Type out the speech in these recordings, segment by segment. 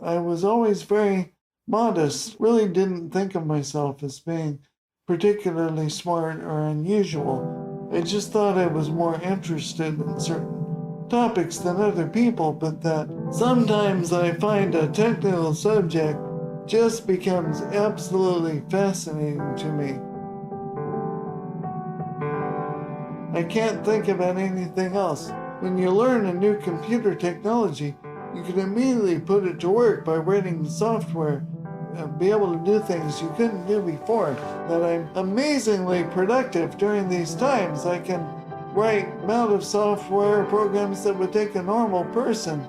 I was always very modest, really didn't think of myself as being particularly smart or unusual. I just thought I was more interested in certain topics than other people, but that sometimes I find a technical subject just becomes absolutely fascinating to me. I can't think about anything else. When you learn a new computer technology, you can immediately put it to work by writing software and be able to do things you couldn't do before. That I'm amazingly productive during these times. I can write amount of software programs that would take a normal person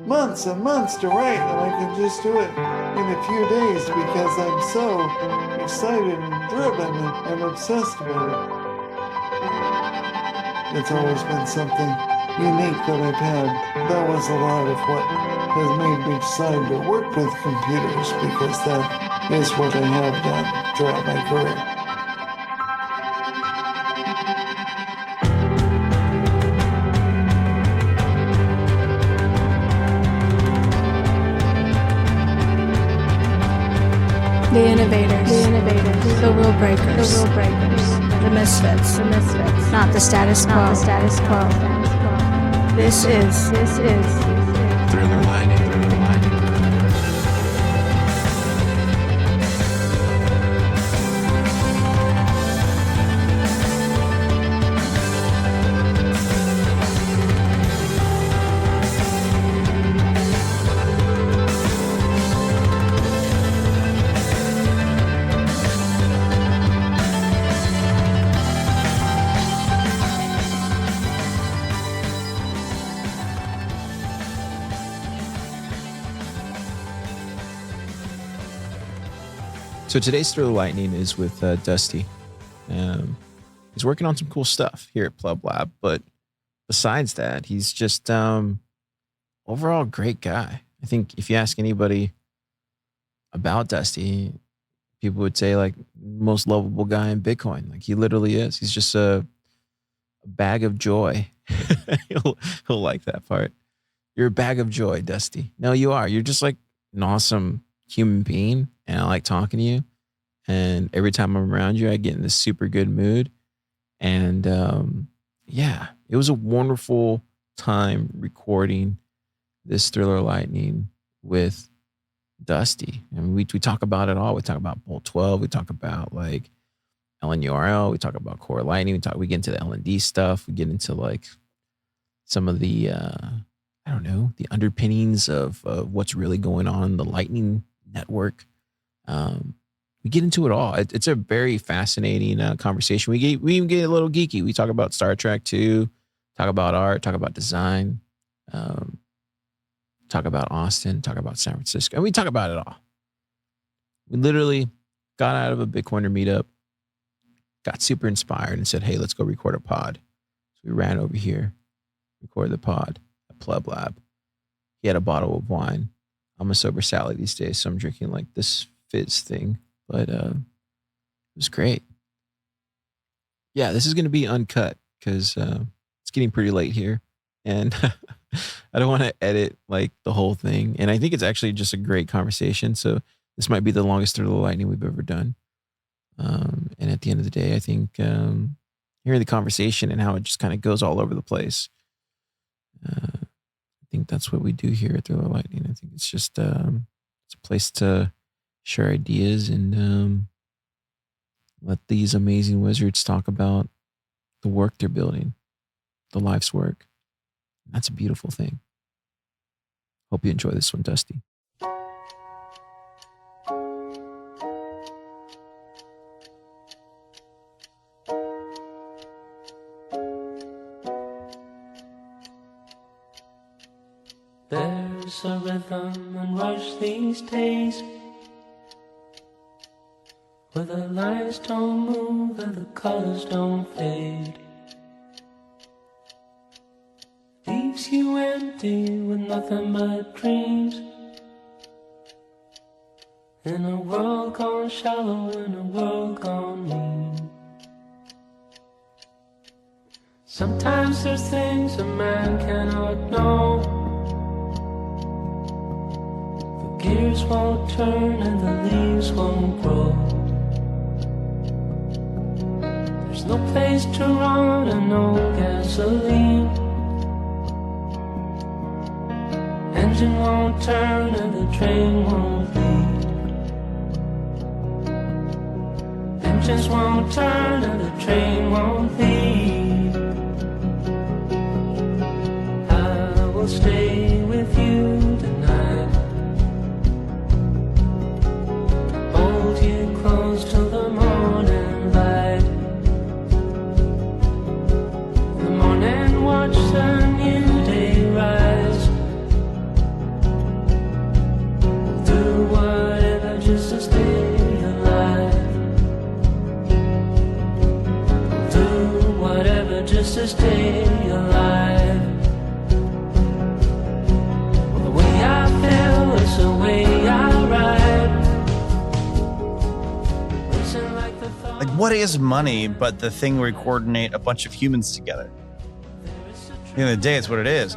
months and months to write, and I can just do it in a few days because I'm so excited and driven and obsessed with it. It's always been something unique that I've had. That was a lot of what has made me decide to work with computers, because that is what I have done throughout my career. The innovators, the rule breakers, the misfits, not the status quo. This is Thriller Lining. So today's Thriller Lightning is with Dusty. He's working on some cool stuff here at Pleb Lab, but besides that, he's just overall great guy. I think if you ask anybody about Dusty, people would say like most lovable guy in Bitcoin. Like he literally is. He's just a bag of joy. he'll like that part. You're a bag of joy, Dusty. No, you are. You're just like an awesome human being, and I like talking to you. And every time I'm around you, I get in this super good mood. And yeah, it was a wonderful time recording this Thriller Lightning with Dusty. And we talk about it all. We talk about Bolt 12. We talk about like LNURL. We talk about Core Lightning. We get into the L&D stuff. We get into like some of the I don't know, the underpinnings of what's really going on in the Lightning network. We get into it all. It's a very fascinating conversation. We even get a little geeky. We talk about Star Trek too, talk about art, talk about design, talk about Austin, talk about San Francisco, and we talk about it all. We literally got out of a Bitcoiner meetup, got super inspired, and said, "Hey, let's go record a pod." So we ran over here, recorded the pod at Pleb Lab. He had a bottle of wine. I'm a sober Sally these days, so I'm drinking like this fizz thing, but it was great. Yeah, this is going to be uncut because it's getting pretty late here, and I don't want to edit like the whole thing. And I think it's actually just a great conversation. So this might be the longest Thriller Lightning we've ever done. And at the end of the day, I think hearing the conversation and how it just kind of goes all over the place. I think that's what we do here at Thriller Lightning. I think it's just it's a place to share ideas and let these amazing wizards talk about the work they're building, the life's work. That's a beautiful thing. Hope you enjoy this one, Dusty. There's a rhythm and rush these days, where the lines don't move and the colors don't fade. Leaves you empty with nothing but dreams, in a world gone shallow, in a world gone mean. Sometimes there's things a man cannot know, gears won't turn and the leaves won't grow. There's no place to run and no gasoline. Engine won't turn and the train won't leave. Engines won't turn and the train won't leave. I will stay with you tonight. Hold you close till the morning light. In the morning watch the new day rise. Do whatever just to stay alive. Do whatever just to stay alive. The way I feel is the way I ride. Listen like the thought. Like, what is money but the thing where we coordinate a bunch of humans together? At the end of the day, it's what it is.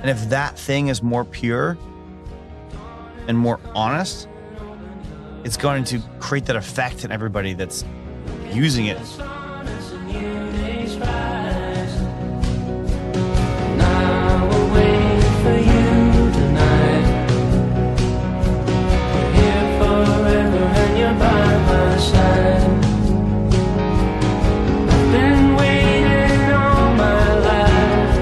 And if that thing is more pure and more honest, it's going to create that effect in everybody that's using it. As the new days rise. And I will wait for you tonight. You're here forever and you're by my side. I've been waiting all my life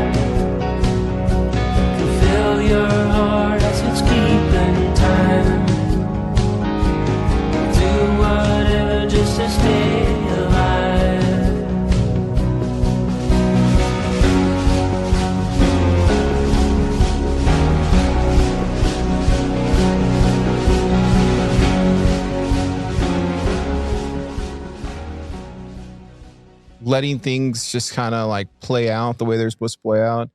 to feel your heart as it's keeping time. Do whatever just to stay alive. Letting things just kind of like play out the way they're supposed to play out.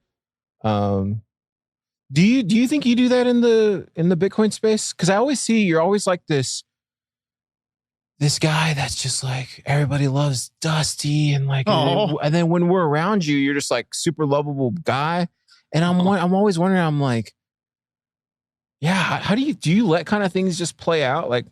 Do you think you do that in the Bitcoin space? Because I always see you're always like this guy that's just like everybody loves Dusty and like Aw. and then when we're around you, you're just like super lovable guy. And I'm always wondering, I'm like, yeah, how do you let kind of things just play out like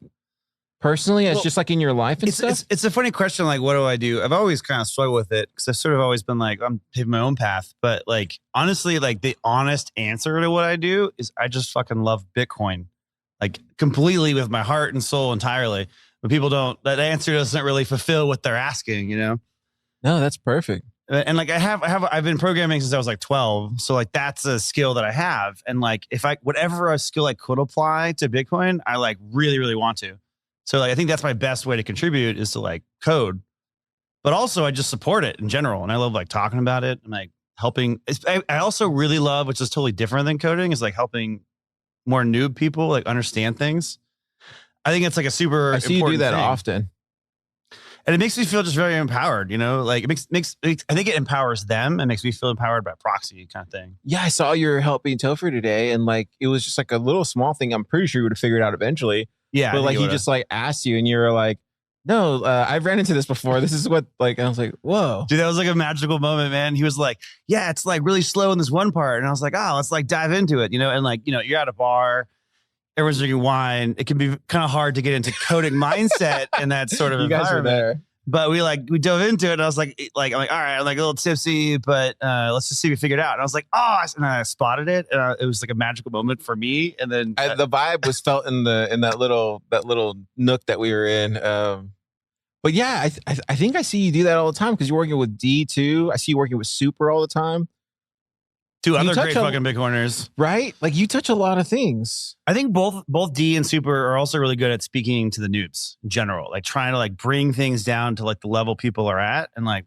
personally as Well, just like in your life and stuff? It's a funny question. Like, what do I do? I've always kind of struggled with it because I've sort of always been like, I'm paving my own path. But like, honestly, like the honest answer to what I do is I just fucking love Bitcoin, like completely with my heart and soul entirely. But people don't, that answer doesn't really fulfill what they're asking, you know? No, that's perfect. And like I've been programming since I was like 12. So like that's a skill that I have. And like if whatever a skill I could apply to Bitcoin, I like really, really want to. So like I think that's my best way to contribute is to like code. But also I just support it in general. And I love like talking about it and like helping. I also really love, which is totally different than coding, is like helping more noob people like understand things. I think it's like a super I see you do important that thing. often. And it makes me feel just very empowered, you know, like it makes I think it empowers them and makes me feel empowered by proxy kind of thing. Yeah, I saw your helping Topher today, and like it was just like a little small thing. I'm pretty sure you would have figured out eventually. Yeah. But I like think he it just like asked you, and you were like, "No, I've ran into this before. This is what like." And I was like, "Whoa, dude, that was like a magical moment, man. He was like, yeah, it's like really slow in this one part. And I was like, oh, let's like dive into it, you know? And like, you know, you're at a bar, everyone's drinking wine. It can be kind of hard to get into coding mindset in that sort of you guys were environment. there." But we dove into it. And I was like, I'm like, all right, I'm like a little tipsy, but let's just see if we figure it out. And I was like, oh, and I spotted it. And it was like a magical moment for me. And then The vibe was felt in that little nook that we were in. But yeah, I think I see you do that all the time because you're working with D too. I see you working with Super all the time, two you other touch great on- fucking Bitcoiners. right? Like you touch a lot of things. I think both D and Super are also really good at speaking to the noobs in general, like trying to like bring things down to like the level people are at. And like,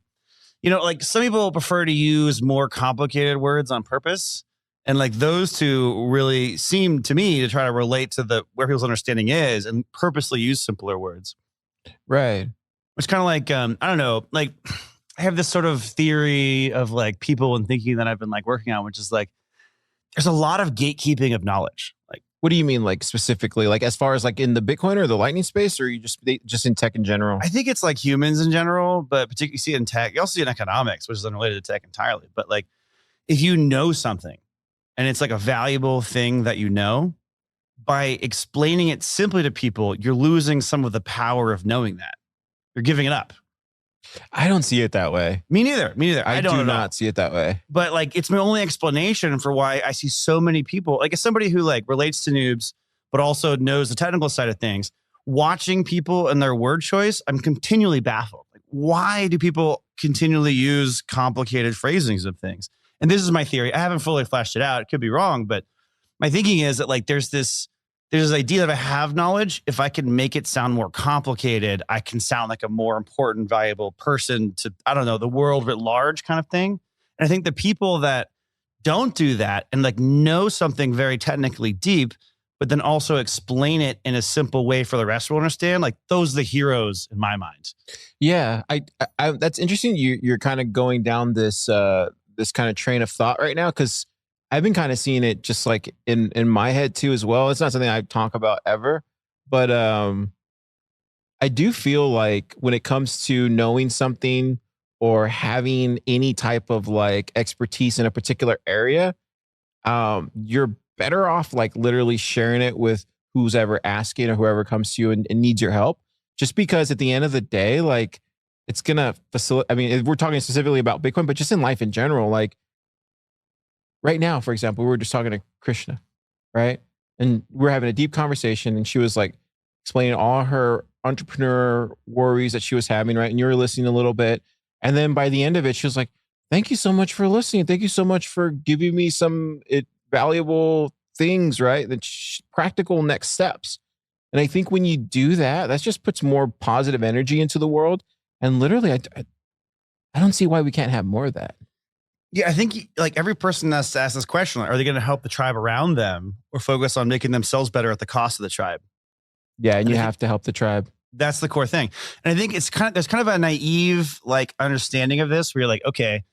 you know, like some people prefer to use more complicated words on purpose. And like those two really seem to me to try to relate to where people's understanding is and purposely use simpler words, Right. which kind of like, I don't know, like I have this sort of theory of like people and thinking that I've been like working on, which is like, there's a lot of gatekeeping of knowledge. Like, What do you mean, like specifically, like as far as like in the Bitcoin or the Lightning space, or you just in tech in general? I think it's like humans in general, but particularly you see it in tech. You also see it in economics, which is unrelated to tech entirely. But like, if you know something and it's like a valuable thing that you know, by explaining it simply to people, you're losing some of the power of knowing that. You're giving it up. I don't see it that way. Me neither. I don't do at not all. see it that way. But like, it's my only explanation for why I see so many people, like as somebody who like relates to noobs, but also knows the technical side of things, watching people and their word choice, I'm continually baffled. Like, why do people continually use complicated phrasings of things? And this is my theory. I haven't fully fleshed it out. It could be wrong, but my thinking is that like, there's this idea that if I have knowledge, if I can make it sound more complicated, I can sound like a more important, valuable person to, I don't know, the world at large kind of thing. And I think the people that don't do that and like know something very technically deep, but then also explain it in a simple way for the rest to understand, like those are the heroes in my mind. Yeah, I that's interesting. You're kind of going down this this kind of train of thought right now, because I've been kind of seeing it just like in my head too as well. It's not something I talk about ever, but I do feel like when it comes to knowing something or having any type of like expertise in a particular area, you're better off like literally sharing it with who's ever asking or whoever comes to you and needs your help. Just because at the end of the day, like it's gonna facilitate. I mean, we're talking specifically about Bitcoin, but just in life in general, like right now, for example, we were just talking to Krishna, right? And we're having a deep conversation, and she was like explaining all her entrepreneur worries that she was having, right? And you were listening a little bit. And then by the end of it, she was like, thank you so much for listening. Thank you so much for giving me some valuable things, right? Practical next steps. And I think when you do that, that just puts more positive energy into the world. And literally, I don't see why we can't have more of that. Yeah, I think like every person has to ask this question, like, are they going to help the tribe around them or focus on making themselves better at the cost of the tribe? Yeah, and you have to help the tribe. That's the core thing. And I think there's kind of a naive like understanding of this where you're like, okay,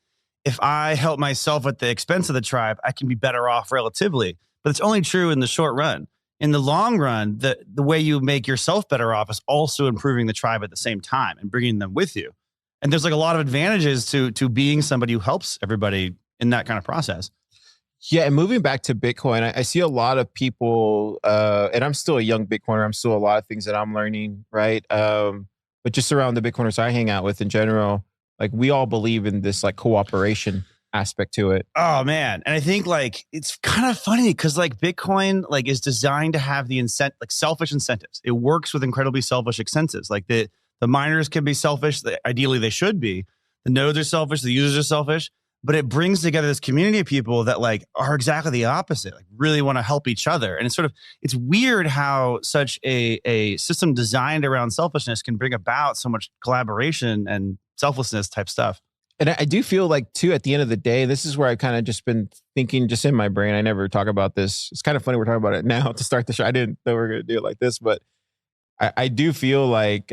if I help myself at the expense of the tribe, I can be better off relatively. But it's only true in the short run. In the long run, the way you make yourself better off is also improving the tribe at the same time and bringing them with you. And there's like a lot of advantages to being somebody who helps everybody in that kind of process. Yeah, and moving back to Bitcoin, I see a lot of people, and I'm still a young Bitcoiner. I'm still a lot of things that I'm learning, right? But just around the Bitcoiners I hang out with in general, like we all believe in this like cooperation aspect to it. Oh man. And I think like, it's kind of funny because like Bitcoin like is designed to have the selfish incentives. It works with incredibly selfish incentives. Like the miners can be selfish. Ideally they should be. The nodes are selfish. The users are selfish, but it brings together this community of people that like are exactly the opposite, like really want to help each other. And it's weird how such a system designed around selfishness can bring about so much collaboration and selflessness type stuff. And I do feel like too, at the end of the day, this is where I've kind of just been thinking just in my brain. I never talk about this. It's kind of funny we're talking about it now to start the show. I didn't know we were going to do it like this, but I do feel like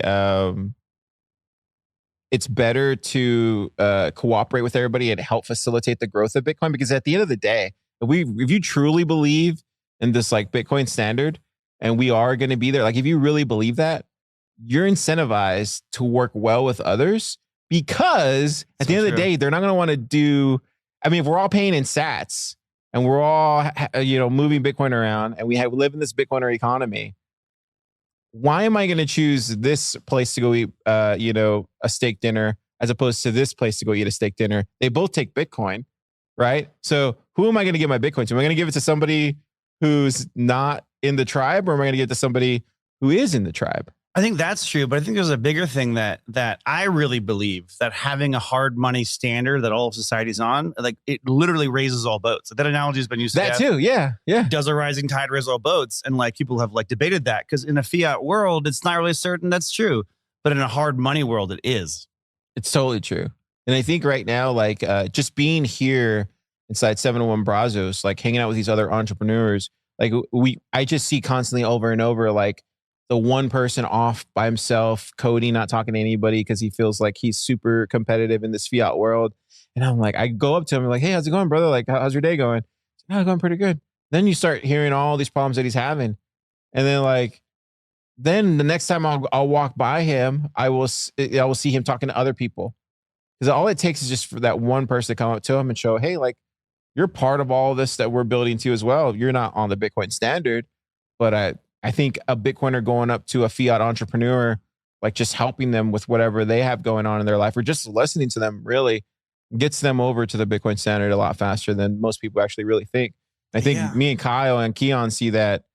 it's better to cooperate with everybody and help facilitate the growth of Bitcoin. Because at the end of the day, if you truly believe in this like Bitcoin standard and we are going to be there, like if you really believe that, you're incentivized to work well with others. Because at the end of the day, they're not going to want to do. I mean, if we're all paying in sats and we're all, moving Bitcoin around and we live in this Bitcoiner economy, why am I going to choose this place to go eat, a steak dinner as opposed to this place to go eat a steak dinner? They both take Bitcoin, right? So who am I going to give my Bitcoin to? Am I going to give it to somebody who's not in the tribe, or am I going to give it to somebody who is in the tribe? I think that's true, but I think there's a bigger thing that I really believe, that having a hard money standard that all of society's on, like it literally raises all boats. That analogy has been used. That too, yeah. Does a rising tide raise all boats? And like people have like debated that because in a fiat world, it's not really certain that's true, but in a hard money world, it is. It's totally true. And I think right now, like just being here inside 701 Brazos, like hanging out with these other entrepreneurs, like I just see constantly over and over, like the one person off by himself, coding, not talking to anybody because he feels like he's super competitive in this fiat world. And I'm like, I go up to him and like, hey, how's it going, brother? Like, how's your day going? Oh, going pretty good. Then you start hearing all these problems that he's having. And then the next time I'll walk by him, I will see him talking to other people. Because all it takes is just for that one person to come up to him and show, hey, like, you're part of all this that we're building too as well. You're not on the Bitcoin standard, but I think a Bitcoiner going up to a fiat entrepreneur, like just helping them with whatever they have going on in their life, or just listening to them, really gets them over to the Bitcoin standard a lot faster than most people actually really think. I think me and Kyle and Keon see that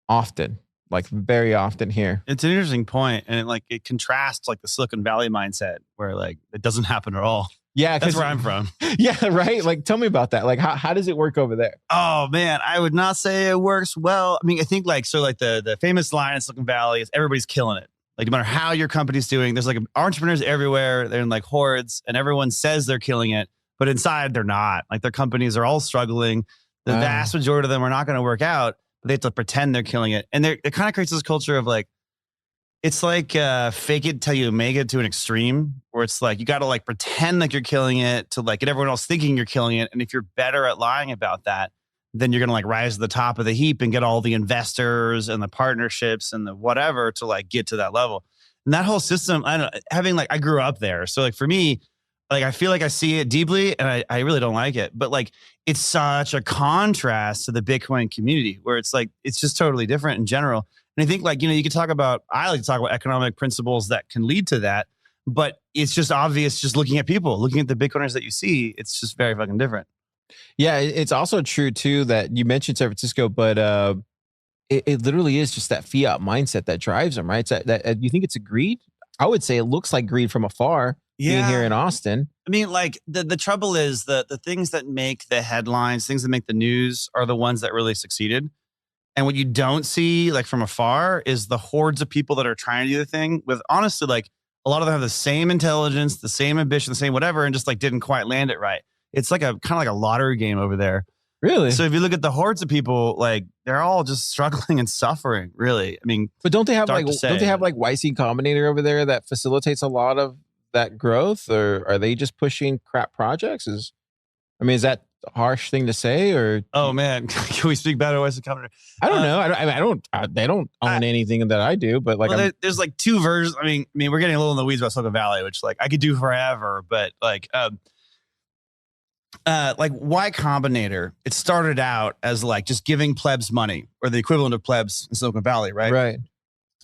often, like very often here. It's an interesting point, and it contrasts like the Silicon Valley mindset, where like it doesn't happen at all. Yeah, That's where I'm from. Yeah, right. Like, tell me about that. Like, how does it work over there? Oh man, I would not say it works well. I mean, I think like the famous line in Silicon Valley is everybody's killing it. Like no matter how your company's doing, there's like entrepreneurs everywhere. They're in like hordes, and everyone says they're killing it, but inside they're not. Like their companies are all struggling. The vast majority of them are not going to work out. But they have to pretend they're killing it, and it kind of creates this culture of like, it's like fake it till you make it to an extreme, where it's like you got to like pretend like you're killing it to like get everyone else thinking you're killing it. And if you're better at lying about that, then you're gonna like rise to the top of the heap and get all the investors and the partnerships and the whatever to like get to that level. And that whole system, I grew up there, so like for me, like I feel like I see it deeply, and I really don't like it. But like it's such a contrast to the Bitcoin community, where it's like it's just totally different in general. And I think like, you could talk about, I like to talk about economic principles that can lead to that, but it's just obvious just looking at people, looking at the Bitcoiners that you see, it's just very fucking different. Yeah, it's also true too that you mentioned San Francisco, but it literally is just that fiat mindset that drives them, right? It's that you think it's a greed? I would say it looks like greed from afar. Being here in Austin. I mean, like the trouble is the things that make the headlines, things that make the news are the ones that really succeeded. And what you don't see like from afar is the hordes of people that are trying to do the thing with honestly, like a lot of them have the same intelligence, the same ambition, the same whatever, and just like didn't quite land it right. It's like kind of like a lottery game over there. Really? So if you look at the hordes of people, like they're all just struggling and suffering, really. I mean, but don't they have YC Combinator over there that facilitates a lot of that growth, or are they just pushing crap projects? Is that a harsh thing to say, or? Oh man, can we speak better YC Combinator? I don't know. They don't own anything that I do, but like, there's like two versions. I mean, we're getting a little in the weeds about Silicon Valley, which like I could do forever, but like Y Combinator, it started out as like just giving plebs money, or the equivalent of plebs in Silicon Valley, right? Right.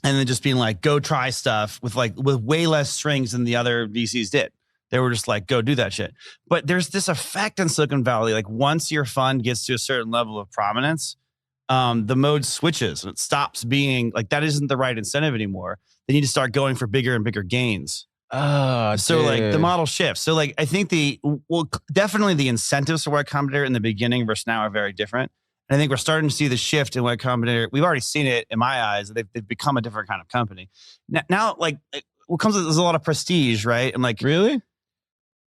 And then just being like, go try stuff with way less strings than the other VCs did. They were just like, go do that shit. But there's this effect in Silicon Valley. Like once your fund gets to a certain level of prominence, the mode switches and it stops being like, that isn't the right incentive anymore. They need to start going for bigger and bigger gains. So like the model shifts. So like, I think definitely the incentives for Y Combinator in the beginning versus now are very different. And I think we're starting to see the shift in Y Combinator. We've already seen it in my eyes. They've become a different kind of company. Now like what comes with, there's a lot of prestige, right? And like, really?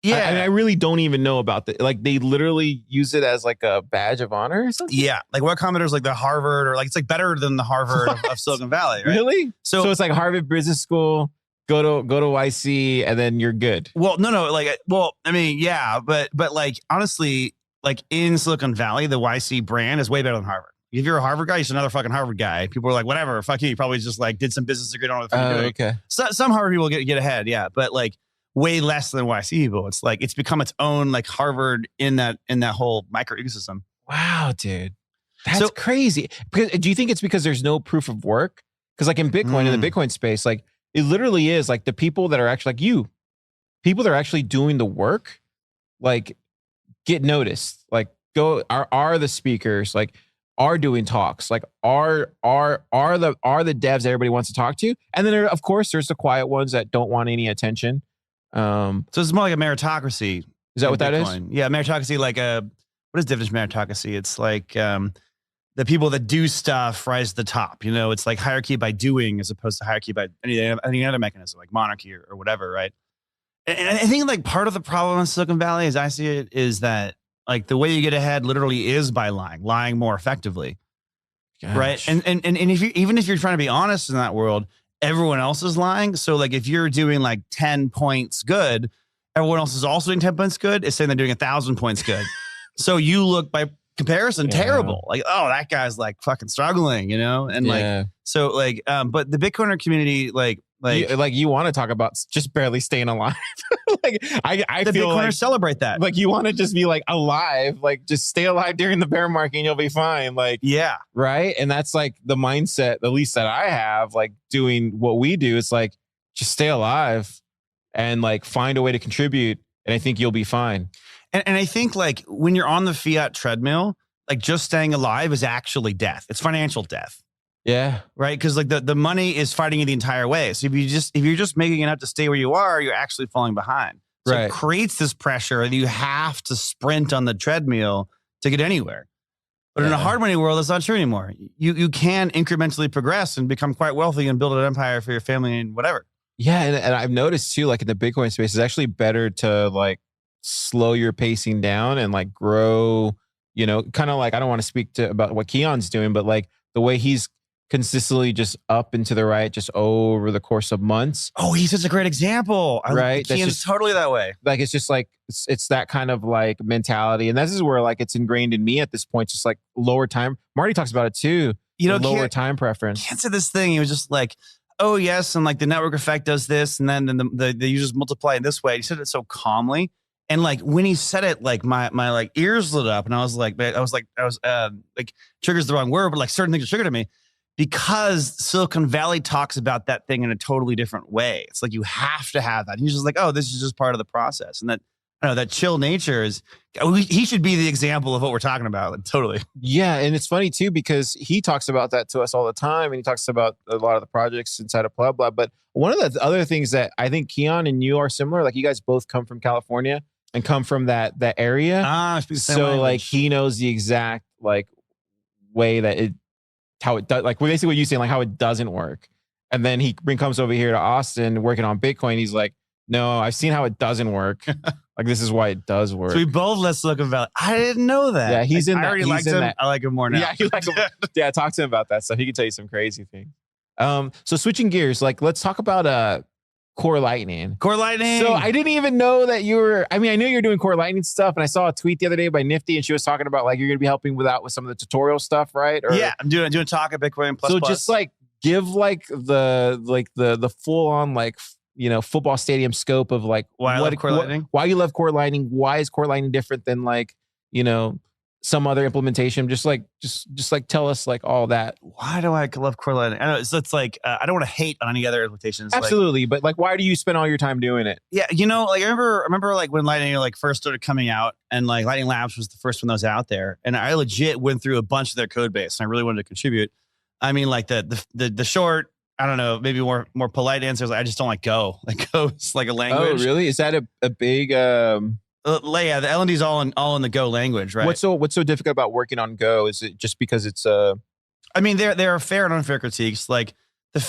Yeah. I really don't even know about that. Like they literally use it as like a badge of honor or something? Yeah. Like Y Combinator is like the Harvard, or like, it's like better than the Harvard of Silicon Valley, right? Really? So it's like Harvard Business School, go to YC, and then you're good. Well, no. Like, well, I mean, yeah, but like, honestly, like in Silicon Valley, the YC brand is way better than Harvard. If you're a Harvard guy, you're just another fucking Harvard guy. People are like, whatever, fuck you. You probably just like did some business degree, don't know what the fuck you're doing. Okay. So, some Harvard people get ahead, yeah, but like way less than YC people. It's like it's become its own like Harvard in that whole micro ecosystem. Wow, dude, that's crazy. Because do you think it's because there's no proof of work? Because like in Bitcoin, in the Bitcoin space, like it literally is like the people that are actually like you, people that are actually doing the work, like get noticed. Like are the speakers, like are doing talks, like are the devs everybody wants to talk to, and then of course there's the quiet ones that don't want any attention. So it's more like a meritocracy. Is that what that is? Yeah, meritocracy. Like what is the definition of meritocracy? It's like the people that do stuff rise to the top. It's like hierarchy by doing as opposed to hierarchy by any other mechanism, like monarchy or whatever, right? And I think like part of the problem in Silicon Valley, as I see it, is that like the way you get ahead literally is by lying more effectively. Gosh. Right. And if you're trying to be honest in that world, everyone else is lying. So like if you're doing like 10 points good, everyone else is also doing 10 points good. It's saying they're doing 1,000 points good. So you look by comparison terrible. Like, oh, that guy's like fucking struggling, And like, so like, but the Bitcoiner community, like you want to talk about just barely staying alive. Like I the feel Bitcoiners like celebrate that. like you want to just be like alive, like just stay alive during the bear market and you'll be fine. Like, yeah. right. And that's like the mindset, at least that I have, like doing what we do. It's like, just stay alive and like find a way to contribute. And I think you'll be fine. And I think like when you're on the fiat treadmill, like just staying alive is actually death. It's financial death. Yeah. Right. Cause like the money is fighting you the entire way. So if you're just making enough to stay where you are, you're actually falling behind. So Right. it creates this pressure that you have to sprint on the treadmill to get anywhere. But in a hard money world, that's not true anymore. You can incrementally progress and become quite wealthy and build an empire for your family and whatever. Yeah. And I've noticed too, like in the Bitcoin space, it's actually better to like slow your pacing down and like grow, kind of like, I don't want to speak about what Keon's doing, but like the way he's consistently just up and to the right, just over the course of months. Oh, he's such a great example. Right. That's Kean's just totally that way. like, it's just like, it's that kind of like mentality. And this is where like it's ingrained in me at this point, just like lower time. Marty talks about it too. Lower time preference. Kean said this thing. He was just like, oh yes. And like the network effect does this. And then the users multiply in this way. He said it so calmly. And like when he said it, like my like ears lit up and I was like, trigger's the wrong word, but like certain things are triggered to me. Because Silicon Valley talks about that thing in a totally different way. It's like you have to have that. And he's just like, oh, this is just part of the process. And that, I don't know, that chill nature is, he should be the example of what we're talking about. Like, totally. Yeah. And it's funny too, because he talks about that to us all the time. And he talks about a lot of the projects inside of Pleb Lab. But one of the other things that I think Keon and you are similar, like you guys both come from California and come from that area. So like he knows the exact like way that how it does, like basically what you saying, like how it doesn't work. And then he comes over here to Austin working on Bitcoin. He's like, no, I've seen how it doesn't work. Like this is why it does work. So we both left Silicon Valley. I didn't know that. Yeah, he's in I that. already liked him. I like him more now. Yeah, you like him. Yeah, talk to him about that stuff. He can tell you some crazy things. So switching gears, like let's talk about Core Lightning. Core Lightning. So I didn't even know that you were, I knew you were doing Core Lightning stuff, and I saw a tweet the other day by Nifty, and she was talking about like you're going to be helping with some of the tutorial stuff, right? Or, yeah, I'm doing talk at Bitcoin plus. So just like give like the full on like football stadium scope of like why I love Core Lightning, why you love Core Lightning, why is Core Lightning different than like some other implementation? Just like tell us like all that. Why do I love Core Lightning? I know it's like I don't want to hate on any other implementations. Absolutely, but like why do you spend all your time doing it? Yeah, like I remember like when Lightning like first started coming out, and like Lightning Labs was the first one that was out there, and I legit went through a bunch of their code base, and I really wanted to contribute. I mean, like the short, I don't know, maybe more polite answers. I just don't like Go. Like Go is like a language. Oh, really? Is that a big? Yeah, the L&D is all in the Go language, right? What's so difficult about working on Go? Is it just because it's I mean, there are fair and unfair critiques. Like the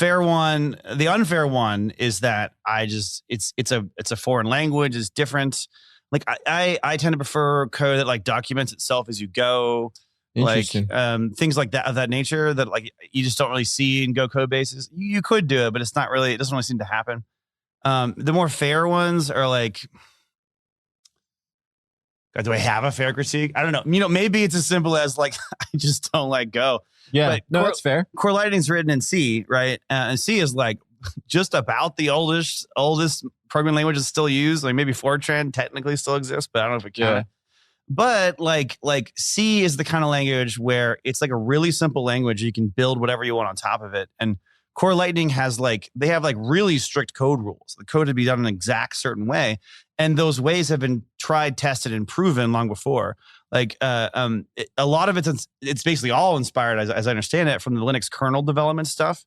unfair one is that it's a foreign language. It's different. Like I tend to prefer code that like documents itself as you go. Like things like that of that nature that like you just don't really see in Go code bases. You could do it, but it doesn't really seem to happen. The more fair ones are like, do I have a fair critique? I don't know. Maybe it's as simple as like I just don't like Go. Yeah, but no, that's fair. Core Lightning's written in C, right? And C is like just about the oldest programming language that's still used. Like maybe Fortran technically still exists, but I don't know if it can. Yeah. But like C is the kind of language where it's like a really simple language. You can build whatever you want on top of it. And Core Lightning has they have really strict code rules. The code to be done in an exact certain way. And those ways have been tried, tested, and proven long before. Like a lot of it's basically all inspired, as I understand it, from the Linux kernel development stuff.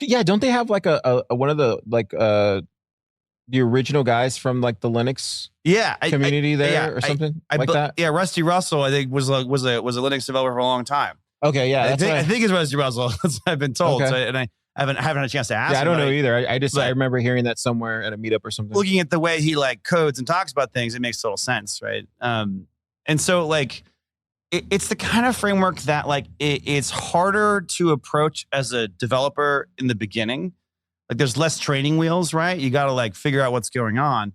Yeah, don't they have like a one of the like the original guys from like the Linux community or something like that? Yeah, Rusty Russell, I think was a Linux developer for a long time. Okay, yeah, I think it's Rusty Russell. That's what I've been told. Okay. So, and I haven't had a chance to ask. Yeah, I him, don't know either. I remember hearing that somewhere at a meetup or something. Looking at the way he like codes and talks about things, it makes total sense, right? And so like it's the kind of framework that like it's harder to approach as a developer in the beginning. Like there's less training wheels, right? You got to like figure out what's going on,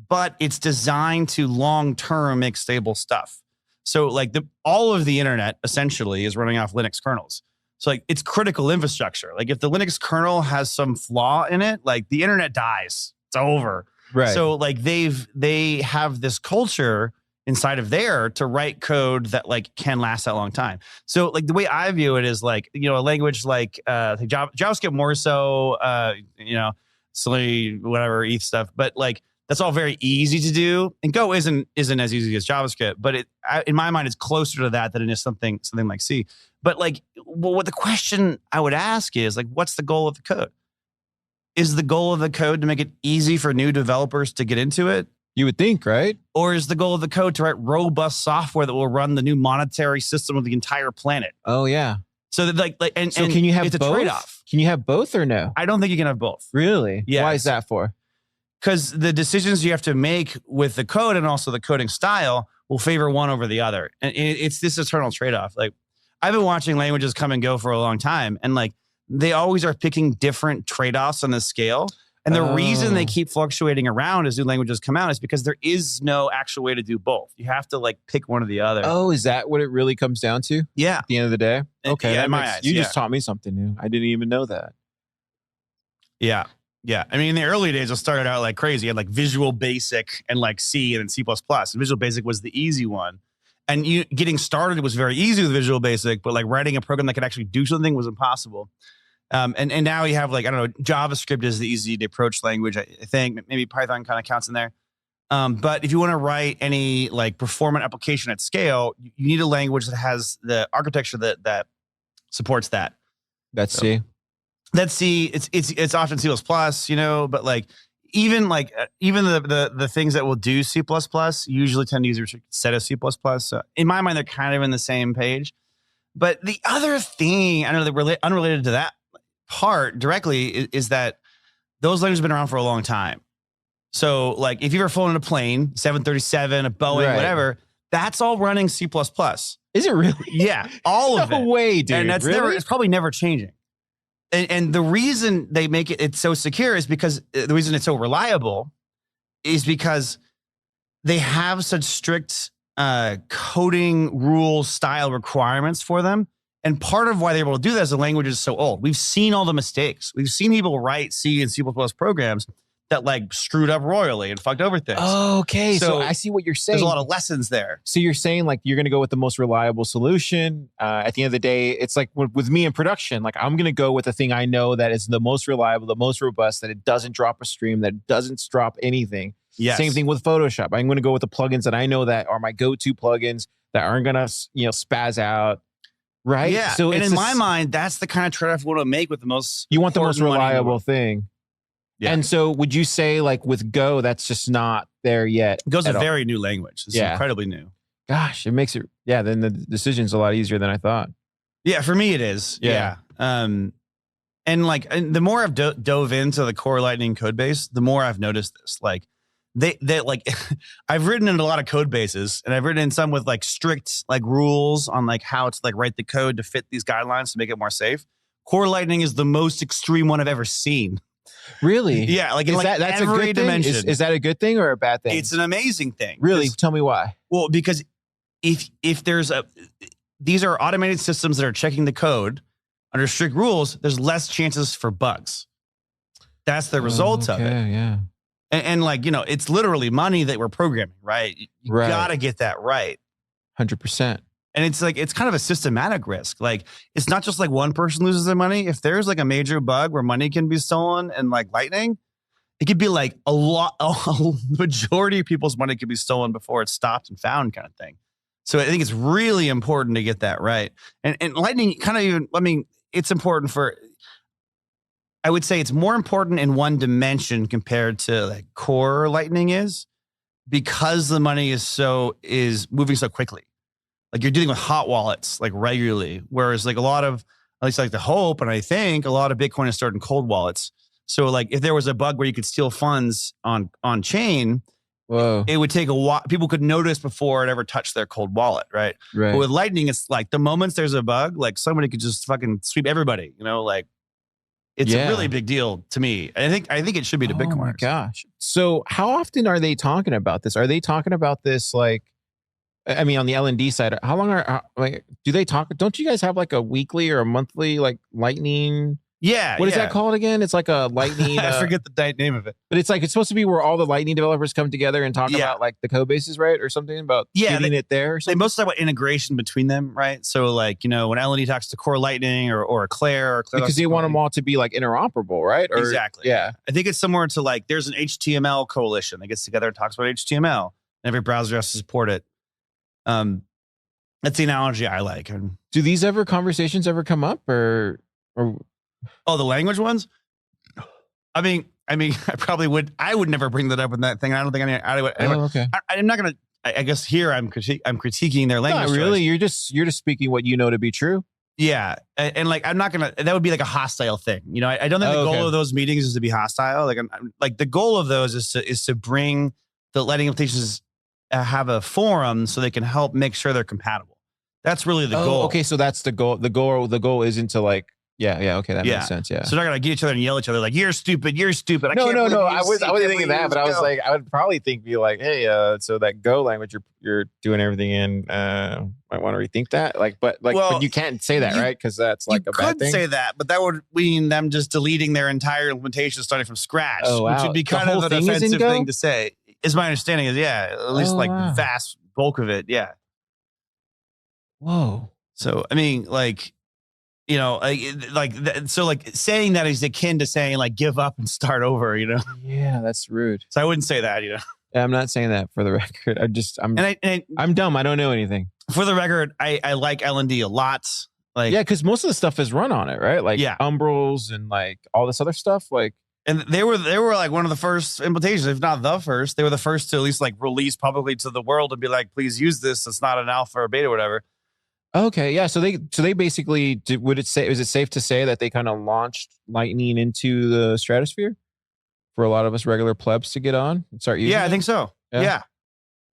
but it's designed to long-term make stable stuff. So like all of the internet essentially is running off Linux kernels. So like it's critical infrastructure. Like if the Linux kernel has some flaw in it, like the internet dies. It's over. Right. So like they have this culture inside of there to write code that like can last that long time. So like the way I view it is like, you know, a language like JavaScript more so, you know, silly whatever ETH stuff, but like that's all very easy to do. And Go isn't as easy as JavaScript, but in my mind it's closer to that than it is something like C. But like, well, what the question I would ask is like, what's the goal of the code? Is the goal of the code to make it easy for new developers to get into it? You would think, right? Or is the goal of the code to write robust software that will run the new monetary system of the entire planet? Oh yeah. So that and can you have it's both? a trade-off. Can you have both or no? I don't think you can have both. Really? Yes. Why is that for? Because the decisions you have to make with the code and also the coding style will favor one over the other. And it's this eternal trade-off. Like I've been watching languages come and go for a long time, and like they always are picking different trade-offs on the scale. And the reason they keep fluctuating around as new languages come out is because there is no actual way to do both. You have to like pick one or the other. Oh, is that what it really comes down to Yeah. at the end of the day? Okay. Yeah, in my eyes, you just taught me something new. I didn't even know that. Yeah. Yeah. I mean, in the early days, it started out like crazy. You had like Visual Basic and like C and then C++. And Visual Basic was the easy one. And getting started was very easy with Visual Basic, but like writing a program that could actually do something was impossible. And now you have like, I don't know, JavaScript is the easy to approach language. I think maybe Python kind of counts in there. But if you want to write any like performant application at scale, you need a language that has the architecture that supports that. That's C. That's C. It's often C++, you know, but like even the things that will do C++ usually tend to use a set of C++. So in my mind, they're kind of in the same page. But the other thing, I know that unrelated to that part directly is that those languages have been around for a long time. So like if you've ever flown in a plane, 737, a Boeing, Right. whatever, that's all running C++. Is it really? Yeah, all of No it. way, dude. And that's really? it's probably never changing. And the reason they make it's so secure is because the reason it's so reliable is because they have such strict coding rule style requirements for them. And part of why they're able to do that is the language is so old. We've seen all the mistakes. We've seen people write C and C++ programs that like screwed up royally and fucked over things. Oh, okay. So So I see what you're saying. There's a lot of lessons there. So you're saying like you're going to go with the most reliable solution. At the end of the day, it's like with me in production, like I'm going to go with the thing I know that is the most reliable, the most robust, that it doesn't drop a stream, that it doesn't drop anything. Yes. Same thing with Photoshop. I'm going to go with the plugins that I know that are my go-to plugins that aren't going to, spaz out. Right. Yeah. So and it's in my mind, that's the kind of trade-off you want to make with the most. you want the most important money in the reliable world. thing. Yeah. And so would you say like with Go, that's just not there yet? Go's a at all? very new language. It's Yeah. incredibly new. Gosh, it makes it, then the decision's a lot easier than I thought. Yeah, for me it is. Yeah. And the more I've dove into the core Lightning code base, the more I've noticed this. Like they like I've written in a lot of code bases, and I've written in some with like strict like rules on like how to like write the code to fit these guidelines to make it more safe. Core Lightning is the most extreme one I've ever seen. Really? Yeah, like in Is like that's a every good thing? dimension. Is that a good thing or a bad thing? It's an amazing thing. Really? 'Cause- Tell me why. Well, because if there's these are automated systems that are checking the code under strict rules, there's less chances for bugs. That's the result of it. Yeah. And like, it's literally money that we're programming, right? You Right. gotta get that right. 100%. And it's like, it's kind of a systematic risk. Like, it's not just like one person loses their money. If there's like a major bug where money can be stolen and like Lightning, it could be like a majority of people's money could be stolen before it's stopped and found kind of thing. So I think it's really important to get that right. And Lightning kind of even, it's important I would say it's more important in one dimension compared to like core Lightning is because the money is moving so quickly. Like you're dealing with hot wallets like regularly, whereas like a lot of, at least like the hope, and I think a lot of Bitcoin is stored in cold wallets. So like if there was a bug where you could steal funds on chain, Whoa. it would take a while. People could notice before it ever touched their cold wallet, right? Right. But with Lightning, it's like the moments there's a bug, like somebody could just fucking sweep everybody, like it's Yeah. a really big deal to me. I think it should be to Oh my Bitcoiners. gosh. So how often are they talking about this? Are they talking about this like I mean, on the L&D side, how long like, do they talk? Don't you guys have like a weekly or a monthly like lightning? Yeah. What is that called again? It's like a lightning. I forget the name of it. But it's like, it's supposed to be where all the lightning developers come together and talk Yeah. about like the code bases, right? Or something about Yeah, getting it there or They something. mostly talk about integration between them, right? So like, when L&D talks to Core Lightning or Claire, Because talks they to want Core them all to be like interoperable, right? Or, Exactly. Yeah. I think it's similar to like there's an HTML coalition that gets together and talks about HTML, and every browser has to support it. That's the analogy I like. Do these conversations ever come up or Oh, the language ones? I mean, I probably would. I would never bring that up in that thing. I don't think I would. Oh, okay. I'm not gonna. I guess here I'm critiquing their language. Not really. choice. You're just speaking what you know to be true. Yeah, and like I'm not gonna. That would be like a hostile thing. I don't think the goal of those meetings is to be hostile. Like like the goal of those is to bring the Lightning applications have a forum so they can help make sure they're compatible. That's really the goal. Okay, so that's the goal. The goal isn't to like. Yeah. Okay, that makes sense. Yeah. So they're not gonna get each other and yell at each other like you're stupid. No. I wasn't thinking that, but I was like, I would probably be like, hey, so that Go language you're doing everything in, might want to rethink that. But you can't say that, right? Because that's like a bad thing. You could say that, but that would mean them just deleting their entire implementation starting from scratch, Oh, wow. which would be The kind whole of an thing is in offensive Go? thing to say. Is my understanding is at least Oh, like wow. the vast bulk of it, yeah. Whoa. So I mean, so saying that is akin to saying like give up and start over, Yeah, that's rude. So I wouldn't say that, Yeah, I'm not saying that for the record. I'm dumb. I don't know anything. For the record, I like L&D a lot. Like, Yeah, because most of the stuff is run on it, right? Like Yeah. Umbrals and like all this other stuff. Like, and they were like one of the first implementations, if not the first. They were the first to at least like release publicly to the world and be like, please use this. It's not an alpha or beta or whatever. okay, yeah. So they basically is it safe to say that they kind of launched Lightning into the stratosphere for a lot of us regular plebs to get on and start using? Yeah, I it? think so. Yeah.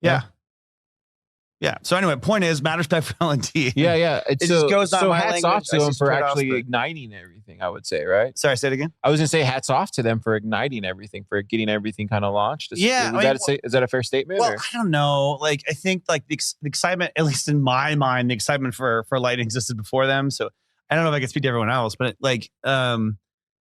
Yeah. So anyway, point is, mad respect for L&D. Yeah. It just goes on so my hats language. off to I them just for straight off actually the- igniting everything. I would say, right? Sorry, say it again. I was gonna say hats off to them for igniting everything, for getting everything kind of launched. Yeah, Is that a fair statement? Well, or? I don't know. Like, I think like the excitement, at least in my mind, the excitement for Lightning existed before them. So I don't know if I can speak to everyone else, but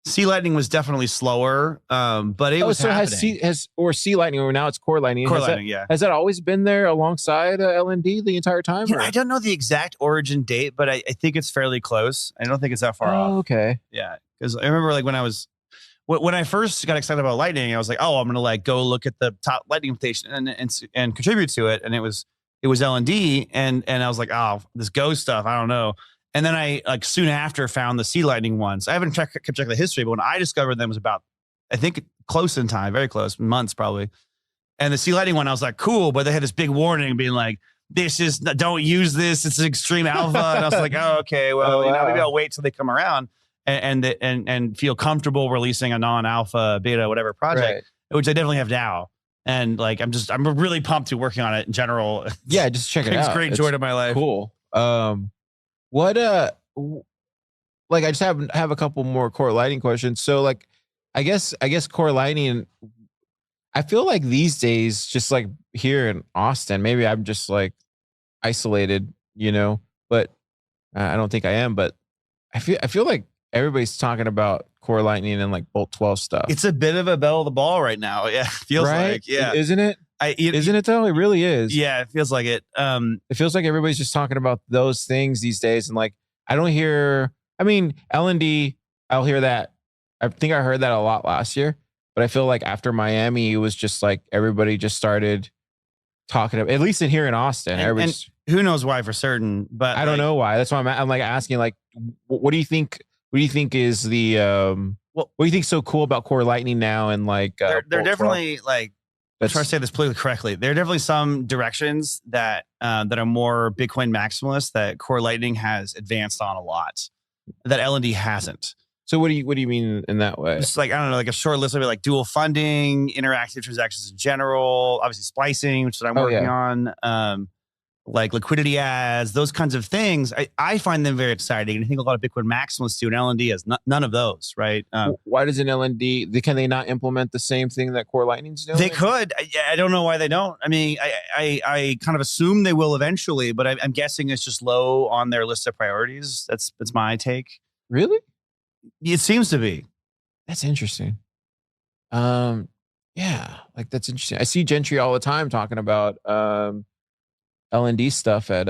C Lightning was definitely slower. But it was happening. has C Lightning, or now it's Core Lightning. Core has Lightning, that, yeah. Has that always been there alongside LND the entire time? Yeah, or? I don't know the exact origin date, but I think it's fairly close. I don't think it's that far off. Okay. Yeah, because I remember like when I first got excited about Lightning, I was like, oh, I'm gonna like go look at the top Lightning implementation and contribute to it, and it was L&D, and I was like, oh, this Go stuff, I don't know. And then I like soon after found the C Lightning ones. I haven't kept track of the history, but when I discovered them was about, I think, close in time, very close, months probably. And the C Lightning one, I was like, cool, but they had this big warning being like, don't use this. It's an extreme alpha. And I was like, oh, okay, well, maybe I'll wait till they come around and feel comfortable releasing a non-alpha, beta, whatever project, which I definitely have now. And like, I'm really pumped to working on it in general. Yeah, just check it Brings out. great joy to my life. Cool. What like I just have a couple more Core Lightning questions. So like, I guess Core Lightning, I feel like these days, just like here in Austin, maybe I'm just like isolated, but I don't think I am, but I feel like everybody's talking about Core Lightning and like Bolt 12 stuff. It's a bit of a bell of the ball right now. Yeah, feels right? like, yeah. Isn't it? Isn't it though? It really is. Yeah, it feels like it. It feels like everybody's just talking about those things these days. And like, I don't hear, I mean, L&D, I'll hear that. I think I heard that a lot last year, but I feel like after Miami, it was just like everybody just started talking about, at least in here in Austin. And who knows why for certain, but I don't know why. That's why I'm like asking, like, what do you think? What do you think is the, what do you think is so cool about Core Lightning now? And like, they're Bolt 12? definitely like, I'm trying to say this politically correctly. There are definitely some directions that are more Bitcoin maximalist that Core Lightning has advanced on a lot that L&D hasn't. So what do you mean in that way? Just like, I don't know, like a short list of like dual funding, interactive transactions in general, obviously splicing, which is what I'm working on. like liquidity ads, those kinds of things. I find them very exciting. And I think a lot of Bitcoin maximalists do, and LND has none of those, right? Why does an LND, can they not implement the same thing that Core Lightning's doing? They could. I don't know why they don't. I mean, I kind of assume they will eventually, but I'm guessing it's just low on their list of priorities. That's my take. Really? It seems to be. That's interesting. Yeah, like that's interesting. I see Gentry all the time talking about LND stuff at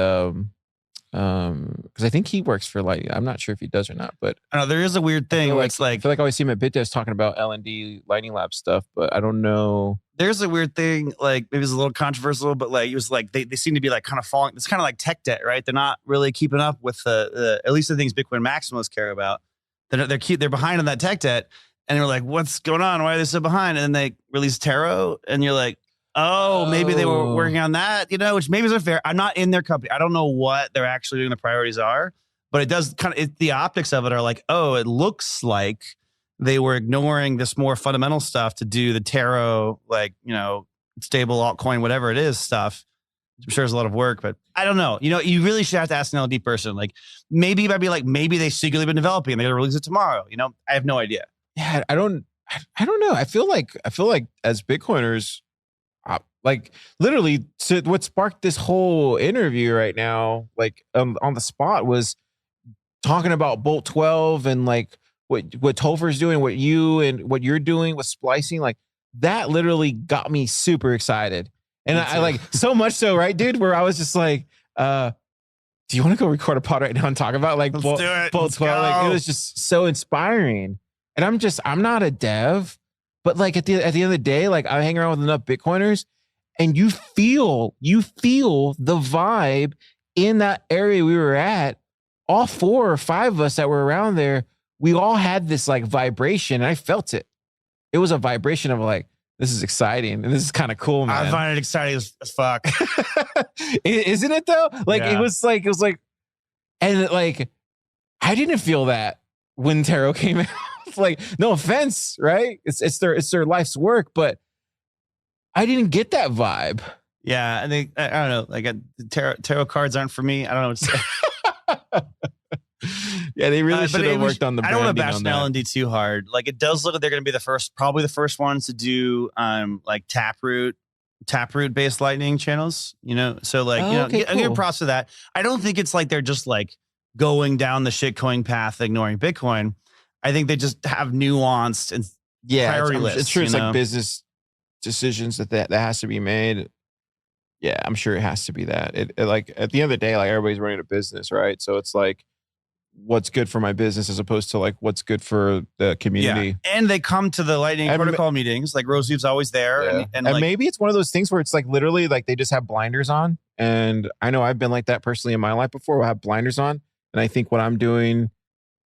because I think he works for Lightning. I'm not sure if he does or not, but I don't know, there is a weird thing where it's I like feel like I always see him at BitDevs talking about LND Lightning Lab stuff, but I don't know. there's a weird thing, like maybe it's a little controversial, but like it was like they seem to be like kind of falling. It's kind of like tech debt, right? They're not really keeping up with the at least the things Bitcoin maximalists care about. They're behind on that tech debt, and you're like, what's going on? Why are they so behind? And then they release Taro, and you're like, oh, maybe they were working on that, which maybe is unfair. I'm not in their company. I don't know what they're actually doing. The priorities are, but it does kind of the optics of it are like, oh, it looks like they were ignoring this more fundamental stuff to do the Taro, like, stable altcoin, whatever it is stuff. I'm sure there's a lot of work, but I don't know. You really should have to ask an LD person. Like maybe it might be like, maybe they secretly been developing and they're going to release it tomorrow. I have no idea. Yeah, I don't know. I feel like as Bitcoiners, like literally what sparked this whole interview right now, like on the spot, was talking about Bolt 12 and like what Topher's doing, what you're doing with splicing. Like that literally got me super excited. And I like so much so, right, dude, where I was just like, do you want to go record a pod right now and talk about like Bolt 12? Like it was just so inspiring. And I'm not a dev, but like at the end of the day, like I hang around with enough Bitcoiners and you feel the vibe in that area we were at. All 4 or 5 of us that were around there, we all had this like vibration, and I felt it. It was a vibration of like, this is exciting and this is kind of cool, man. I find it exciting as fuck. Isn't it though? Like Yeah. it was like, and like, I didn't feel that when Taro came out. Like, no offense, right? It's their life's work, but I didn't get that vibe. Yeah, I think I don't know. Like tarot cards aren't for me. I don't know what to say. Yeah, they really But should it have was- worked on the I don't want to branding bash on that. LND too hard. Like it does look like they're going to be probably the first ones to do like Taproot based Lightning channels. So like Okay, I give cool. props to that. I don't think it's like they're just like going down the shitcoin path, ignoring Bitcoin. I think they just have nuanced and Yeah, priority I'm lists, sure it's you like know? business decisions that has to be made. Yeah, I'm sure it has to be that. It like at the end of the day, like everybody's running a business, right? So it's like, what's good for my business as opposed to like what's good for the community. Yeah. And they come to the Lightning And- protocol meetings. Like Roseve's always there, Yeah. and And like, maybe it's one of those things where it's like literally like they just have blinders on. And I know I've been like that personally in my life before. I have blinders on, and I think what I'm doing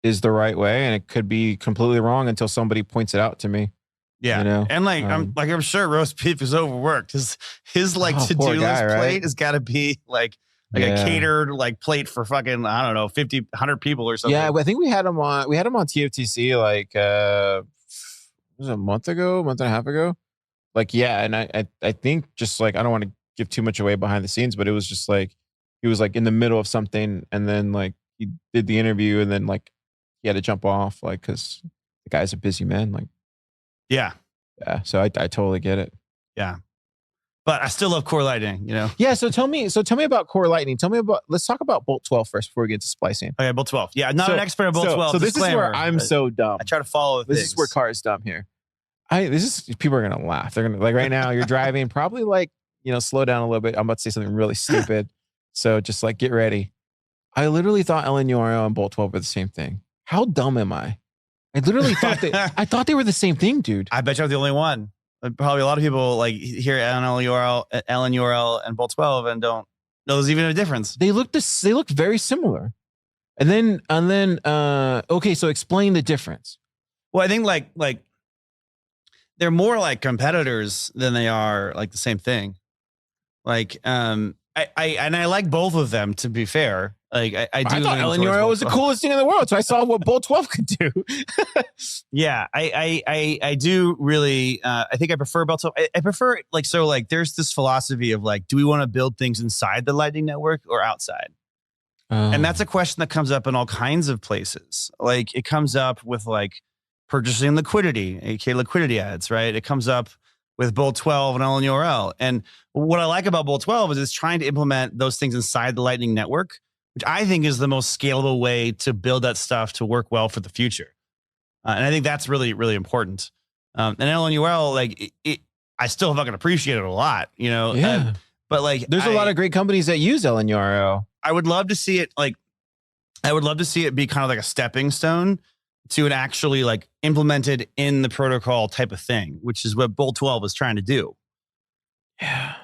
is the right way, and it could be completely wrong until somebody points it out to me. yeah. You know? And like I'm sure Roast Beef is overworked. His like Oh, to-do poor list guy, right? plate has got to be like a Yeah. catered like plate for fucking, I don't know, 50, 100 people or something. Yeah, I think we had him on TFTC like was it a month and a half ago. Like, yeah, and I think just like I don't want to give too much away behind the scenes, but it was just like he was like in the middle of something, and then like he did the interview, and then like he had to jump off, like because the guy's a busy man. Like, Yeah. yeah, so I totally get it. But I still love Core Lightning, Yeah, so tell me about Core Lightning. Let's talk about Bolt 12 first before we get to splicing. Okay, Bolt 12. Yeah, not So- an expert at Bolt 12. So this is disclaimer, where I'm but so dumb. I try to follow This things. is where car is dumb here. People are gonna laugh. They're gonna like right now. You're driving, probably like slow down a little bit. I'm about to say something really stupid, so just like get ready. I literally thought LNURL and Bolt 12 were the same thing. How dumb am I? I literally thought I thought they were the same thing, dude. I bet you're the only one. Probably a lot of people like hear LNURL and Bolt 12 and don't know there's even a difference. They look very similar. And then okay, so explain the difference. Well, I think like they're more like competitors than they are like the same thing. Like I like both of them, to be fair. Like I do. I thought lean towards LNURL Bolt was the 12. coolest thing in the world. So I saw what Bolt 12 could do. Yeah, I do really. I think I prefer Bolt 12. I prefer like there's this philosophy of like, do we want to build things inside the Lightning Network or outside? And that's a question that comes up in all kinds of places. Like it comes up with like purchasing liquidity, aka liquidity ads, right? It comes up with Bolt 12 and LNURL. And what I like about Bolt 12 is it's trying to implement those things inside the Lightning Network, which I think is the most scalable way to build that stuff to work well for the future. And I think that's really, really important. And LNURL, like I still fucking appreciate it a lot, you know? Yeah. But like, There's a lot of great companies that use LNURL. I would love to see it be kind of like a stepping stone to an actually like implemented in the protocol type of thing, which is what Bolt 12 is trying to do. Yeah.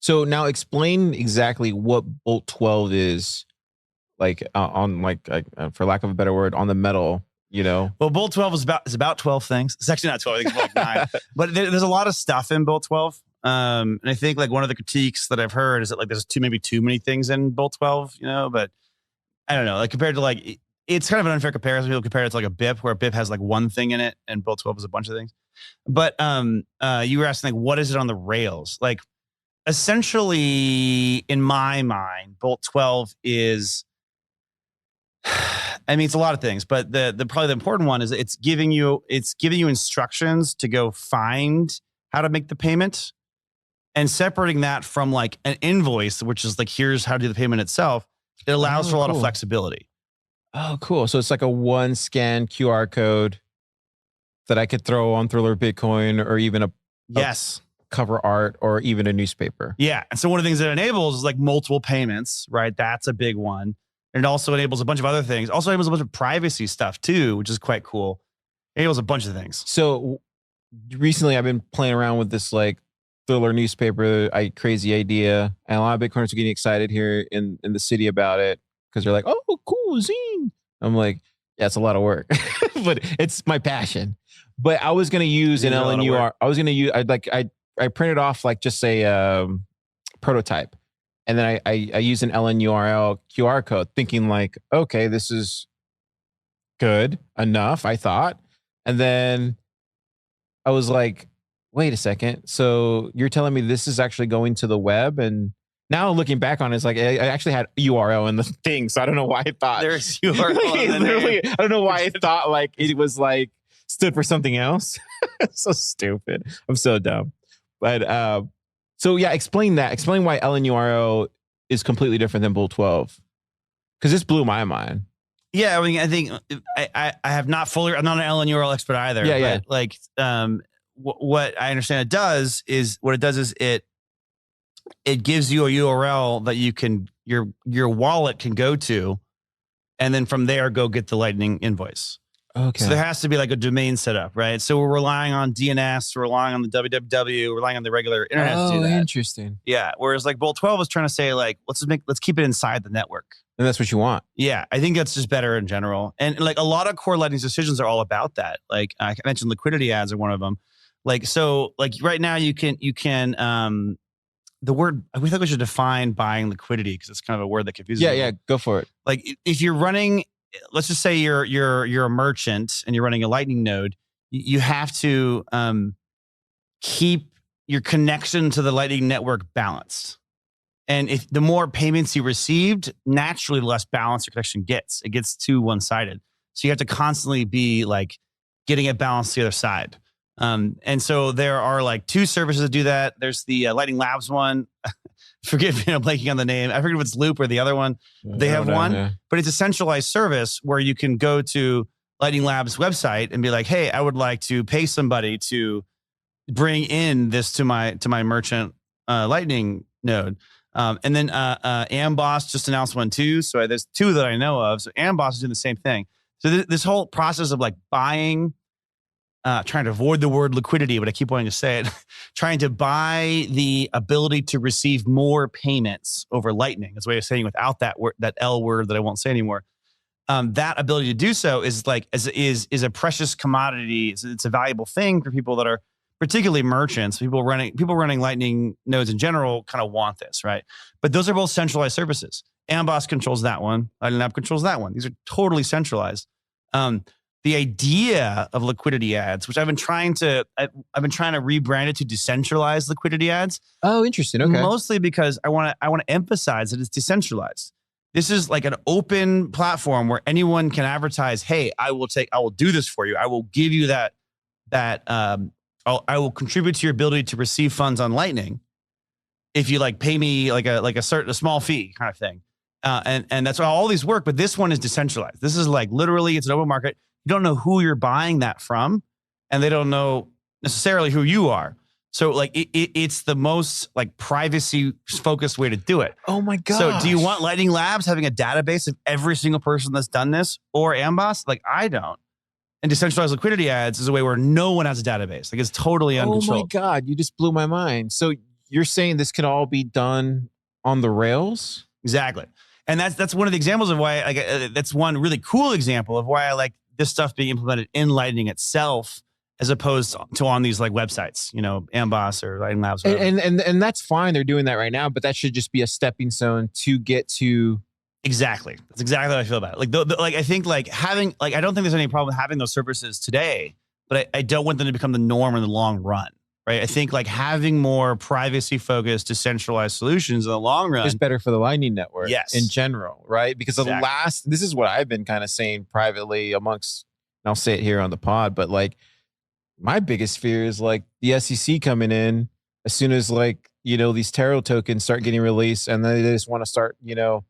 So now explain exactly what Bolt 12 is like on like for lack of a better word, on the metal, you know? Well, Bolt 12 is about 12 things. It's actually not 12, I think it's like 9. But there's a lot of stuff in Bolt 12. And I think like one of the critiques that I've heard is that like there's maybe too many things in Bolt 12, you know, but I don't know, like compared to like, it's kind of an unfair comparison. People compare it to like a BIP where a BIP has like one thing in it and Bolt 12 is a bunch of things. But you were asking like, what is it on the rails? Like essentially in my mind, Bolt 12 is, I mean, it's a lot of things, but the probably the important one is it's giving you instructions to go find how to make the payment and separating that from like an invoice, which is like, here's how to do the payment itself. It allows for a lot of flexibility. Oh, cool. So it's like a one scan QR code that I could throw on Thriller Bitcoin or even a Yes. cover art or even a newspaper. Yeah. And so one of the things that enables is like multiple payments, right? That's a big one. And it also enables a bunch of other things. Also enables a bunch of privacy stuff too, which is quite cool. It enables a bunch of things. So recently I've been playing around with this like Thriller newspaper, crazy idea. And a lot of Bitcoiners are getting excited here in the city about it because they're like, oh, cool, zine. I'm like, yeah, it's a lot of work, but it's my passion. But I was going to use an LNUR. I was going to use, I printed off like just a prototype. And then I use an LNURL QR code thinking like, okay, this is good enough, I thought. And then I was like, wait a second. So you're telling me this is actually going to the web? And now looking back on it, it's like I actually had URL in the thing. So I don't know why I thought. There's URL in the Literally, name. I don't know why I thought like it was like stood for something else. So stupid. I'm so dumb. But so yeah, explain that. Explain why LNURL is completely different than Bolt 12. Because this blew my mind. Yeah, I mean, I think I have not fully. I'm not an LNURL expert either. Yeah, but yeah. Like, what I understand it does is it gives you a URL that you can your wallet can go to, and then from there go get the Lightning invoice. Okay. So there has to be like a domain set up, right? So we're relying on DNS, we're relying on the www, we're relying on the regular internet to do that. Interesting. Yeah. Whereas like Bolt 12 is trying to say like, let's keep it inside the network. And that's what you want. Yeah, I think that's just better in general. And like a lot of core Lightning decisions are all about that. Like I mentioned liquidity ads are one of them. Like, so like right now you can the word, we think we should define buying liquidity because it's kind of a word that confuses Yeah, people. yeah, go for it. Like if you're running, let's just say you're a merchant and you're running a Lightning node, you have to keep your connection to the Lightning network balanced. And if the more payments you received, naturally the less balanced your connection gets. It gets too one-sided. So you have to constantly be like getting it balanced to the other side. And so there are like two services that do that. There's the Lightning Labs one. Forgive me, I'm blanking on the name. I forget if it's Loop or the other one. They have one, but it's a centralized service where you can go to Lightning Labs website and be like, hey, I would like to pay somebody to bring in this to my merchant Lightning node. And then Amboss just announced one too. So there's two that I know of. So Amboss is doing the same thing. So this whole process of like buying, trying to avoid the word liquidity, but I keep wanting to say it, trying to buy the ability to receive more payments over Lightning, is a way of saying without that word, that L word that I won't say anymore. That ability to do so is like is a precious commodity. It's a valuable thing for people that are particularly merchants. People running Lightning nodes in general kind of want this, right? But those are both centralized services. Amboss controls that one. Lightning Lab controls that one. These are totally centralized. The idea of liquidity ads, which I've been trying to rebrand it to decentralized liquidity ads. Oh, interesting. Okay. Mostly because I want to emphasize that it's decentralized. This is like an open platform where anyone can advertise, hey, I will do this for you. I will give you I will contribute to your ability to receive funds on Lightning if you like pay me like a small fee kind of thing. And that's how all these work. But this one is decentralized. This is like literally it's an open market. You don't know who you're buying that from, and they don't know necessarily who you are. So like it's the most like privacy focused way to do it. Oh my god! So do you want Lightning Labs having a database of every single person that's done this, or Amboss? Like I don't. And decentralized liquidity ads is a way where no one has a database. Like it's totally uncontrolled. Oh my god! You just blew my mind. So you're saying this can all be done on the rails? Exactly. And that's one of the examples of why that's one really cool example of why I like this stuff being implemented in Lightning itself, as opposed to on these like websites, you know, Amboss or Lightning Labs. And that's fine. They're doing that right now, but that should just be a stepping stone to get to. Exactly. That's exactly how I feel about it. Like, I think like having, like, I don't think there's any problem having those services today, but I don't want them to become the norm in the long run. Right. I think like having more privacy focused, decentralized solutions in the long run is better for the Lightning Network. Yes. In general. Right. Because Exactly. this is what I've been kind of saying privately amongst, and I'll say it here on the pod, but like my biggest fear is like the SEC coming in as soon as like, you know, these Taro tokens start getting released and then they just want to start, you know,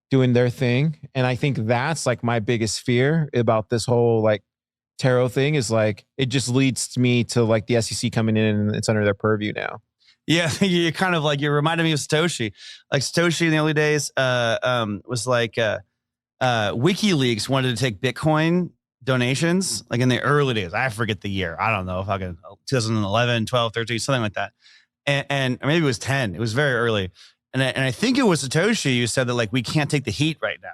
doing their thing. And I think that's like my biggest fear about this whole like Taro thing is like, it just leads me to like the SEC coming in and it's under their purview now. Yeah, you're kind of like, you're reminding me of Satoshi. Like Satoshi in the early days was like WikiLeaks wanted to take Bitcoin donations, like in the early days. I forget the year. I don't know if I can, 2011, 12, 13, something like that. And or maybe it was 10. It was very early. And I think it was Satoshi who said that like, we can't take the heat right now.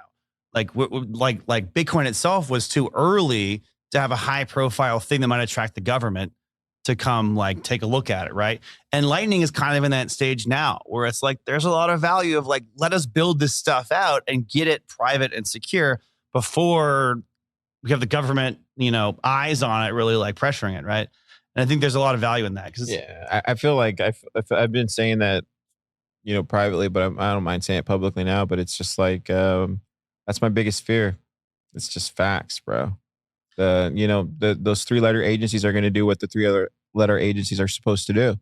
Like Bitcoin itself was too early to have a high profile thing that might attract the government to come like take a look at it, right? And Lightning is kind of in that stage now where it's like there's a lot of value of like, let us build this stuff out and get it private and secure before we have the government, you know, eyes on it, really like pressuring it, right? And I think there's a lot of value in that. Yeah, I feel like I've been saying that, you know, privately, but I don't mind saying it publicly now, but it's just like, that's my biggest fear. It's just facts, bro. Those 3-letter agencies are going to do what the 3-letter agencies are supposed to do,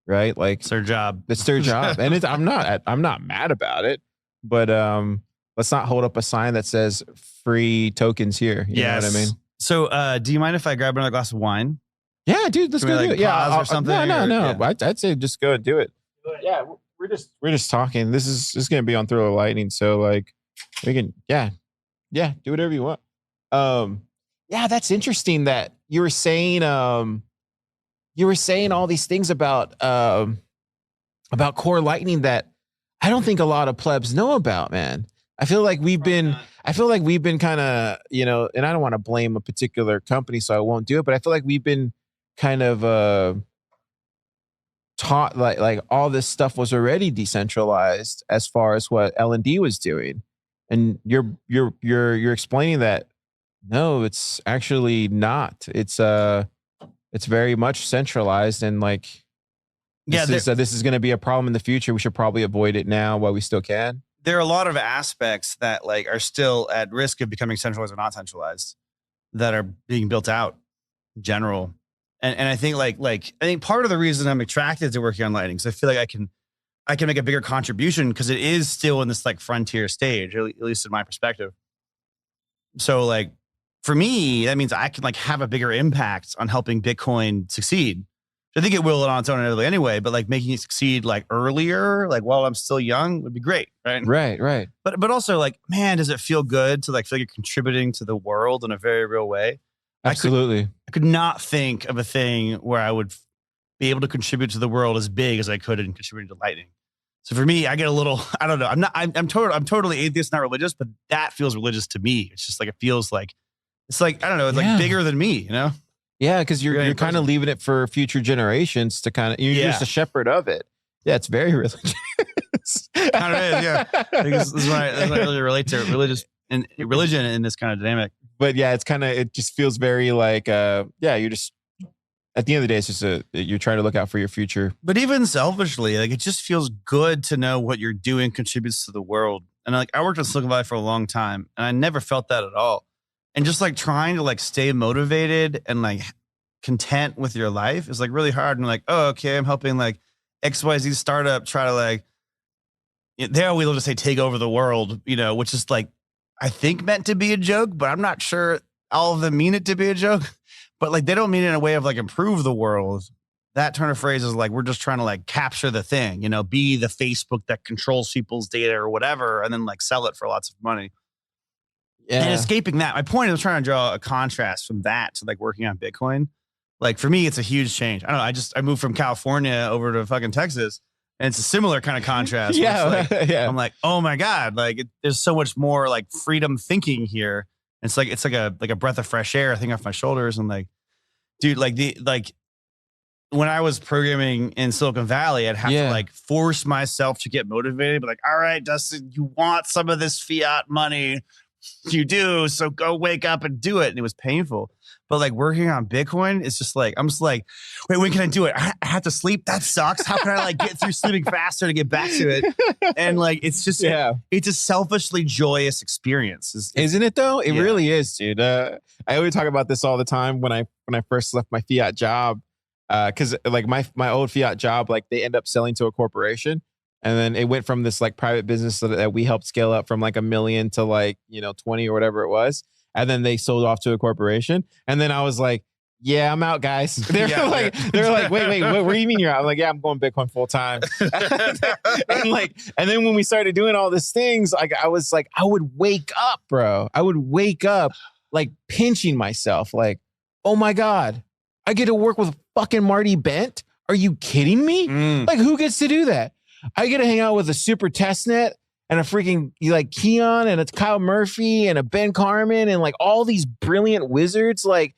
right? Like It's their job. It's their job, and I'm not mad about it. But let's not hold up a sign that says free tokens here. You know what I mean? So, do you mind if I grab another glass of wine? Yeah, dude, let's Can we, go like, do it. Yeah, pause or something, No. or- yeah. I'd say just go and do it. Yeah, we're just talking. This is going to be on Thrill of Lightning, so like we can do whatever you want. Yeah, that's interesting that you were saying all these things about Core Lightning that I don't think a lot of plebs know about, man. I feel like we've been kind of, you know, and I don't want to blame a particular company, so I won't do it, but I feel like we've been kind of taught like all this stuff was already decentralized as far as what L&D was doing. And you're explaining that no, it's actually not. It's very much centralized, and like this is going to be a problem in the future. We should probably avoid it now while we still can. There are a lot of aspects that like are still at risk of becoming centralized or not centralized that are being built out in general. And I think I think part of the reason I'm attracted to working on Lightning is I feel like I can make a bigger contribution because it is still in this like frontier stage, at least in my perspective. So like for me, that means I can like have a bigger impact on helping Bitcoin succeed. I think it will on its own anyway, but like making it succeed like earlier, like while I'm still young would be great. Right. But also like, man, does it feel good to like feel like you're contributing to the world in a very real way? Absolutely. I could not think of a thing where I would be able to contribute to the world as big as I could in contributing to Lightning. So for me, I get a little, I don't know. I'm totally atheist, not religious, but that feels religious to me. It's just like, it feels like, it's like, I don't know. It's like bigger than me, you know? Yeah. Cause you're kind of leaving it for future generations to kind of, you're just a shepherd of it. Yeah. It's very religious. Kind of is, yeah. I think this is what I really relate to religion in this kind of dynamic. But yeah, it just feels very like, you're just, at the end of the day, it's just you're trying to look out for your future. But even selfishly, like it just feels good to know what you're doing contributes to the world. And like I worked in Silicon Valley for a long time and I never felt that at all. And just like trying to like stay motivated and like content with your life is like really hard. And like, oh, okay, I'm helping like XYZ startup try to like, they always love to say take over the world, which is like, I think meant to be a joke, but I'm not sure all of them mean it to be a joke. But like they don't mean it in a way of like improve the world. That turn of phrase is like we're just trying to like capture the thing, be the Facebook that controls people's data or whatever, and then like sell it for lots of money. Yeah. And escaping that, my point is trying to draw a contrast from that to like working on Bitcoin. Like for me, it's a huge change. I don't know. I moved from California over to fucking Texas, and it's a similar kind of contrast. Yeah, Like, yeah. I'm like, oh my god, like there's so much more like freedom thinking here. It's like a breath of fresh air, I think, off my shoulders. And like, dude, like when I was programming in Silicon Valley, I'd have to like force myself to get motivated. But like, all right, Dustin, you want some of this fiat money? You do, so go wake up and do it. And it was painful. But like working on Bitcoin, it's just like, I'm just like, wait, when can I do it? I have to sleep. That sucks. How can I like get through sleeping faster to get back to it? And like, it's just, it's a selfishly joyous experience. Isn't it though? It Yeah. really is, dude. I always talk about this all the time when I first left my fiat job. Cause like my old fiat job, like they end up selling to a corporation. And then it went from this like private business that we helped scale up from like $1 million to like, 20 or whatever it was. And then they sold off to a corporation. And then I was like, yeah, I'm out, guys. They're like, wait, what do you mean you're out? I'm like, yeah, I'm going Bitcoin full time. and then when we started doing all these things, like I was like, I would wake up, bro. I would wake up like pinching myself, like, oh my God, I get to work with fucking Marty Bent. Are you kidding me? Like, who gets to do that? I get to hang out with a super testnet and a freaking like Keon and it's Kyle Murphy and a Ben Carmen and like all these brilliant wizards like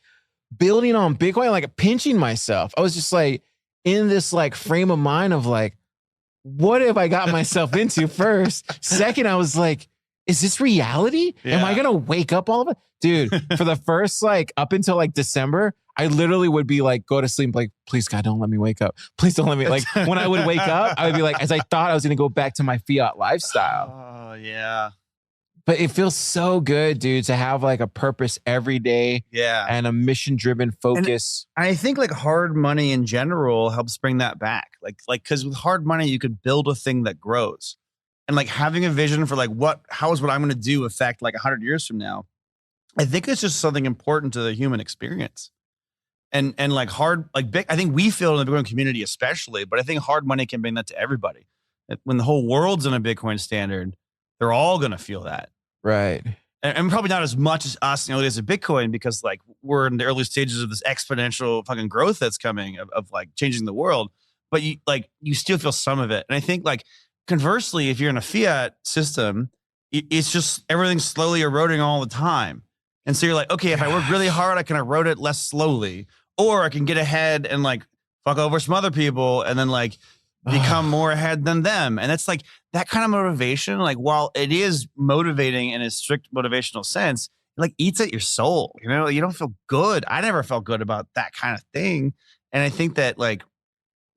building on Bitcoin, like pinching myself. I was just like in this like frame of mind of like, what have I got myself into first? Second, I was like, is this reality? Am I going to wake up all of it? Dude, for the first like up until like December, I literally would be like, go to sleep. Like, please God, don't let me wake up. Please don't let me. Like when I would wake up, I would be like, as I thought I was going to go back to my fiat lifestyle. Oh yeah. But it feels so good, dude, to have like a purpose every day. Yeah. And a mission driven focus. And I think like hard money in general helps bring that back. Like, cause with hard money, you could build a thing that grows. And like having a vision for like how is what I'm going to do affect like 100 years from now? I think it's just something important to the human experience. And like I think we feel in the Bitcoin community especially, but I think hard money can bring that to everybody. When the whole world's in a Bitcoin standard, they're all going to feel that. Right. And probably not as much as us, as a Bitcoin, because like we're in the early stages of this exponential fucking growth that's coming of like changing the world. But you still feel some of it. And I think like conversely, if you're in a fiat system, it's just everything's slowly eroding all the time. And so you're like, okay, if I work really hard, I can erode it less slowly, or I can get ahead and like fuck over some other people and then like become more ahead than them. And it's like that kind of motivation, like while it is motivating in a strict motivational sense, it like eats at your soul. You don't feel good. I never felt good about that kind of thing. And I think that like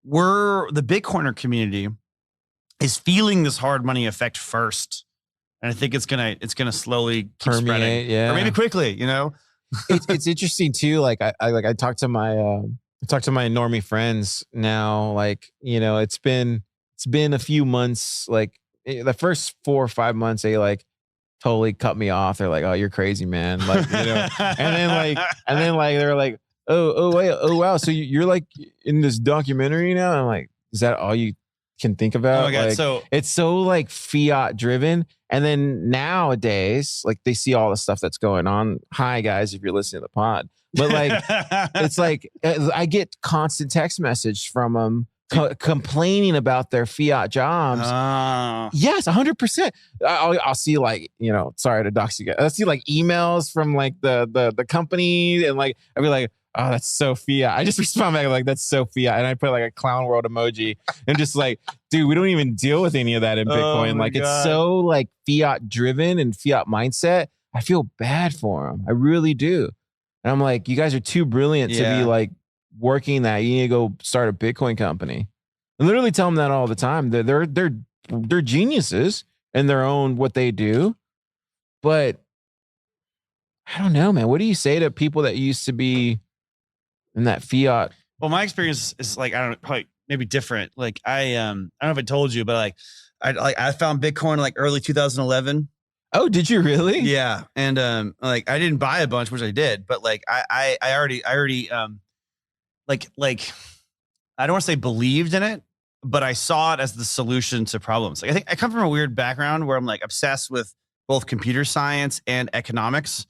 the Bitcoiner community is feeling this hard money effect first. And I think it's gonna slowly keep spreading, or maybe quickly. It's interesting too. Like I talked to my normie friends now. Like it's been a few months. Like the first 4 or 5 months, they like totally cut me off. They're like, "Oh, you're crazy, man!" Like and then they're like, "Oh wow, so you're like in this documentary now?" I'm like, "Is that all you can think about?" Oh my God, like, so it's so like fiat driven. And then nowadays, like they see all the stuff that's going on. Hi guys, if you're listening to the pod, but like, it's like I get constant text message from them complaining about their fiat jobs. Yes, 100%. I'll see like, sorry to dox you guys. I'll see like emails from like the company and like, I'll be like, oh, that's so fiat. I just respond back like, that's so fiat. And I put like a clown world emoji and just like, dude, we don't even deal with any of that in Bitcoin. my Like God. it's so like fiat driven and fiat mindset. I feel bad for them. I really do. And I'm like, you guys are too brilliant to Yeah. be like working that. You need to go start a Bitcoin company. I literally tell them that all the time. They're geniuses in their own what they do. But I don't know, man. What do you say to people that used to be in that fiat? Well, my experience is like, I don't know, probably maybe different. Like I don't know if I told you, but I found Bitcoin like early 2011. Oh, did you really? Yeah. And like I didn't buy a bunch, which I did, but like I already like I don't want to say believed in it, but I saw it as the solution to problems. Like I think I come from a weird background where I'm like obsessed with both computer science and economics.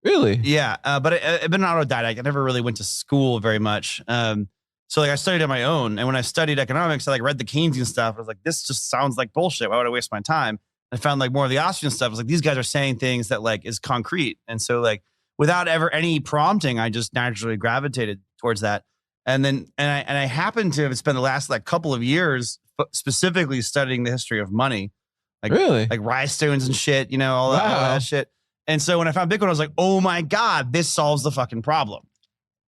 Really? Yeah. But I've been an autodidact. I never really went to school very much. So like I studied on my own. And when I studied economics, I like read the Keynesian stuff. I was like, this just sounds like bullshit. Why would I waste my time? I found like more of the Austrian stuff. I was like, these guys are saying things that like is concrete. And so like without ever any prompting, I just naturally gravitated towards that. And then, and I happened to have spent the last like couple of years specifically studying the history of money. Like, Really? like rhinestones and shit, you know, all Wow. that shit. And so when I found Bitcoin, I was like, oh my God, this solves the fucking problem.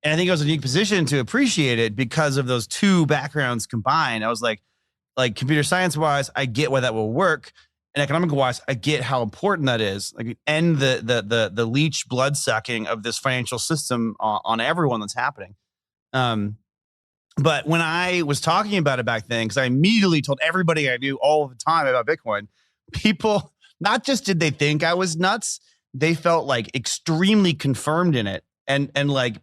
And I think I was in a unique position to appreciate it because of those two backgrounds combined. I was like computer science wise, I get why that will work. And economic wise, I get how important that is. Like end the leech blood sucking of this financial system on everyone that's happening. But when I was talking about it back then, because I immediately told everybody I knew all the time about Bitcoin, people, not just did they think I was nuts, they felt like extremely confirmed in it. And like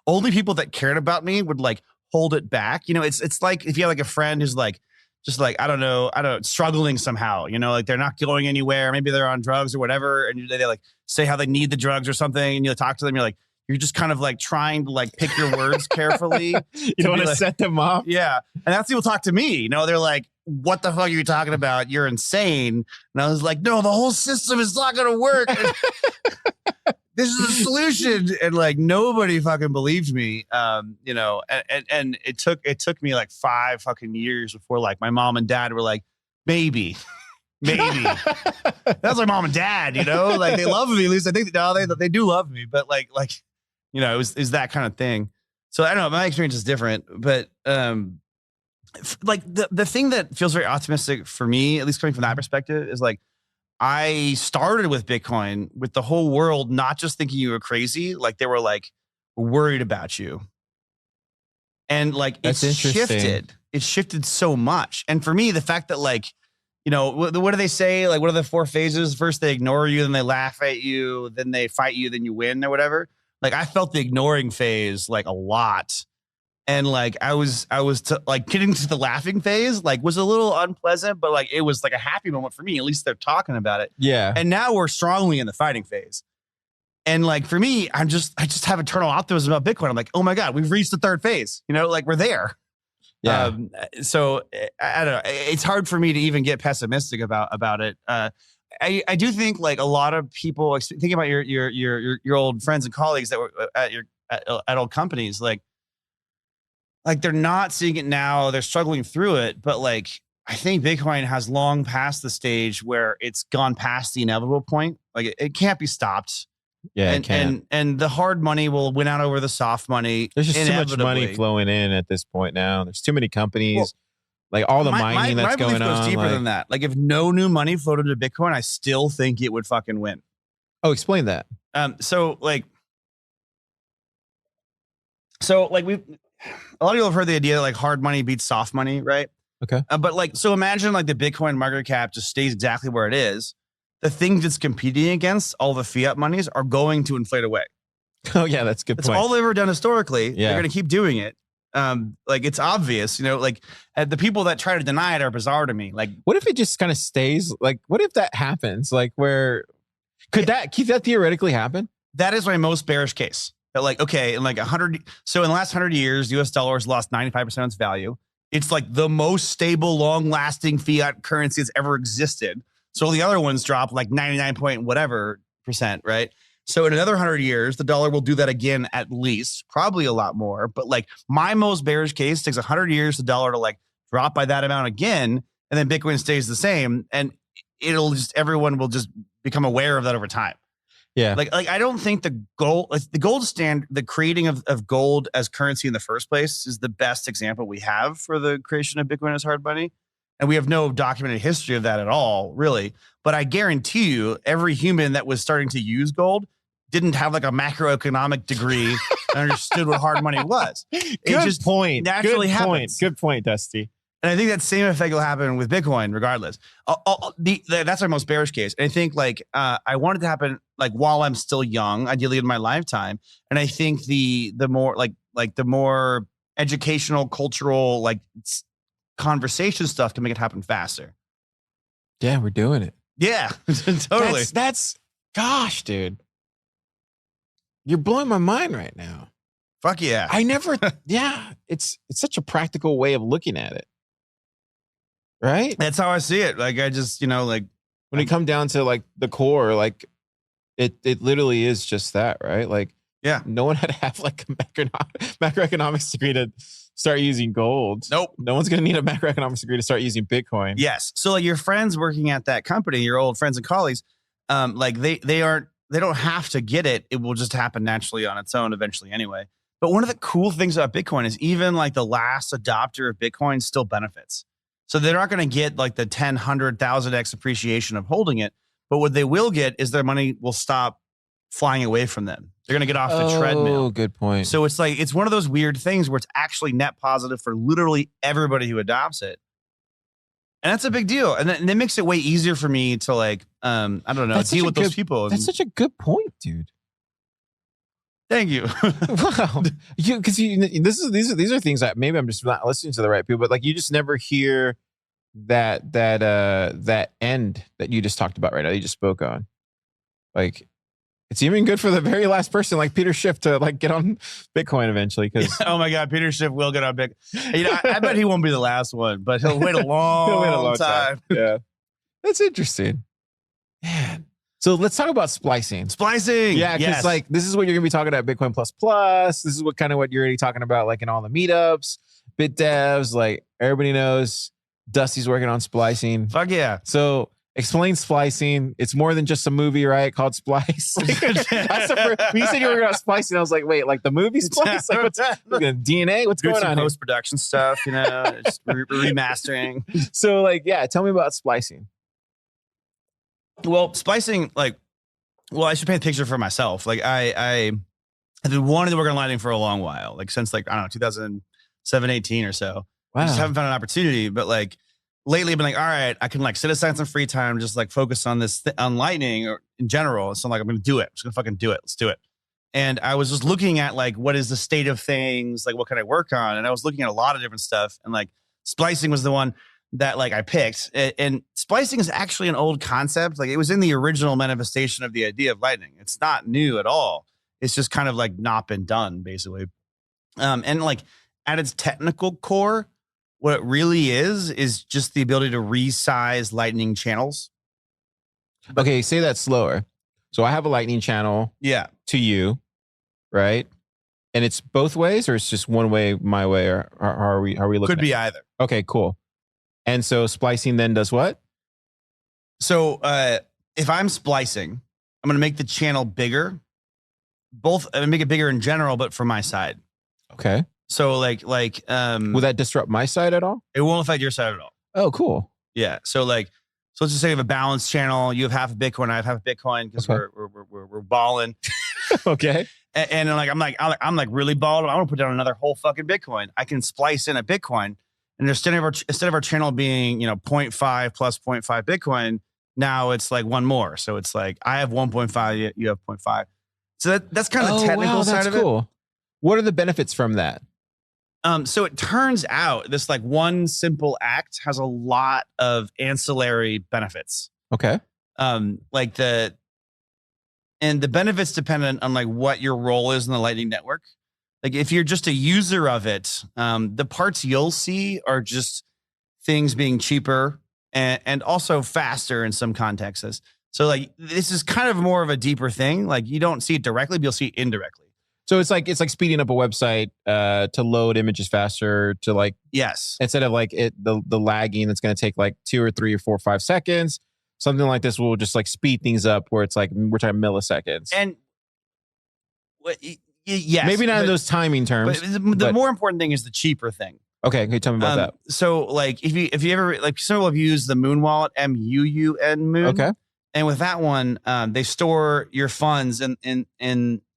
only people that cared about me would like hold it back. You know, it's like if you have like a friend who's like, just like, I don't know, struggling somehow, you know, like they're not going anywhere. Maybe they're on drugs or whatever. And they like say how they need the drugs or something. And you talk to them, you're like, you're just kind of like trying to like pick your words carefully. You don't want to like, set them up. Yeah. And that's people talk to me, you know, they're like, what the fuck are you talking about? You're insane. And I was like, no, the whole system is not going to work. This is the solution. And like, nobody fucking believed me. You know, and it took me like 5 fucking years before like my mom and dad were like, maybe. That's my mom and dad, you know, like they love me. At least I think they do love me, but like, you know, it was that kind of thing. So I don't know, my experience is different, but like the thing that feels very optimistic for me, at least coming from that perspective, is like I started with Bitcoin with the whole world not just thinking you were crazy, like they were like worried about you. And like That's interesting. It shifted so much. And for me, the fact that like, you know, what do they say? Like, what are the 4 phases? First, they ignore you, then they laugh at you, then they fight you, then you win or whatever. Like I felt the ignoring phase like a lot. And like, I was like getting to the laughing phase, like was a little unpleasant, but like, it was like a happy moment for me. At least they're talking about it. Yeah. And now we're strongly in the fighting phase. And like, for me, I just have eternal optimism about Bitcoin. I'm like, oh my God, we've reached the 3rd phase, you know, like we're there. Yeah. So I don't know. It's hard for me to even get pessimistic about it. I do think like a lot of people thinking about your old friends and colleagues that were at old companies, like they're not seeing it now. They're struggling through it. But like, I think Bitcoin has long passed the stage where it's gone past the inevitable point. Like it can't be stopped. Yeah. And the hard money will win out over the soft money. There's just too much money inevitably. flowing in at this point now. There's too many companies, like all the mining that's my belief going goes on. deeper Like, than that. Like if no new money flowed into Bitcoin, I still think it would fucking win. oh, explain that. So like we, a lot of people have heard the idea that like hard money beats soft money, right? Okay. But like, so imagine like the Bitcoin market cap just stays exactly where it is. The things it's competing against, all the fiat monies, are going to inflate away. Oh yeah, that's a good That's point. all they've ever done historically. Yeah. They're going to keep doing it. Like it's obvious, you know, like the people that try to deny it are bizarre to me. Like, What if it just kind of stays? Like, what if that happens? Like, where could that theoretically happen? that is my most bearish case. That like, okay, in like 100, so in the last 100 years, US dollar has lost 95% of its value. It's like the most stable, long-lasting fiat currency that's ever existed. So all the other ones dropped like 99 point whatever percent, right? So in another 100 years, the dollar will do that again, at least, probably a lot more. But like my most bearish case takes 100 years, the dollar to like drop by that amount again, and then Bitcoin stays the same, and everyone will just become aware of that over time. Yeah. Like I don't think the gold standard, the creating of gold as currency in the first place is the best example we have for the creation of Bitcoin as hard money. And we have no documented history of that at all, really. But I guarantee you, every human that was starting to use gold didn't have like a macroeconomic degree and understood what hard money was. It just point. naturally Good point. happens. Good point, Dusty. And I think that same effect will happen with Bitcoin, regardless. That's my most bearish case. And I think like I want it to happen like while I'm still young, ideally in my lifetime. And I think the more the more educational, cultural, like conversation stuff can make it happen faster. Yeah, we're doing it. Yeah, totally. That's gosh, dude. You're blowing my mind right now. Fuck yeah. I never yeah, it's such a practical way of looking at it. Right? That's how I see it. Like I just, like When it come down to like the core, like it literally is just that, right? Like yeah. No one had to have like a macroeconomics degree to start using gold. Nope. No one's gonna need a macroeconomics degree to start using Bitcoin. Yes. So like your friends working at that company, your old friends and colleagues, like they don't have to get it. It will just happen naturally on its own eventually anyway. But one of the cool things about Bitcoin is even like the last adopter of Bitcoin still benefits. So they're not going to get like the 10, 100, 1,000x appreciation of holding it. But what they will get is their money will stop flying away from them. They're going to get off the treadmill. Oh, good point. So it's like, it's one of those weird things where it's actually net positive for literally everybody who adopts it. And that's a big deal. And it makes it way easier for me to like, I don't know, deal with those people. That's such a good point, dude. Thank you. Wow, because these are things that maybe I'm just not listening to the right people, but like you just never hear that end that you just talked about right now. You just spoke on, like it's even good for the very last person like Peter Schiff to like get on Bitcoin eventually. Because oh my God, Peter Schiff will get on Bitcoin. I bet he won't be the last one, but he'll wait a long time. Yeah, that's interesting, man. So let's talk about splicing. Splicing. Yeah, because like this is what you're gonna be talking about Bitcoin Plus. This is what you're already talking about like in all the meetups, bit devs, like everybody knows Dusty's working on splicing. Fuck yeah. So explain splicing. It's more than just a movie, right? Called Splice. When you said you were working on splicing, I was like, wait, like the movie Splice? Like what's DNA? What's going on? Post-production stuff, just remastering. So like, yeah, tell me about splicing. Well, splicing, I should paint a picture for myself. Like I've been wanting to work on Lightning for a long while, like since like, I don't know, 2007, 18 or so. Wow. I just haven't found an opportunity, but like lately I've been like, all right, I can like set aside some free time, just like focus on this, on Lightning or in general. So I'm like, I'm going to do it. I'm just going to fucking do it. Let's do it. And I was just looking at like, what is the state of things? Like, what can I work on? And I was looking at a lot of different stuff, and like splicing was the one that like I picked. And splicing is actually an old concept. Like it was in the original manifestation of the idea of Lightning. It's not new at all. It's just kind of like not been done basically. And like at its technical core, what it really is just the ability to resize Lightning channels. Okay, say that slower. So I have a Lightning channel to you, right? And it's both ways, or it's just one way, my way, or are we looking? Could be either. Okay, cool. And so splicing then does what? So if I'm splicing, I'm going to make the channel bigger. I'm going to make it bigger in general, but for my side. Okay. So like will that disrupt my side at all? It won't affect your side at all. Oh, cool. Yeah. So let's just say you have a balanced channel. You have half a Bitcoin. I have half a Bitcoin because we're balling. Okay. And like I'm like really balling. I want to put down another whole fucking Bitcoin. I can splice in a Bitcoin. And instead of our channel being, 0.5 plus 0.5 Bitcoin, now it's like one more. So it's like I have 1.5, you have 0.5. So that's kind of the technical side of it. What are the benefits from that? So it turns out this like one simple act has a lot of ancillary benefits. Okay. And the benefits depend on like what your role is in the Lightning Network. Like if you're just a user of it, the parts you'll see are just things being cheaper and also faster in some contexts. So like this is kind of more of a deeper thing. Like you don't see it directly, but you'll see it indirectly. So it's like speeding up a website to load images faster, to like Yes. instead of like the lagging that's going to take like 2 or 3 or 4 or 5 seconds. Something like this will just like speed things up where it's like we're talking milliseconds. And yes, maybe not in but- those timing terms. But the but- more important thing is the cheaper thing. Okay, can you tell me about that? So like if you ever like some people have used the Moon Wallet, MUUN Moon. Okay. And with that one, they store your funds in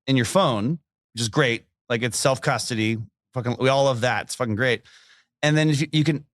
your phone, which is great. Like it's self custody. Fucking, we all love that. It's fucking great. And then if you can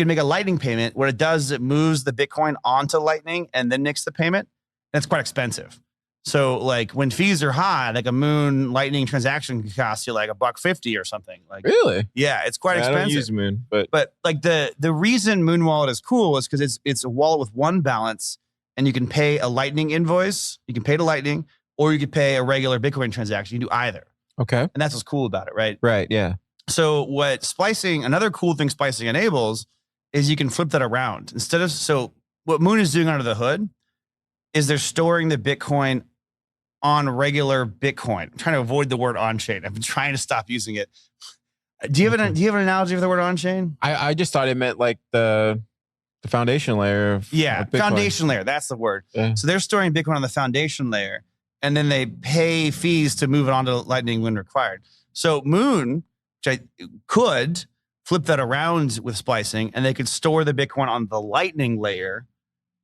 make a Lightning payment. What it does is it moves the Bitcoin onto Lightning and then makes the payment. That's quite expensive. So like when fees are high, like a Moon Lightning transaction can cost you like $1.50 or something. Like Really? yeah, it's quite I expensive. don't use Moon, but But like the reason Moon Wallet is cool is because it's a wallet with one balance, and you can pay a Lightning invoice, you can pay to Lightning, or you could pay a regular Bitcoin transaction. You can do either, okay. and that's what's cool about it, right? Right, yeah. So what splicing, another cool thing splicing enables is you can flip that around instead of what Moon is doing under the hood is they're storing the Bitcoin on regular Bitcoin. I'm trying to avoid the word on chain. I've been trying to stop using it. Do you have an analogy for the word on chain? I just thought it meant like the foundation layer of Yeah, of Bitcoin. foundation layer. That's the word. Yeah. So they're storing Bitcoin on the foundation layer, and then they pay fees to move it onto Lightning when required. So Moon, which I could flip that around with splicing, and they could store the Bitcoin on the Lightning layer,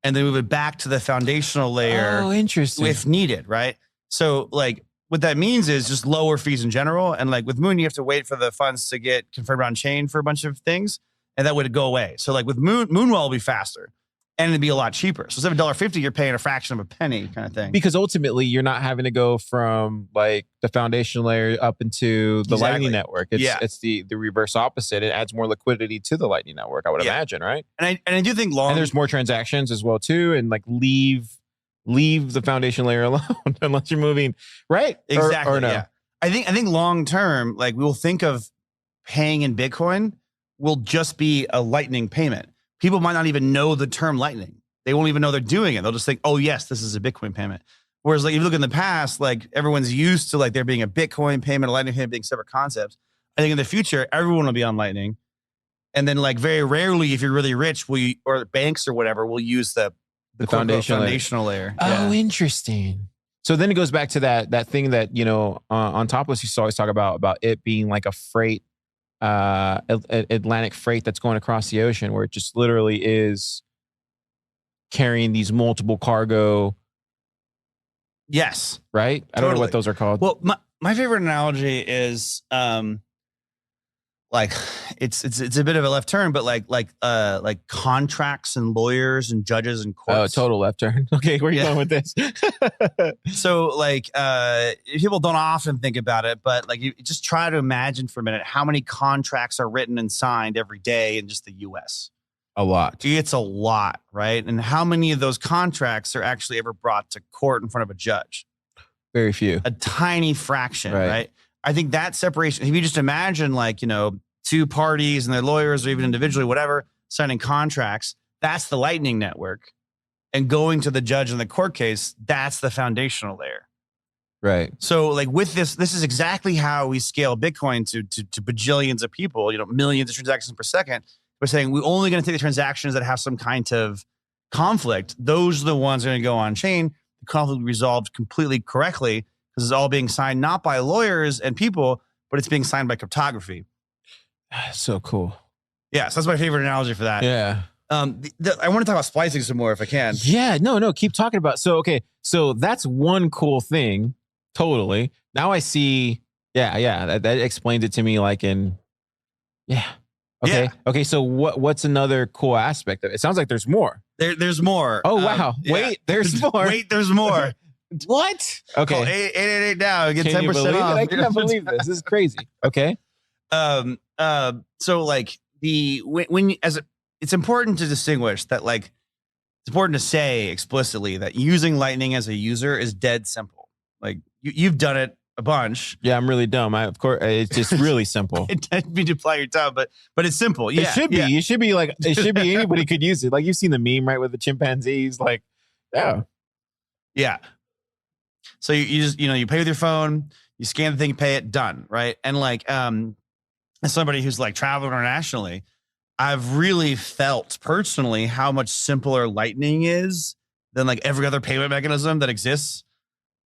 and then move it back to the foundational layer Oh, interesting. if needed, right? So like what that means is just lower fees in general. And like with Moon, you have to wait for the funds to get confirmed on chain for a bunch of things, and that would go away. So like with Moonwell will be faster and it'd be a lot cheaper. So instead of $1.50, you're paying a fraction of a penny kind of thing. Because ultimately you're not having to go from like the foundation layer up into the Exactly. Lightning network. It's the reverse opposite. It adds more liquidity to the Lightning network, I would Yeah. imagine, right? And I do think And there's more transactions as well too, and like leave the foundation layer alone unless you're moving, right? exactly. Or no. Yeah. I think long term, like we'll think of paying in Bitcoin will just be a Lightning payment. People might not even know the term Lightning. They won't even know they're doing it. They'll just think, oh yes, this is a Bitcoin payment. Whereas like if you look in the past, like everyone's used to like there being a Bitcoin payment, a Lightning payment being separate concepts. I think in the future, everyone will be on Lightning. And then like very rarely, if you're really rich, or banks or whatever, will use the foundational layer. Oh, interesting. So then it goes back to that thing that, you know, on Topless used to always talk about it being like a freight, Atlantic freight that's going across the ocean, where it just literally is carrying these multiple cargo, Yes. right? I don't know Totally. what those are called. Well, my favorite analogy is like it's a bit of a left turn, but like contracts and lawyers and judges and Oh, courts. total left turn. Okay, where are you Yeah. going with this? So like people don't often think about it, but like you just try to imagine for a minute how many contracts are written and signed every day in just the US. A lot. It's a lot, right? And how many of those contracts are actually ever brought to court in front of a judge? Very few. A tiny fraction, Right. right? I think that separation, if you just imagine like, you know, two parties and their lawyers or even individually, whatever, signing contracts, that's the Lightning network. And going to the judge in the court case, that's the foundational layer. Right. So like with this is exactly how we scale Bitcoin to bajillions of people, you know, millions of transactions per second. We're saying we're only going to take the transactions that have some kind of conflict. Those are the ones that are going to go on chain. The conflict will be resolved completely correctly because it's all being signed not by lawyers and people, but it's being signed by cryptography. So cool. Yeah, so that's my favorite analogy for that. Yeah. I want to talk about splicing some more if I can. Yeah, no, keep talking about. So, okay, so that's one cool thing. Totally. Now I see. Yeah, that explains it to me like in, yeah. Okay. Yeah. Okay, so what's another cool aspect of it? It sounds like there's more. There's more. Oh, wow. Yeah. Wait, there's more. Wait, there's more. What? Call Okay. 888 now. Get Can you 10% believe it? off. I cannot believe this. This is crazy. Okay. So like it's important to distinguish that like it's important to say explicitly that using Lightning as a user is dead simple. Like you've done it a bunch. Yeah, I'm really dumb. Of course, it's just really simple. It didn't mean to apply your tongue, but it's simple. Yeah, It should be. yeah. It should be like. It should be anybody could use it. Like you've seen the meme, right, with the chimpanzees. Like, yeah. Yeah. So you just, you pay with your phone, you scan the thing, pay it, done. Right. And like, as somebody who's like traveled internationally, I've really felt personally how much simpler Lightning is than like every other payment mechanism that exists.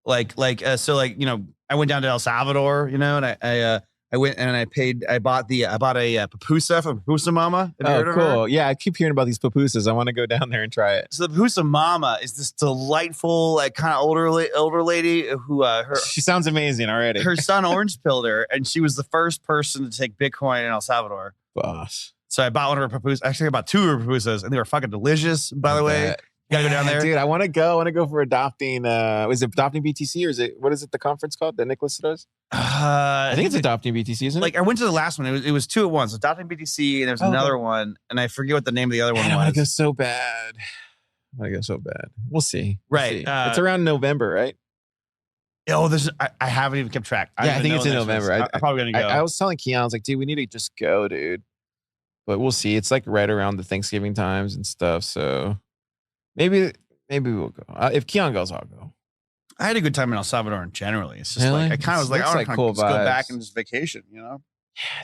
So I went down to El Salvador, and I went and I bought a pupusa from Pupusa Mama. Have you heard Oh, of her? cool. Yeah, I keep hearing about these pupusas. I want to go down there and try it. So the Pupusa Mama is this delightful, like kind of older lady who She sounds amazing already. her son orange pilled her, and she was the first person to take Bitcoin in El Salvador. Boss. So I bought one of her pupusas. Actually, I bought 2 of her pupusas, and they were fucking delicious. By the way, you gotta go down there, dude. I want to go. I want to go for adopting. Is it adopting BTC or what is it? The conference called that Nicholas does? I think it's adopting BTC, isn't it? Like I went to the last one. It was 2 at once. Adopting BTC, and there's another one, and I forget what the name of the other one Man, I was. want to go so bad. We'll see. Right. It's around November, right? Oh, I haven't even kept track. Yeah, I think it's in November. I'm probably gonna go. I was telling Keon, I was like, dude, we need to just go, dude. But we'll see. It's like right around the Thanksgiving times and stuff. So maybe we'll go. If Keon goes, I'll go. I had a good time in El Salvador and generally. It's just Really? like I kind of was like, Looks I like want to cool just go back vibes. and just vacation. Yeah,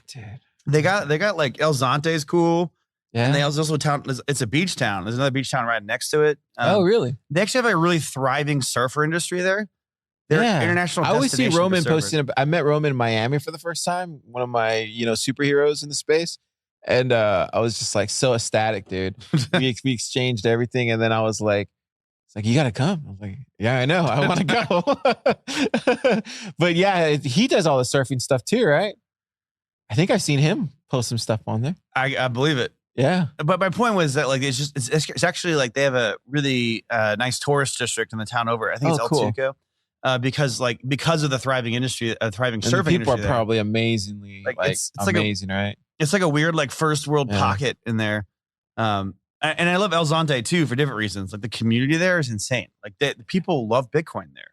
dude. They got like El Zante is cool. Yeah. And there's also a town. It's a beach town. There's another beach town right next to it. Oh, really? They actually have a really thriving surfer industry there. They're international. I always see destination for Roman surfers. posting. I met Roman in Miami for the first time. One of my, superheroes in the space, and I was just like so ecstatic, dude. we exchanged everything, and then I was like, "It's like you gotta come." I was like, "Yeah, I know. I want to go." But yeah, he does all the surfing stuff too, right? I think I've seen him post some stuff on there. I believe it. Yeah. But my point was that like it's actually like they have a really nice tourist district in the town over. I think it's El cool. Tuco. Because of the thriving industry, thriving And the surfing people industry. are probably amazingly Like, like it's like a- amazing, right? It's like a weird like first world Yeah. pocket in there. And I love El Zante too for different reasons. Like the community there is insane. Like the people love Bitcoin there.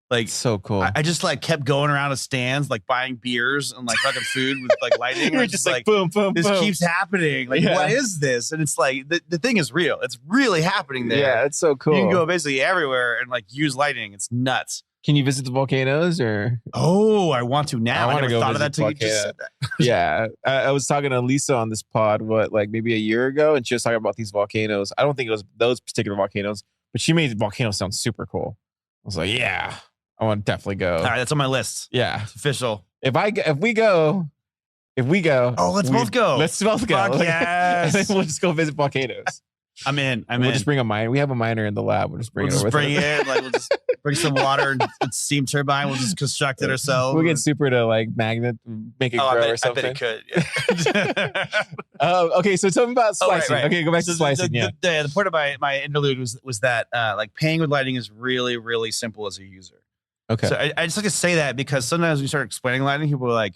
Like It's so cool. I just like kept going around the stands, like buying beers and like fucking food with like lightning. You're I'm just like boom, boom, this boom. keeps happening. Like, Yeah. what is this? And it's like the thing is real. It's really happening there. Yeah, it's so cool. You can go basically everywhere and like use lightning. It's nuts. Can you visit the volcanoes or? Oh, I want to now. I I wanna never go thought of that visit till you just said that. Yeah, I was talking to Lisa on this pod, like maybe a year ago, and she was talking about these volcanoes. I don't think it was those particular volcanoes, but she made volcanoes sound super cool. I was like, yeah, I want to definitely go. All right, that's on my list. Yeah, It's official. if we go, Oh, let's both go. Let's both go. Fuck yes. And then we'll just go visit volcanoes. I'm in. We'll just bring a miner. We have a miner in the lab. We'll just bring We'll it just over. bring it. Like we'll just bring some water and steam turbine. We'll just construct it ourselves. We'll get super to like magnet, make it grow or I something. bet it could. Yeah. Okay, so tell me about Oh, splicing. right. Okay, go back to So splicing. the point of my interlude was that like paying with Lightning is really, really simple as a user. Okay. So I just like to say that because sometimes when you start explaining Lightning, people are like,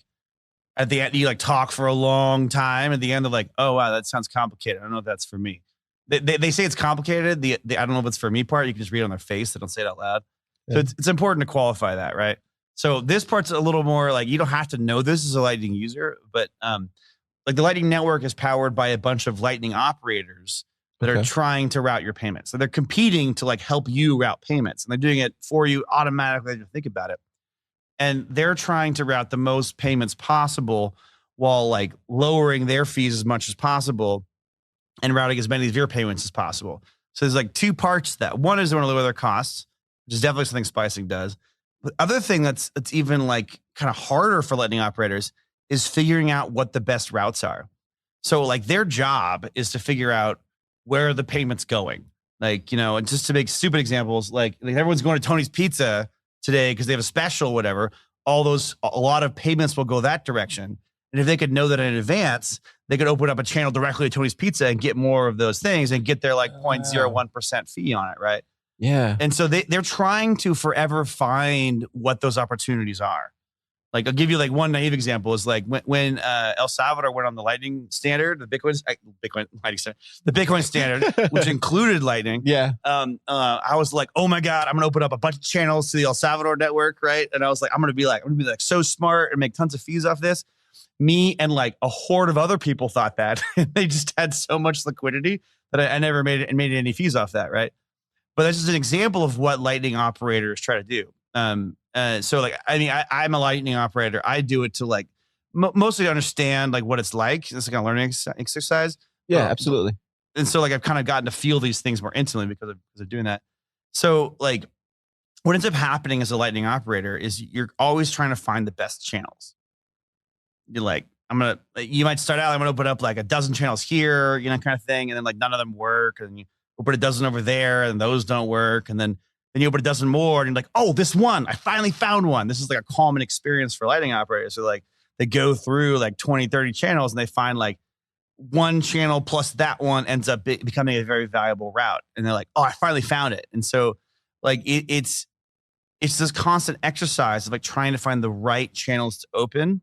at the end, you like talk for a long time. At the end of like, oh, wow, that sounds complicated. I don't know if that's for me. They say it's complicated. The I don't know if it's for me part. You can just read it on their face. They don't say it out loud. So Yeah. it's important to qualify that, right? So this part's a little more like you don't have to know this as a Lightning user, but like the Lightning Network is powered by a bunch of Lightning operators that are Okay. trying to route your payments. So they're competing to like help you route payments, and they're doing it for you automatically as you think about it. And they're trying to route the most payments possible while like lowering their fees as much as possible and routing as many of your payments as possible. So there's like 2 parts to that. One is they want to lower their costs, which is definitely something splicing does. The other thing that's even like kind of harder for Lightning operators is figuring out what the best routes are. So like their job is to figure out where the payment's going. Like, and just to make stupid examples, like everyone's going to Tony's Pizza today because they have a special, whatever. A lot of payments will go that direction. And if they could know that in advance, they could open up a channel directly to Tony's Pizza and get more of those things and get their like 0.01% fee on it, right? Yeah. And so they're trying to forever find what those opportunities are. Like I'll give you like one naive example is like when El Salvador went on the Lightning standard, the Bitcoin Lightning standard, the Bitcoin standard, which included Lightning. Yeah. I was like, oh my God, I'm gonna open up a bunch of channels to the El Salvador network, right? And I was like, I'm gonna be like so smart and make tons of fees off this. Me and like a horde of other people thought that they just had so much liquidity that I never made any fees off that, right? but that's just an example of what Lightning operators try to do. So like, I mean, I'm a Lightning operator. I do it to like mostly understand like what it's like. It's like a learning exercise. Yeah, absolutely. And so like, I've kind of gotten to feel these things more intimately because of doing that. So like, what ends up happening as a Lightning operator is you're always trying to find the best channels. You're like, you might start out, I'm going to open up like a dozen channels here, you know, kind of thing. And then like none of them work. And you open a dozen over there and those don't work. And then you open a dozen more and you're like, oh, this one, I finally found one. This is like a common experience for Lightning operators. So like they go through like 20, 30 channels and they find like one channel plus that one ends up becoming a very valuable route. And they're like, oh, I finally found it. And so like it's this constant exercise of like trying to find the right channels to open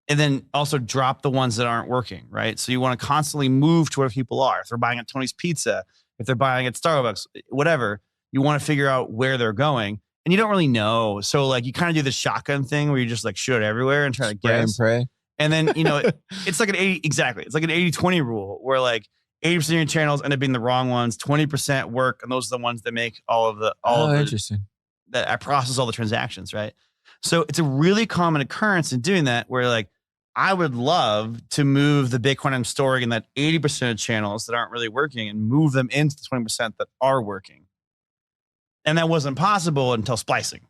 and then also drop the ones that aren't working, right? So you want to constantly move to where people are. If they're buying at Tony's Pizza, if they're buying at Starbucks, whatever, you want to figure out where they're going and you don't really know. So like you kind of do the shotgun thing where you just like shoot everywhere and try to Spray guess. and pray. And then, you know, it's like an 80, exactly. It's like an 80-20 rule where like 80% of your channels end up being the wrong ones, 20% work. And those are the ones that make all of the Interesting. that I process all the transactions, right? So it's a really common occurrence in doing that where like, I would love to move the Bitcoin I'm storing in that 80% of channels that aren't really working and move them into the 20% that are working. And that wasn't possible until splicing.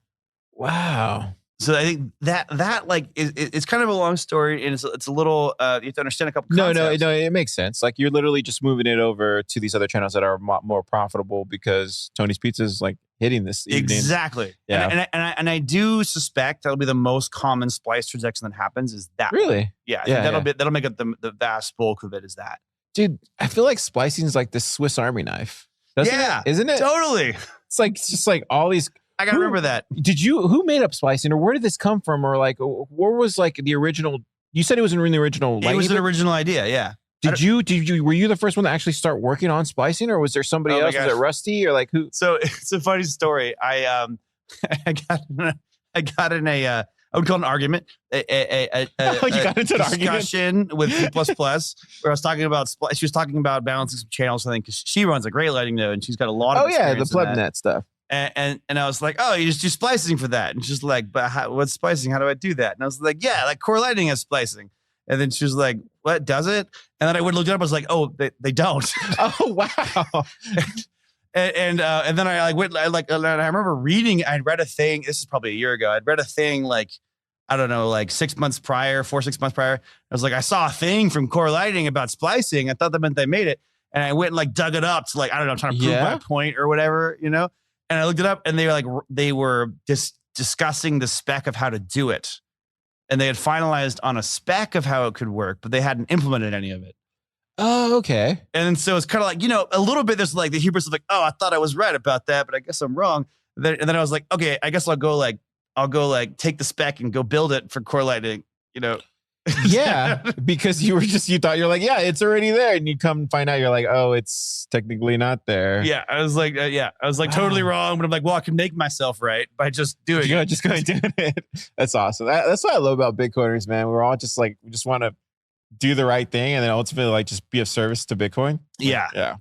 Wow. So I think that like it's kind of a long story and it's a little you have to understand a couple concepts. No, it makes sense. Like you're literally just moving it over to these other channels that are more profitable because Tony's Pizza is like hitting this evening. Exactly. Yeah. And I do suspect that'll be the most common splice transaction that happens is that. Really? Yeah. I think that'll make up the vast bulk of it is that. Dude, I feel like splicing is like the Swiss Army knife. Isn't it? Totally. It's just like all these. I gotta remember that. Who made up splicing or where did this come from? Or like, where was like the original? You said it was in the original. It was an original idea. Yeah. Were you the first one to actually start working on splicing or was there somebody else? Was it Rusty or like who? So it's a funny story. I got in I would call it an argument. You got into an discussion with C++ where I was talking about she was talking about balancing some channels, I think, because she runs a great Lightning node and she's got a lot of the PlebNet stuff. And I was like, oh, you just do splicing for that. And she's like, but what's splicing? How do I do that? And I was like, yeah, like Core Lightning has splicing. And then she was like, what does it? And then I went and looked it up. I was like, oh, they don't. Oh, wow. and then I remember reading, I'd read a thing. This is probably a year ago. I'd read a thing like, I don't know, like 6 months prior. I was like, I saw a thing from Core Lightning about splicing. I thought that meant they made it. And I went and like dug it up to like, I don't know, trying to prove my point or whatever, you know? And I looked it up and they were just discussing the spec of how to do it. And they had finalized on a spec of how it could work, but they hadn't implemented any of it. Oh, okay. And so it's kind of like, you know, a little bit, there's like the hubris of like, oh, I thought I was right about that, but I guess I'm wrong. And then I was like, okay, I guess I'll go take the spec and go build it for Core Lightning, you know? Yeah, because you thought you're like, yeah, it's already there. And you come find out you're like, oh, it's technically not there. Yeah. I was like, totally wrong. But I'm like, well, I can make myself right by just doing it. Just going to do it. That's awesome. That's what I love about Bitcoiners, man. We're all just like, we just want to do the right thing and then ultimately like just be of service to Bitcoin. Yeah.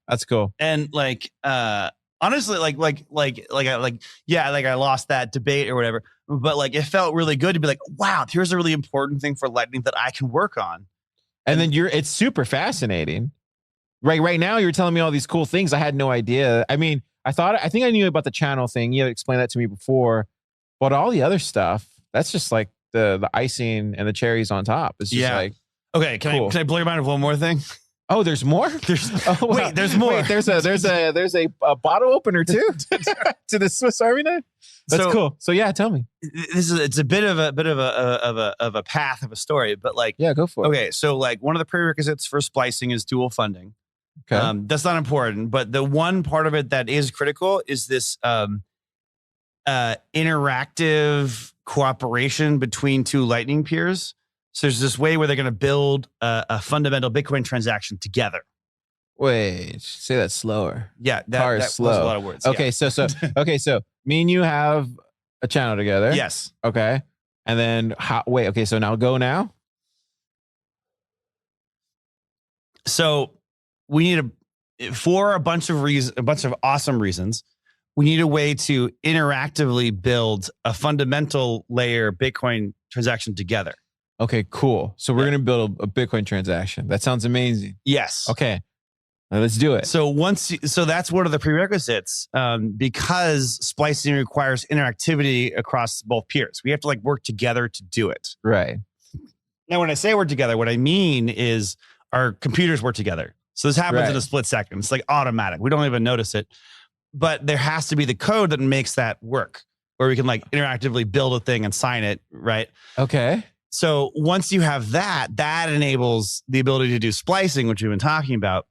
That's cool. And like, honestly, I lost that debate or whatever, but like it felt really good to be like, wow, here's a really important thing for Lightning that I can work on. And then it's super fascinating. Right now, you're telling me all these cool things. I had no idea. I mean, I think I knew about the channel thing. You had explained that to me before, but all the other stuff, that's just like the icing and the cherries on top. It's just like, okay, can I blow your mind with one more thing? Oh, there's more. Wait, there's more. Wait, there's a bottle opener too to the Swiss Army knife. That's cool. So yeah, tell me. It's a bit of a path of a story, but like, yeah, go for it. Okay, so like one of the prerequisites for splicing is dual funding. Okay, that's not important, but the one part of it that is critical is this interactive cooperation between two Lightning peers. So there's this way where they're going to build a fundamental Bitcoin transaction together. Wait, say that slower. Yeah, that slow. was a lot of words. Okay, yeah. so me and you have a channel together. Yes. Okay, and then okay, so now go now. So we need for a bunch of awesome reasons, we need a way to interactively build a fundamental layer Bitcoin transaction together. Okay, cool. So we're gonna build a Bitcoin transaction. That sounds amazing. Yes. Okay, let's do it. So so that's one of the prerequisites, because splicing requires interactivity across both peers. We have to like work together to do it. Right. Now, when I say work together, what I mean is our computers work together. So this happens in a split second. It's like automatic. We don't even notice it. But there has to be the code that makes that work, where we can like interactively build a thing and sign it, right? Okay. So once you have that enables the ability to do splicing, which we've been talking about.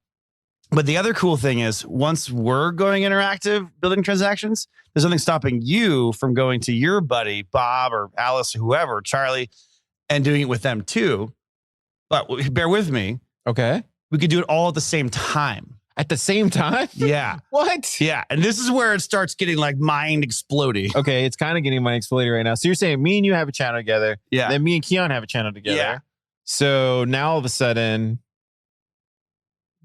But the other cool thing is once we're going interactive, building transactions, there's nothing stopping you from going to your buddy, Bob or Alice or whoever, Charlie, and doing it with them too. But bear with me. Okay. We could do it all at the same time. At the same time? Yeah. What? Yeah. And this is where it starts getting like mind exploding. Okay, it's kind of getting mind exploding right now. So you're saying me and you have a channel together. Yeah. Then me and Keon have a channel together. Yeah. So now all of a sudden,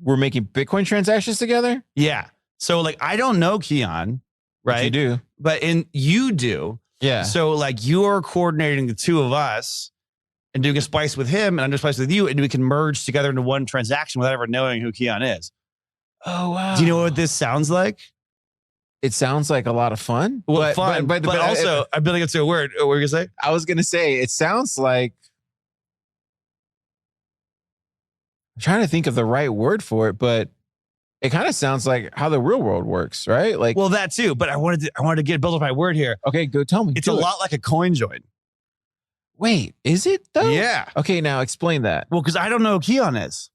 we're making Bitcoin transactions together? Yeah. So like, I don't know Keon, right? But you do. But you do. Yeah. So like you're coordinating the two of us and doing a splice with him and under splice with you, and we can merge together into one transaction without ever knowing who Keon is. Oh, wow. Do you know what this sounds like? It sounds like a lot of fun. Well, fun, but also I'm building it to a word. What were you gonna say? I was going to say, it sounds like, I'm trying to think of the right word for it, but it kind of sounds like how the real world works, right? Like, Well, that too, but I wanted to build up my word here. okay, go tell me. It's a lot like a coin join. Wait, is it though? Yeah. Okay, now explain that. Well, because I don't know who Keon is.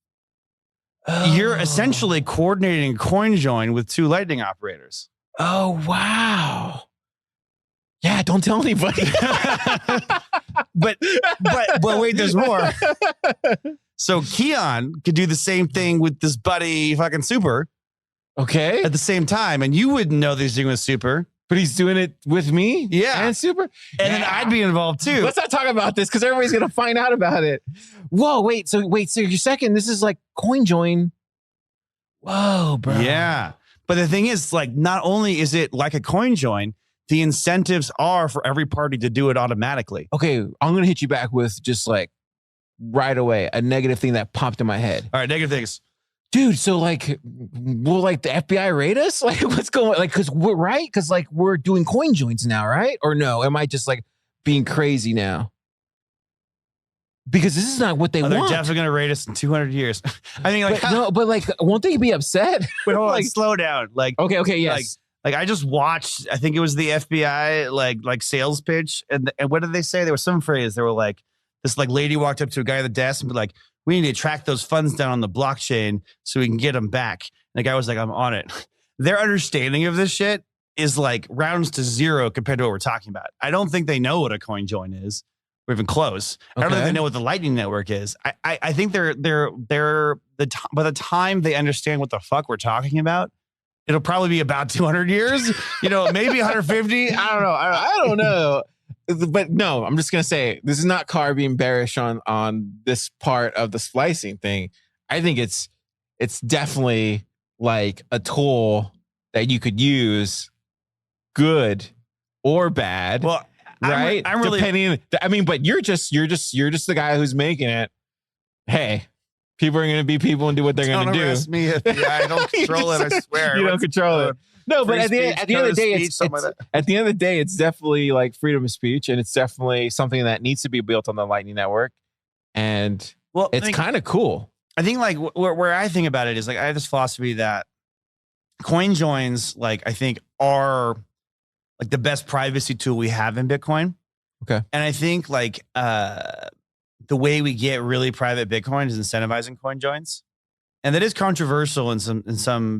You're essentially coordinating a coin join with two Lightning operators. Oh, wow. Yeah, don't tell anybody. but wait, there's more. So Keon could do the same thing with this buddy fucking Super Okay. at the same time, and you wouldn't know that he's doing with Super. But he's doing it with me? Yeah. And Super? And then I'd be involved too. Let's not talk about this because everybody's going to find out about it. Whoa, wait. So you're second. This is like coin join. Whoa, bro. Yeah. But the thing is, like, not only is it like a coin join, the incentives are for every party to do it automatically. Okay, I'm going to hit you back with just like right away a negative thing that popped in my head. All right, negative things. Dude, so like, will like the FBI raid us? Like, what's going? Like, cause we're right, cause like we're doing coin joins now, right? Or no? Am I just like being crazy now? Because this is not what they They're want. definitely going to raid us in 200 years. I mean, like, But no, but like, won't they be upset? wait, hold on, like, slow down. Like, okay, yes. Like I just watched, I think it was the FBI like sales pitch, and what did they say? There was some phrase. They were like, this like lady walked up to a guy at the desk and be like, "We need to track those funds down on the blockchain so we can get them back." And the guy was like, "I'm on it." Their understanding of this shit is like rounds to zero compared to what we're talking about. I don't think they know what a coin join is, or even close. I don't think they know what the Lightning Network is. I think by the time they understand what the fuck we're talking about, it'll probably be about 200 years, maybe 150. I don't know. I don't know. But no, I'm just gonna say this is not Carr being bearish on this part of the splicing thing. I think it's definitely like a tool that you could use, good or bad. Well, right? I'm really depending. I mean, but you're just the guy who's making it. Hey, people are gonna be people and do what they're gonna do. Arrest me if I don't control it. I swear. You don't control it. No, but at the end of the day, at the end of the day, it's definitely like freedom of speech, and it's definitely something that needs to be built on the Lightning Network, and it's kind of cool. I think like where I think about it is like I have this philosophy that coin joins, like I think, are like the best privacy tool we have in Bitcoin. Okay, and I think like the way we get really private Bitcoin is incentivizing coin joins. And that is controversial in some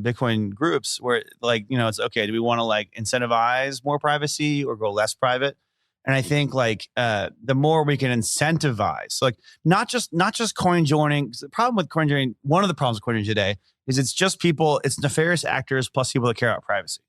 Bitcoin groups where like, it's okay. Do we want to like incentivize more privacy or go less private? And I think like the more we can incentivize, so like not just coin joining. 'Cause the problem with coin joining, one of the problems with coin joining today is it's just people, it's nefarious actors plus people that care about privacy,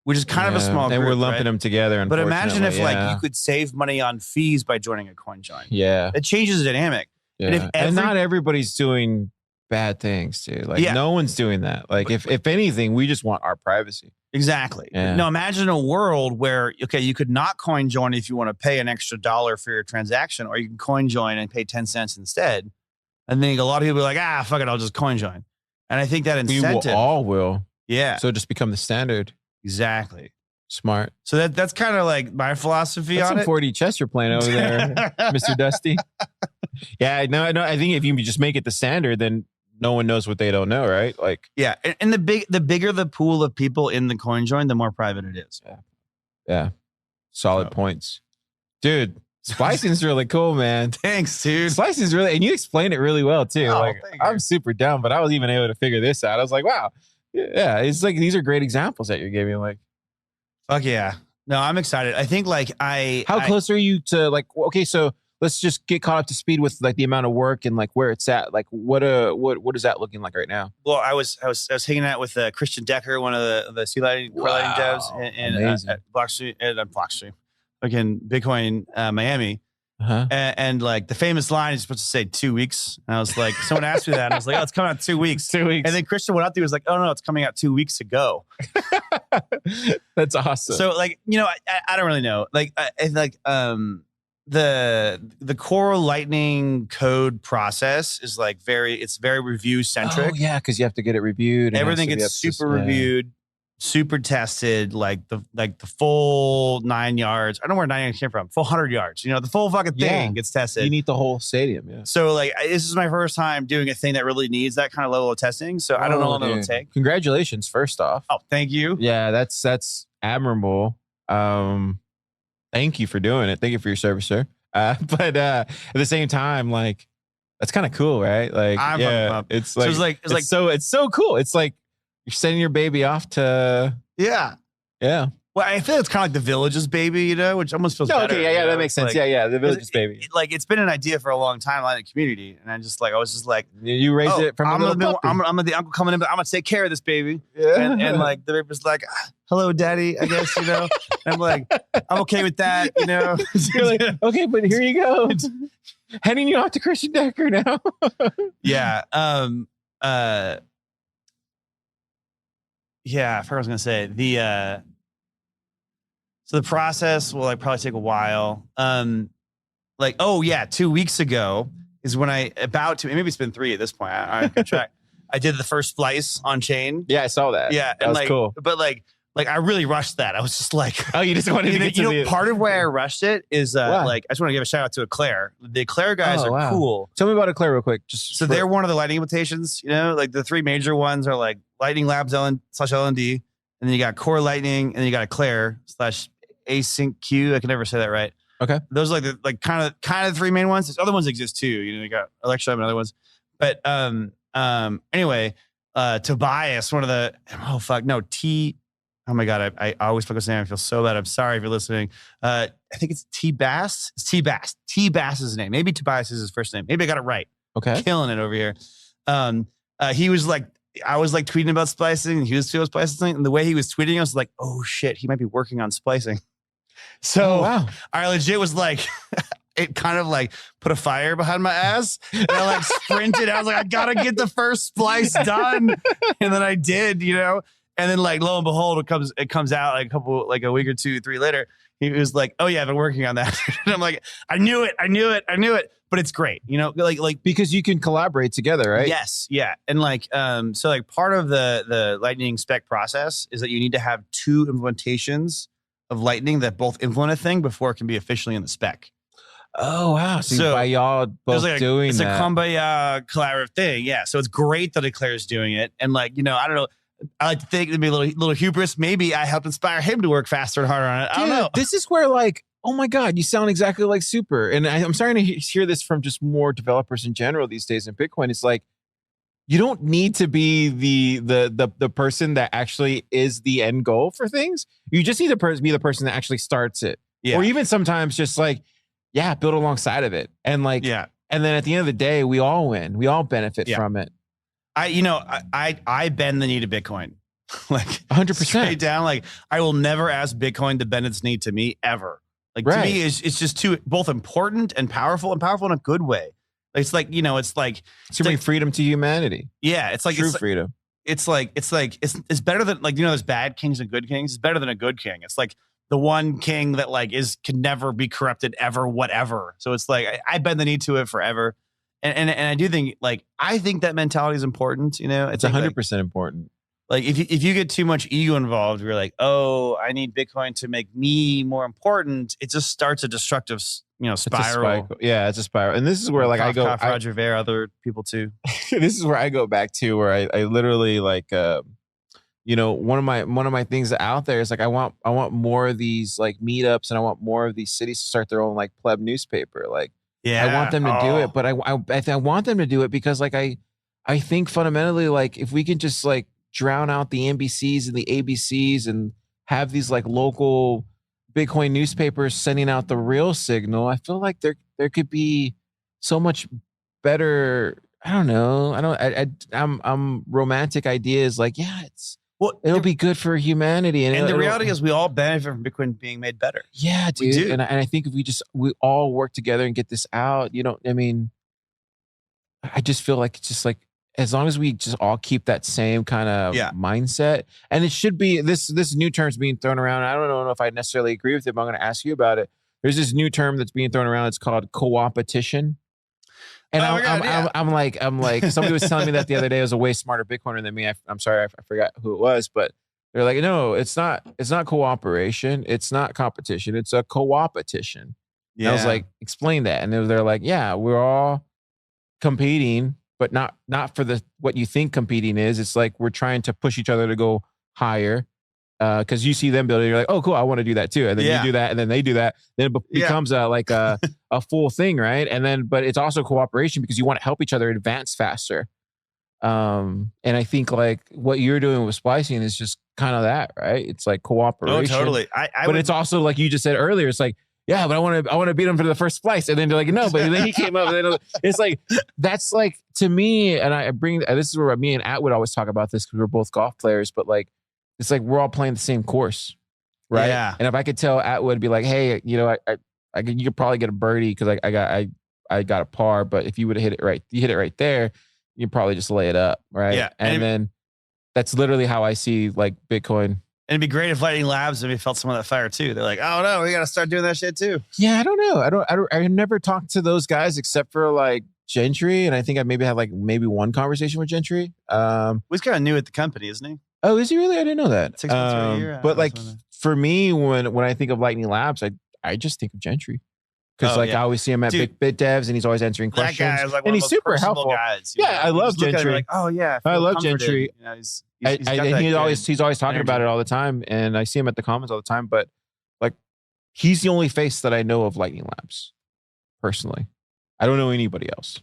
which is kind of a small group. And we're lumping them together. But imagine if like you could save money on fees by joining a coin join. Yeah. It changes the dynamic. Yeah. And not everybody's doing bad things, dude. Like Yeah. no one's doing that. Like if anything, we just want our privacy. Exactly. Yeah. No, imagine a world where, okay, you could not coin join if you want to pay an extra $1 for your transaction, or you can coin join and pay 10 cents instead. And then a lot of people are like, fuck it, I'll just coin join. And I think that incentive. We will. Yeah, So just become the standard. exactly. Smart. So that's kind of like my philosophy That's on some it. 4D chess you're playing over there, Mr. Dusty. Yeah, no. I think if you just make it the standard, then no one knows what they don't know, right? Like, Yeah, and the bigger the pool of people in the coin join, the more private it is. yeah, solid So- points, dude. Splicing's really cool, man. Thanks, dude. Splicing's really, and you explained it really well too. Oh, like, thank you. I'm super down, but I was even able to figure this out. I was like, wow, yeah. It's like these are great examples that you're giving. Like, Fuck yeah. No, I'm excited. I think like how I- close are you to like? Okay, so let's just get caught up to speed with like the amount of work and like where it's at. Like, what is that looking like right now? Well, I was hanging out with Christian Decker, one of the sea lighting core lighting devs, and Amazing. at Blockstream, again Bitcoin Miami, Uh-huh. and like the famous line is supposed to say 2 weeks. And I was like, someone asked me that, and I was like, oh, it's coming out 2 weeks. 2 weeks. And then Christian went out there, he was like, oh no, it's coming out 2 weeks ago. That's awesome. So like, I don't really know. Like, the core lightning code process is like it's very review centric. Oh, yeah, because you have to get it reviewed. and Everything it has gets to be up to- super yeah. reviewed, super tested, like the full 9 yards. I don't know where 9 yards came from. Full 100 yards. The full fucking thing Yeah. gets tested. You need the whole stadium. Yeah. So like this is my first time doing a thing that really needs that kind of level of testing. So I don't know how long it'll dude. take. Congratulations, first off. Oh, thank you. Yeah, that's admirable. Thank you for doing it. Thank you for your service, sir. But at the same time, like that's kind of cool, right? Like, I'm yeah, pumped. it's So like it's like it's so cool. It's like you're sending your baby off to yeah. yeah. Well, I feel it's kind of like the Village's baby, which almost feels No, better. okay, yeah, that It's makes sense. like- yeah, the village's baby. It's been an idea for a long time, like in the community, and I was just like, You raised oh, it from a I'm little gonna, puppy. I'm gonna the uncle coming in, but I'm gonna take care of this baby. Yeah. And like the baby's like, hello, daddy, I guess, And I'm like, I'm okay with that, You're like, okay, but here you go. Heading you off to Christian Decker now. yeah. Yeah, I forgot what I was gonna say. So the process will like probably take a while. 2 weeks ago is when maybe it's been 3 at this point. I can track. I did the first splice on chain. Yeah, I saw that. Yeah, that was cool. But like I really rushed that. I was just like, Oh, you just wanted to get to the. part of why I rushed it is Why? I just want to give a shout out to Eclair. The Eclair guys Oh, are wow. cool. Tell me about Eclair real quick. Just So they're one of the Lightning implementations, like the 3 major ones are like Lightning Labs /LND, and then you got Core Lightning, and then you got Eclair /Async Q. I can never say that right. Okay. Those are like kind of the 3 main ones. There's other ones that exist too. You got Electrum and other ones. But anyway, Tobias, one of the oh my God, I always fuck his name. I feel so bad. I'm sorry if you're listening. I think it's T-Bass. It's T-Bass. T-Bass is his name. Maybe Tobias is his first name. Maybe I got it right. Okay. Killing it over here. He was like, I was like tweeting about splicing, and he was splicing, and the way he was tweeting, I was like, oh shit, he might be working on splicing. So Oh, wow. I legit was like, it kind of like put a fire behind my ass, and I like sprinted. I was like, I gotta get the first splice done, and then I did, And then like lo and behold, it comes out like a week or 2, 3 later. He was like, oh yeah, I've been working on that. And I'm like, I knew it. But it's great, like Because you can collaborate together, right? Yes, yeah, and so like part of the Lightning spec process is that you need to have 2 implementations of Lightning that both implement a thing before it can be officially in the spec. Oh wow! So, So, by y'all both There's doing it's that, a kumbaya collaborative thing, yeah. So it's great that Eclair's doing it, and I don't know. I like to think it'd be a little hubris. Maybe I helped inspire him to work faster and harder on it. I don't Dude, know. This is where oh my God, you sound exactly like Super. And I'm starting to hear this from just more developers in general these days in Bitcoin. It's like, you don't need to be the person that actually is the end goal for things. You just need to be the person that actually starts it. Yeah. Or even sometimes just build alongside of it. And Yeah. and then at the end of the day, we all win. We all benefit Yeah. from it. I bend the knee to Bitcoin. 100%. Straight down. I will never ask Bitcoin to bend its knee to me ever. To Right. me, it's just too both important and powerful in a good way. It's like, you know, it's like, It's gonna bring freedom to humanity. yeah, it's like, True freedom. it's better than, like, you know, there's bad kings and good kings. It's better than a good king. It's like the one king that like can never be corrupted ever, whatever. So it's like, I bend the knee to it forever. And I do think, like, I think that mentality is important. You know, It's 100% important. Like if you get too much ego involved, you're like, oh, I need Bitcoin to make me more important. It just starts a destructive, you know, spiral. Yeah, it's a spiral. And this is where like I go, Roger Ver, other people too. this is where I go back to where I literally like, you know, one of my things out there is like, I want more of these like meetups, and I want more of these cities to start their own like pleb newspaper. Like, Yeah, I want them to do it, but I want them to do it because like I think fundamentally, like if we can just like drown out the NBCs and the ABCs and have these like local Bitcoin newspapers sending out the real signal, I feel like there could be so much better. I don't know. I'm romantic ideas like, yeah, it'll be good for humanity. And the reality is we all benefit from Bitcoin being made better. Yeah, dude. do. And I think if we all work together and get this out, you know, I mean, I just feel like it's just like, as long as we just all keep that same kind of mindset, and it should be this new term's being thrown around. I don't know if I necessarily agree with it, but I'm going to ask you about it. There's this new term that's being thrown around. It's called co-opetition. And I'm like, somebody was telling me that the other day. It was a way smarter Bitcoiner than me. I'm sorry, I forgot who it was, but they're like, no, it's not cooperation. It's not competition. It's a co-opetition. Yeah. I was like, explain that. And they're like, yeah, we're all competing, but not for what you think competing is. It's like we're trying to push each other to go higher. Because you see them building, you're like, oh, cool, I want to do that too. And then you do that, and then they do that. Then it becomes a full thing, right? And then, but it's also cooperation because you want to help each other advance faster. And I think like what you're doing with splicing is just kind of that, right? It's like cooperation. Oh, totally. But it's also like you just said earlier. It's like, yeah, but I want to beat him for the first splice, and then they're like, no, but then he came up, and then it's like that's like to me, and I bring this is where me and Atwood always talk about this because we're both golf players, but like it's like we're all playing the same course, right? Yeah. And if I could tell Atwood, be like, hey, you know, you could probably get a birdie because I got a par, but if you would have hit it right there, you'd probably just lay it up, right? Yeah, and then that's literally how I see like Bitcoin. And it'd be great if Lightning Labs maybe felt some of that fire too. They're like, oh no, we got to start doing that shit too. Yeah, I don't know. I never talked to those guys except for like Gentry, and I think I maybe had like one conversation with Gentry. He's kind of new at the company, isn't he? Oh, is he really? I didn't know that. 6 months or a year. But like for me, when I think of Lightning Labs, I just think of Gentry. Because I always see him at Bit Devs, and he's always answering questions. That guy is like and he's super helpful. Guys, yeah, I love Gentry. Like, oh yeah, I love Gentry. You know, he's always talking about it all the time, and I see him at the comments all the time. But like, he's the only face that I know of Lightning Labs, personally. I don't know anybody else.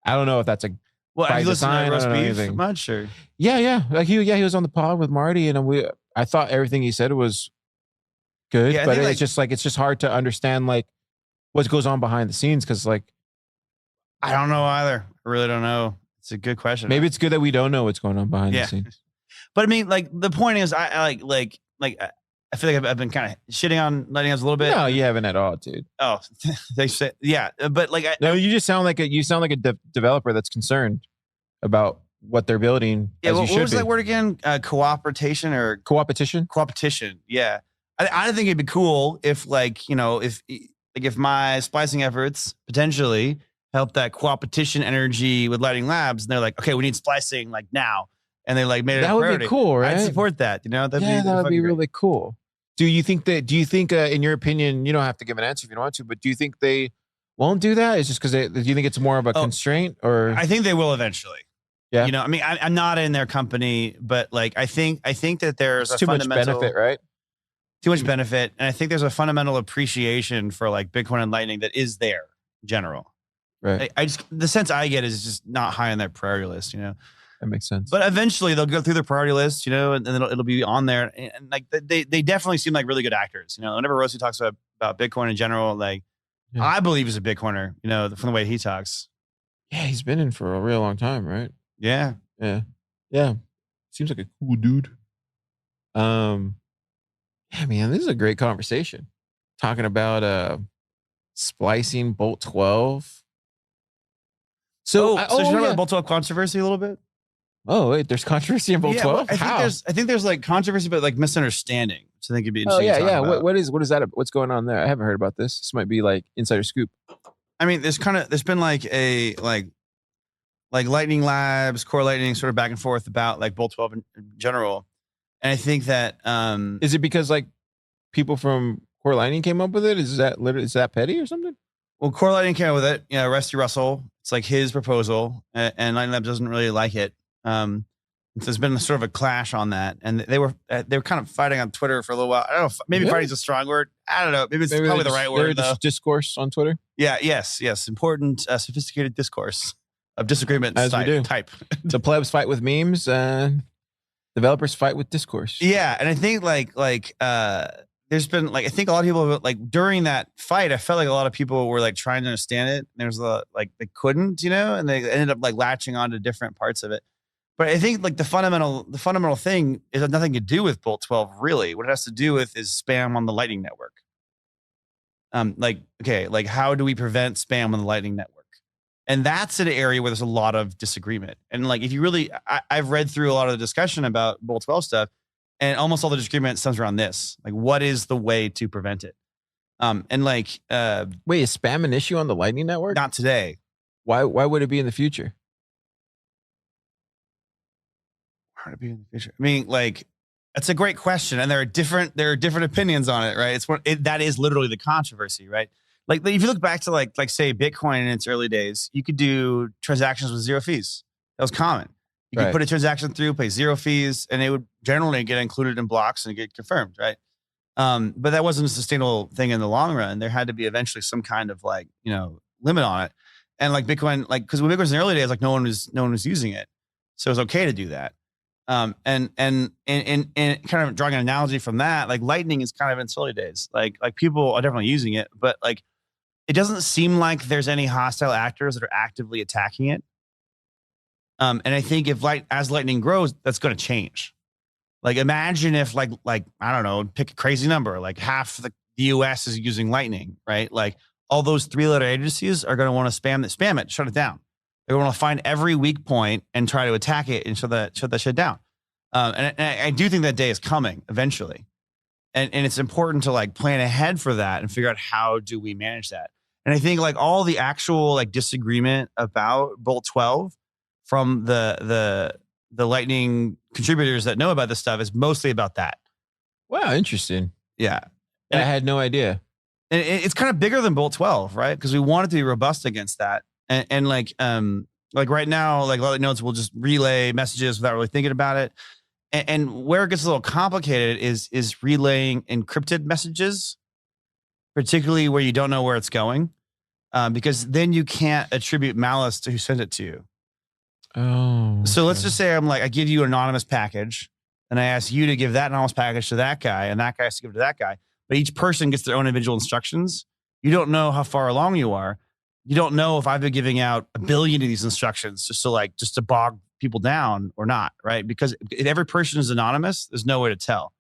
I don't know if that's have you listened to Roast Beef much? Or? Yeah. Like he was on the pod with Marty, and I thought everything he said was good, but it's just hard to understand like what goes on behind the scenes because like I don't know either. I really don't know. It's a good question. Maybe it's good that we don't know what's going on behind the scenes. But I mean, like the point is, I feel like I've been kind of shitting on Lightning Labs a little bit. No, you haven't at all, dude. Oh, they said, yeah, but like, no, you just sound like a developer that's concerned about what they're building. Yeah, what was that word again? Cooperation or co-opetition? Co-opetition. Yeah, I think it'd be cool if, like, you know, if my splicing efforts potentially help that co-opetition energy with Lightning Labs, and they're like, okay, we need splicing like now. And they like made it a priority. That would be cool, right? I'd support that. You know, that would be really cool. Do you think, in your opinion, you don't have to give an answer if you don't want to, but do you think they won't do that? It's just because do you think it's more of a constraint, or? I think they will eventually. Yeah. You know, I mean, I'm not in their company, but like, I think that there's too much benefit, right? Too much benefit. And I think there's a fundamental appreciation for like Bitcoin and Lightning that is there in general. Right. The sense I get is just not high on their priority list, you know? That makes sense. But eventually they'll go through their priority list, you know, and it'll be on there. And like they definitely seem like really good actors. You know, whenever Rosie talks about Bitcoin in general, like I believe he's a Bitcoiner, you know, from the way he talks. Yeah, he's been in for a real long time, right? Yeah. Seems like a cool dude. Yeah, man, this is a great conversation. Talking about splicing Bolt 12. So, so you know about the Bolt 12 controversy a little bit? Oh, wait, there's controversy in Bolt Yeah, 12? I think there's like controversy, but like misunderstanding. So I think it'd be Oh, interesting. yeah, to talk yeah. about. What is that? What's going on there? I haven't heard about this. This might be like insider scoop. I mean, there's been like a like Lightning Labs, Core Lightning, sort of back and forth about like Bolt 12 in general. And I think that Is it because like people from Core Lightning came up with it? Is that petty or something? well, Core Lightning came up with it. You know, Rusty Russell. It's like his proposal, and Lightning Labs doesn't really like it. So there's been sort of a clash on that, and they were kind of fighting on Twitter for a little while. I don't know. If, maybe Really? fighting's a strong word. I don't know. Maybe it's probably the right word though. Discourse on Twitter. Yeah. Yes. Important, sophisticated discourse of disagreement. As we do. Type. The plebs fight with memes. Developers fight with discourse. Yeah, and I think there's been like I think a lot of people like during that fight, I felt like a lot of people were like trying to understand it. And there was a lot, like they couldn't, and they ended up like latching on to different parts of it. But I think like the fundamental thing is has nothing to do with Bolt 12 really. What it has to do with is spam on the Lightning Network. Like how do we prevent spam on the Lightning Network? And that's an area where there's a lot of disagreement. And like, if you really, I've read through a lot of the discussion about Bolt 12 stuff, and almost all the disagreement stems around this. Like, what is the way to prevent it? Wait, is spam an issue on the Lightning Network? Not today. Why would it be in the future? How to be in the future? I mean, like, that's a great question, and there are different opinions on it, right? That is literally the controversy, right? Like if you look back to like say Bitcoin in its early days, you could do transactions with zero fees. That was common. You could put a transaction through, pay zero fees, and it would generally get included in blocks and get confirmed, right? But that wasn't a sustainable thing in the long run. There had to be eventually some kind of like limit on it. And like Bitcoin, like because when Bitcoin was in the early days, like no one was using it, so it was okay to do that. And kind of drawing an analogy from that, like Lightning is kind of in its early days. Like people are definitely using it, but like it doesn't seem like there's any hostile actors that are actively attacking it. And I think as Lightning grows, that's going to change. Like imagine if like I don't know, pick a crazy number, like half the US is using Lightning, right? Like all those 3-letter agencies are going to want to spam it, shut it down. They want to find every weak point and try to attack it and shut that shit down. And I do think that day is coming eventually. And it's important to like plan ahead for that and figure out how do we manage that. And I think like all the actual like disagreement about Bolt 12 from the Lightning contributors that know about this stuff is mostly about that. Wow, interesting. Yeah. I had no idea. And it's kind of bigger than Bolt 12, right? Because we want it to be robust against that. And like right now, like Lightning nodes will just relay messages without really thinking about it. And where it gets a little complicated is relaying encrypted messages, particularly where you don't know where it's going, because then you can't attribute malice to who sent it to you. Oh. So let's just say I give you an anonymous package, and I ask you to give that anonymous package to that guy, and that guy has to give it to that guy. But each person gets their own individual instructions. You don't know how far along you are. You don't know if I've been giving out 1 billion of these instructions just to bog people down or not, right? Because if every person is anonymous, there's no way to tell.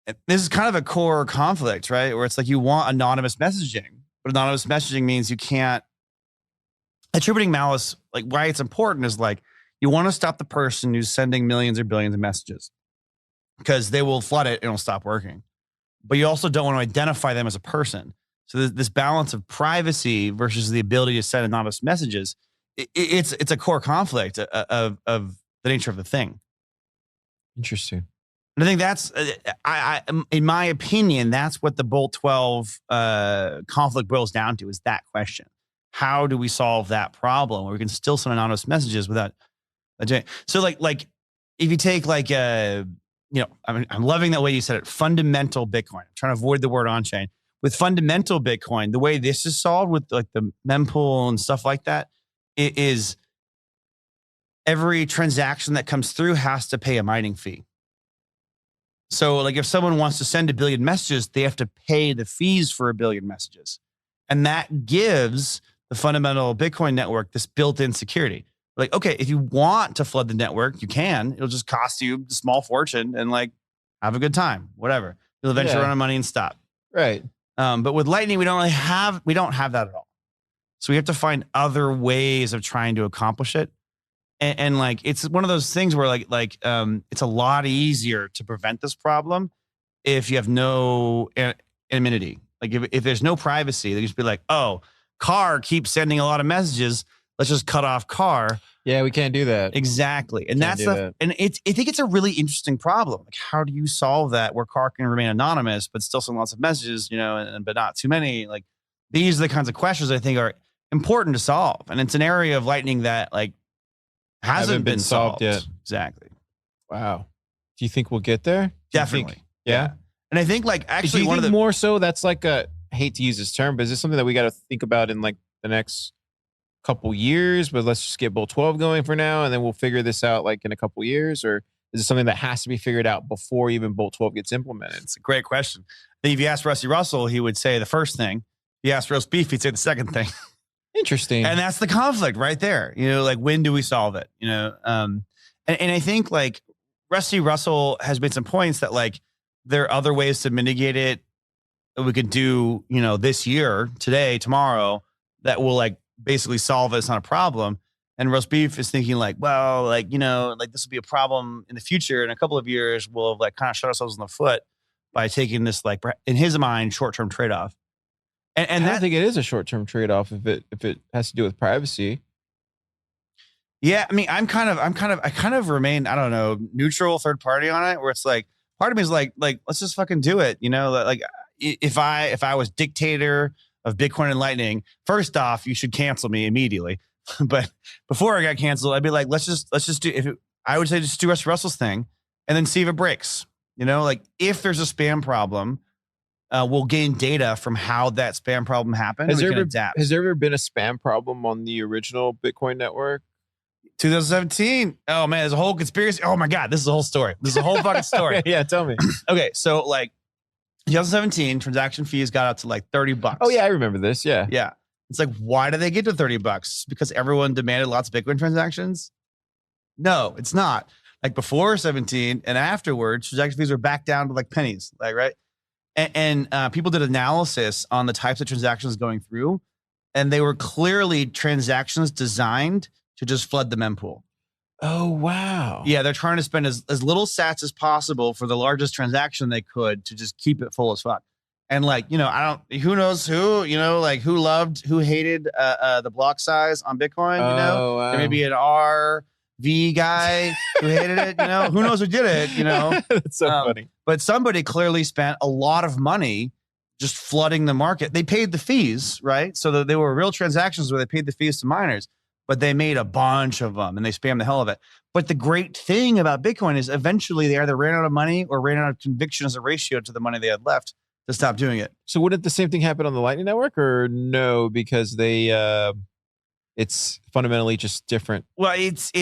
And this is kind of a core conflict, right? Where it's like you want anonymous messaging, but anonymous messaging means you can't. Attributing malice, like why it's important is like you want to stop the person who's sending millions or billions of messages because they will flood it and it'll stop working. But you also don't want to identify them as a person. So this balance of privacy versus the ability to send anonymous messages, it's a core conflict of the nature of the thing. Interesting. And I think that's, in my opinion, that's what the Bolt 12 conflict boils down to is that question. How do we solve that problem where we can still send anonymous messages without so like if you take I'm loving that way you said it, fundamental Bitcoin. I'm trying to avoid the word on chain. With fundamental Bitcoin, the way this is solved with like the mempool and stuff like that, it is every transaction that comes through has to pay a mining fee. So like if someone wants to send 1 billion messages, they have to pay the fees for 1 billion messages. And that gives the fundamental Bitcoin network this built-in security. Like, okay, if you want to flood the network, you can. It'll just cost you a small fortune and like have a good time, whatever. You'll eventually run out of money and stop. Right. But with Lightning, we don't have that at all. So we have to find other ways of trying to accomplish it. And like, it's one of those things where it's a lot easier to prevent this problem if you have no anonymity. Like if there's no privacy, they just be like, oh, car keeps sending a lot of messages. Let's just cut off car. Yeah, we can't do that. Exactly. And Can't that's do that. and I think it's a really interesting problem. Like, how do you solve that where car can remain anonymous, but still send lots of messages, but not too many? Like, these are the kinds of questions I think are important to solve. And it's an area of Lightning that like hasn't been solved yet. Exactly. Wow. Do you think we'll get there? Do you Definitely. think- yeah. And I think like Do actually you one think of the more so that's like I hate to use this term, but is this something that we got to think about in like the next couple years? But let's just get Bolt 12 going for now, and then we'll figure this out like in a couple years, or is it something that has to be figured out before even Bolt 12 gets implemented? It's a great question. I think if you ask Rusty Russell, he would say the first thing. If you ask Roast Beef, he'd say the second thing. Interesting. And that's the conflict right there. Like, when do we solve it? And I think like Rusty Russell has made some points that like there are other ways to mitigate it that we could do, this year, today, tomorrow, that will like basically solve it. It's not a problem. And Roast Beef is thinking like, well, like, this will be a problem in the future. In a couple of years, we'll like kind of shut ourselves in the foot by taking this, like, in his mind, short-term trade-off. And I don't that, think it is a short-term trade-off if it has to do with privacy. yeah, I mean, I kind of remain, I don't know, neutral third party on it, where it's like, part of me is like, let's just fucking do it. Like if I was dictator of Bitcoin and Lightning, first off, you should cancel me immediately. But before I got canceled, I'd be like, let's just do, I would say just do Russell's thing and then see if it breaks. Like if there's a spam problem, we'll gain data from how that spam problem happened. Has and we there can adapt. Has there ever been a spam problem on the original Bitcoin network? 2017. Oh man, there's a whole conspiracy. Oh my God, this is a whole story. This is a whole fucking story. Yeah, tell me. Okay, so like 2017, transaction fees got up to like $30. Oh yeah, I remember this. Yeah. Yeah. It's like, why did they get to $30? Because everyone demanded lots of Bitcoin transactions? No, it's not. Like before 17 and afterwards, transaction fees were back down to like pennies, like, right? And people did analysis on the types of transactions going through, and they were clearly transactions designed to just flood the mempool. Oh wow. Yeah, they're trying to spend as little sats as possible for the largest transaction they could to just keep it full as fuck. And like, who knows who, like who loved, who hated the block size on Bitcoin, Oh, wow. There may be an RV guy who hated it, who knows who did it, That's so funny. But somebody clearly spent a lot of money just flooding the market. They paid the fees, right? So that there were real transactions where they paid the fees to miners, but they made a bunch of them and they spammed the hell of it. But the great thing about Bitcoin is eventually they either ran out of money or ran out of conviction as a ratio to the money they had left to stop doing it. So wouldn't the same thing happen on the Lightning Network, or no? Because it's fundamentally just different. Well, it's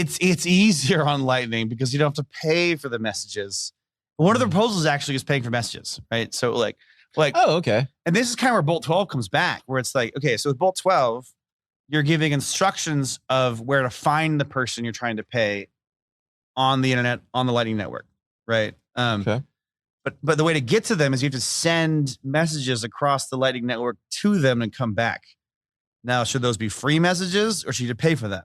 easier on Lightning because you don't have to pay for the messages. One of the proposals actually is paying for messages, right? So like, Oh, okay. and this is kind of where Bolt 12 comes back, where it's like, okay, so with Bolt 12, you're giving instructions of where to find the person you're trying to pay on the internet, on the Lightning Network, right? Okay. But the way to get to them is you have to send messages across the Lightning Network to them and come back. Now, should those be free messages or should you pay for them?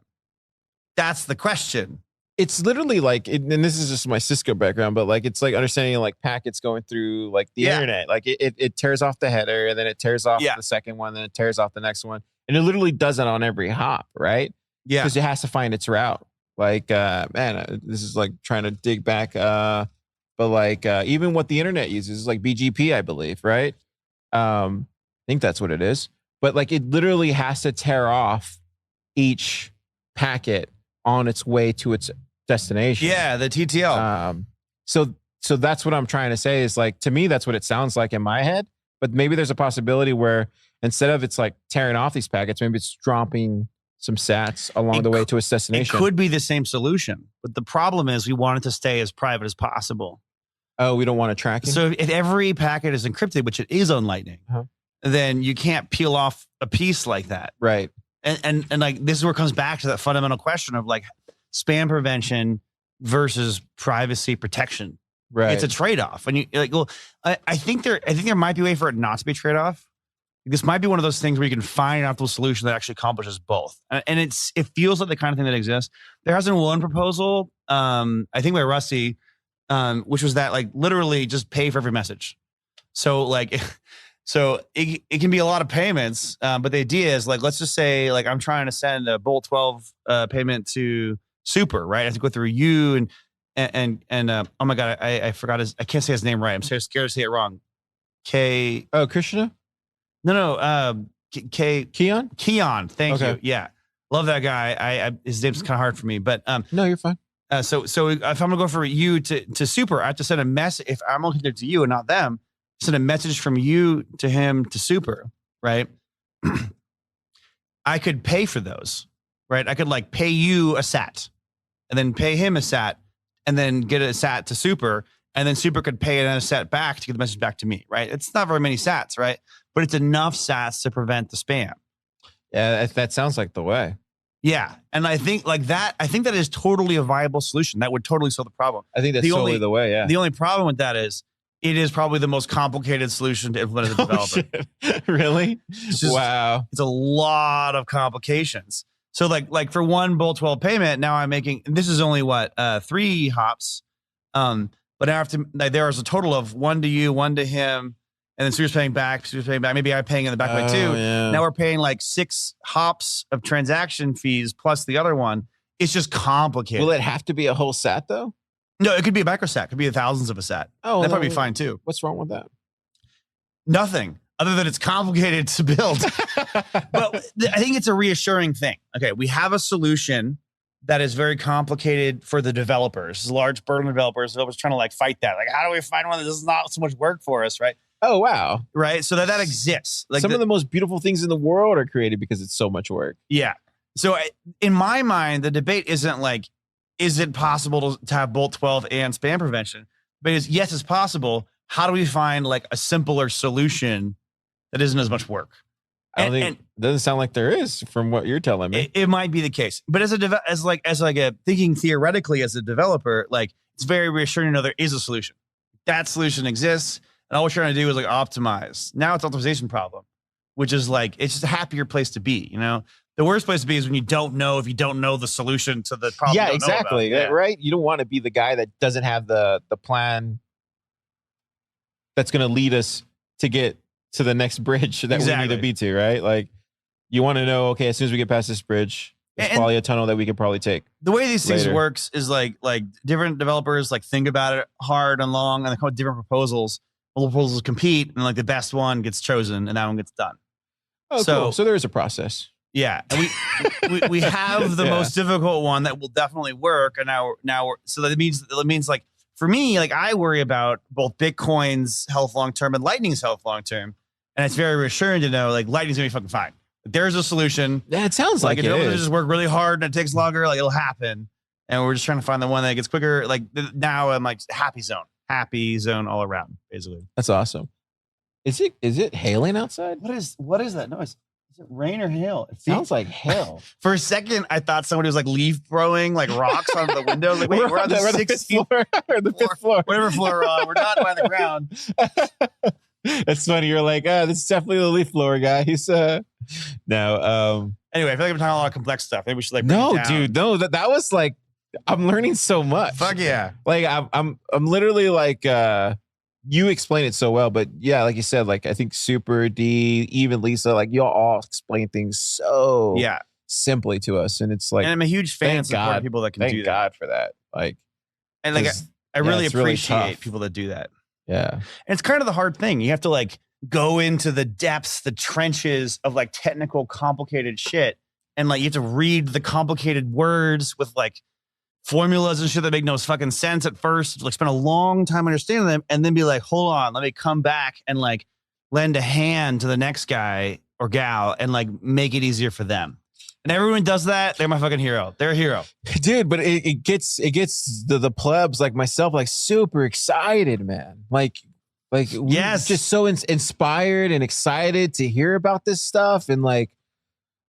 That's the question. It's literally like, and this is just my Cisco background, but like it's like understanding like packets going through like the Yeah. internet. Like it tears off the header, and then it tears off Yeah. the second one, then it tears off the next one, and it literally does it on every hop, right? Yeah. Because it has to find its route. Like, this is like trying to dig back. But like even what the internet uses is like BGP, I believe, right? I think that's what it is. But like it literally has to tear off each packet on its way to its destination. Yeah, the TTL. So that's what I'm trying to say is like, to me, that's what it sounds like in my head. But maybe there's a possibility where instead of it's like tearing off these packets, maybe it's dropping some sats along the way to its It destination. could be the same solution, but the problem is we want it to stay as private as possible. Oh, we don't want to track it? So if every packet is encrypted, which it is on Lightning, Uh-huh. then you can't peel off a piece like that. Right. And like this is where it comes back to that fundamental question of like spam prevention versus privacy protection. Right. It's a trade-off. And you like, well, I think there might be a way for it not to be a trade-off. This might be one of those things where you can find an optimal solution that actually accomplishes both. And it feels like the kind of thing that exists. There has been one proposal, I think by Rusty, which was that like literally just pay for every message. So like, so it can be a lot of payments, but the idea is like, let's just say like I'm trying to send a Bolt 12 payment to Super, right? I have to go through you and oh my God, I forgot I can't say his name right. I'm so scared to say it wrong. Oh, Krishna? No, Keon? Keon. Thank Okay. you. Yeah. Love that guy. His name's kind of hard for me, but, No, you're fine. so if I'm gonna go for you to Super, I have to send a message. If I'm looking to you and not them, send a message from you to him to Super, right? I could pay for those, right? I could like pay you a sat and then pay him a sat and then get a sat to Super. And then Super could pay another sat back to get the message back to me, right? It's not very many sats, right? But it's enough sats to prevent the spam. Yeah, that sounds like the way. Yeah. And I think like that, I think that is totally a viable solution. That would totally solve the problem. I think that's totally the way, yeah. The only problem with that is it is probably the most complicated solution to implement as a developer. Really? Just- Wow. It's a lot of complications. So like for one Bolt 12 payment, now I'm making, this is only what, 3 hops. But now I have to, like, there is a total of 1 to you, 1 to him, and then Super's paying back, Maybe I'm paying in the back way too. Yeah. Now we're paying like 6 hops of transaction fees plus the other one. It's just complicated. Will it have to be a whole sat though? No, it could be a micro sat. It could be thousands of a sat. Oh, That'd probably be fine too. What's wrong with that? Nothing other than it's complicated to build. But I think it's a reassuring thing. Okay, we have a solution that is very complicated for the developers, large burden developers trying to like fight that. Like, how do we find one that does not so much work for us, right? Oh, wow. Right. So that exists. Like some of the most beautiful things in the world are created because it's so much work. Yeah. So in my mind, the debate isn't like, is it possible to have Bolt 12 and spam prevention? But yes, it's possible. How do we find like a simpler solution that isn't as much work? I don't think it doesn't sound like there is from what you're telling me. It might be the case, but as a thinking theoretically as a developer, like it's very reassuring to know there is a solution. That solution exists, and all we're trying to do is like optimize. Now it's an optimization problem, which is like it's just a happier place to be. You know, the worst place to be is when you don't know if you don't know the solution to the problem. Yeah, you don't know about. exactly. Yeah. Right. You don't want to be the guy that doesn't have the plan that's going to lead us to get to the next bridge that we need to be to, right? Like you want to know, okay, as soon as we get past this bridge, there's probably a tunnel that we could probably take. The way these things later. works is like different developers like think about it hard and long and they come with different proposals. All the proposals compete and like the best one gets chosen and that one gets done. Oh, So- cool. So there is a process. Yeah, and we have the Yeah. most difficult one that will definitely work, and now we're, so that means like for me, like I worry about both Bitcoin's health long term and Lightning's health long term, and it's very reassuring to know like Lightning's gonna be fucking fine. There's a solution. Yeah, it sounds like Like it if it is. just work really hard and it takes longer, like it'll happen, and we're just trying to find the one that gets quicker. Like now, I'm like happy zone all around, basically. That's awesome. Is it hailing outside? What is that noise? Is it rain or hail? It Sounds like hell. For a second, I thought somebody was like leaf throwing like rocks on the window. Like, wait, we're on the 16th floor, or the fifth floor. whatever floor we're on. We're not by the ground. That's funny. You're like, this is definitely the leaf blower guy. He's no. Anyway, I feel like I'm talking a lot of complex stuff. Maybe we should like break No, it down. dude, no. That was like, I'm learning so much. Fuck yeah. Like I'm literally like, you explain it so well, but yeah, like you said, like I think Super D, even Lisa, like y'all all explain things so Yeah. simply to us, and it's like, And I'm a huge fan thank of supporting God. people that can thank do that. God for that. Like, And like 'cause, I really it's really appreciate tough. people that do that. yeah, And it's kind of the hard thing. You have to like go into the depths, the trenches of like technical, complicated shit. And like you have to read the complicated words with like formulas and shit that make no fucking sense at first. Like spend a long time understanding them and then be like, hold on, let me come back and like lend a hand to the next guy or gal and like make it easier for them. And everyone does that. They're my fucking hero. They're a hero. dude. But it gets the plebs like myself like super excited, man. Like we're Yes. just so inspired and excited to hear about this stuff, and like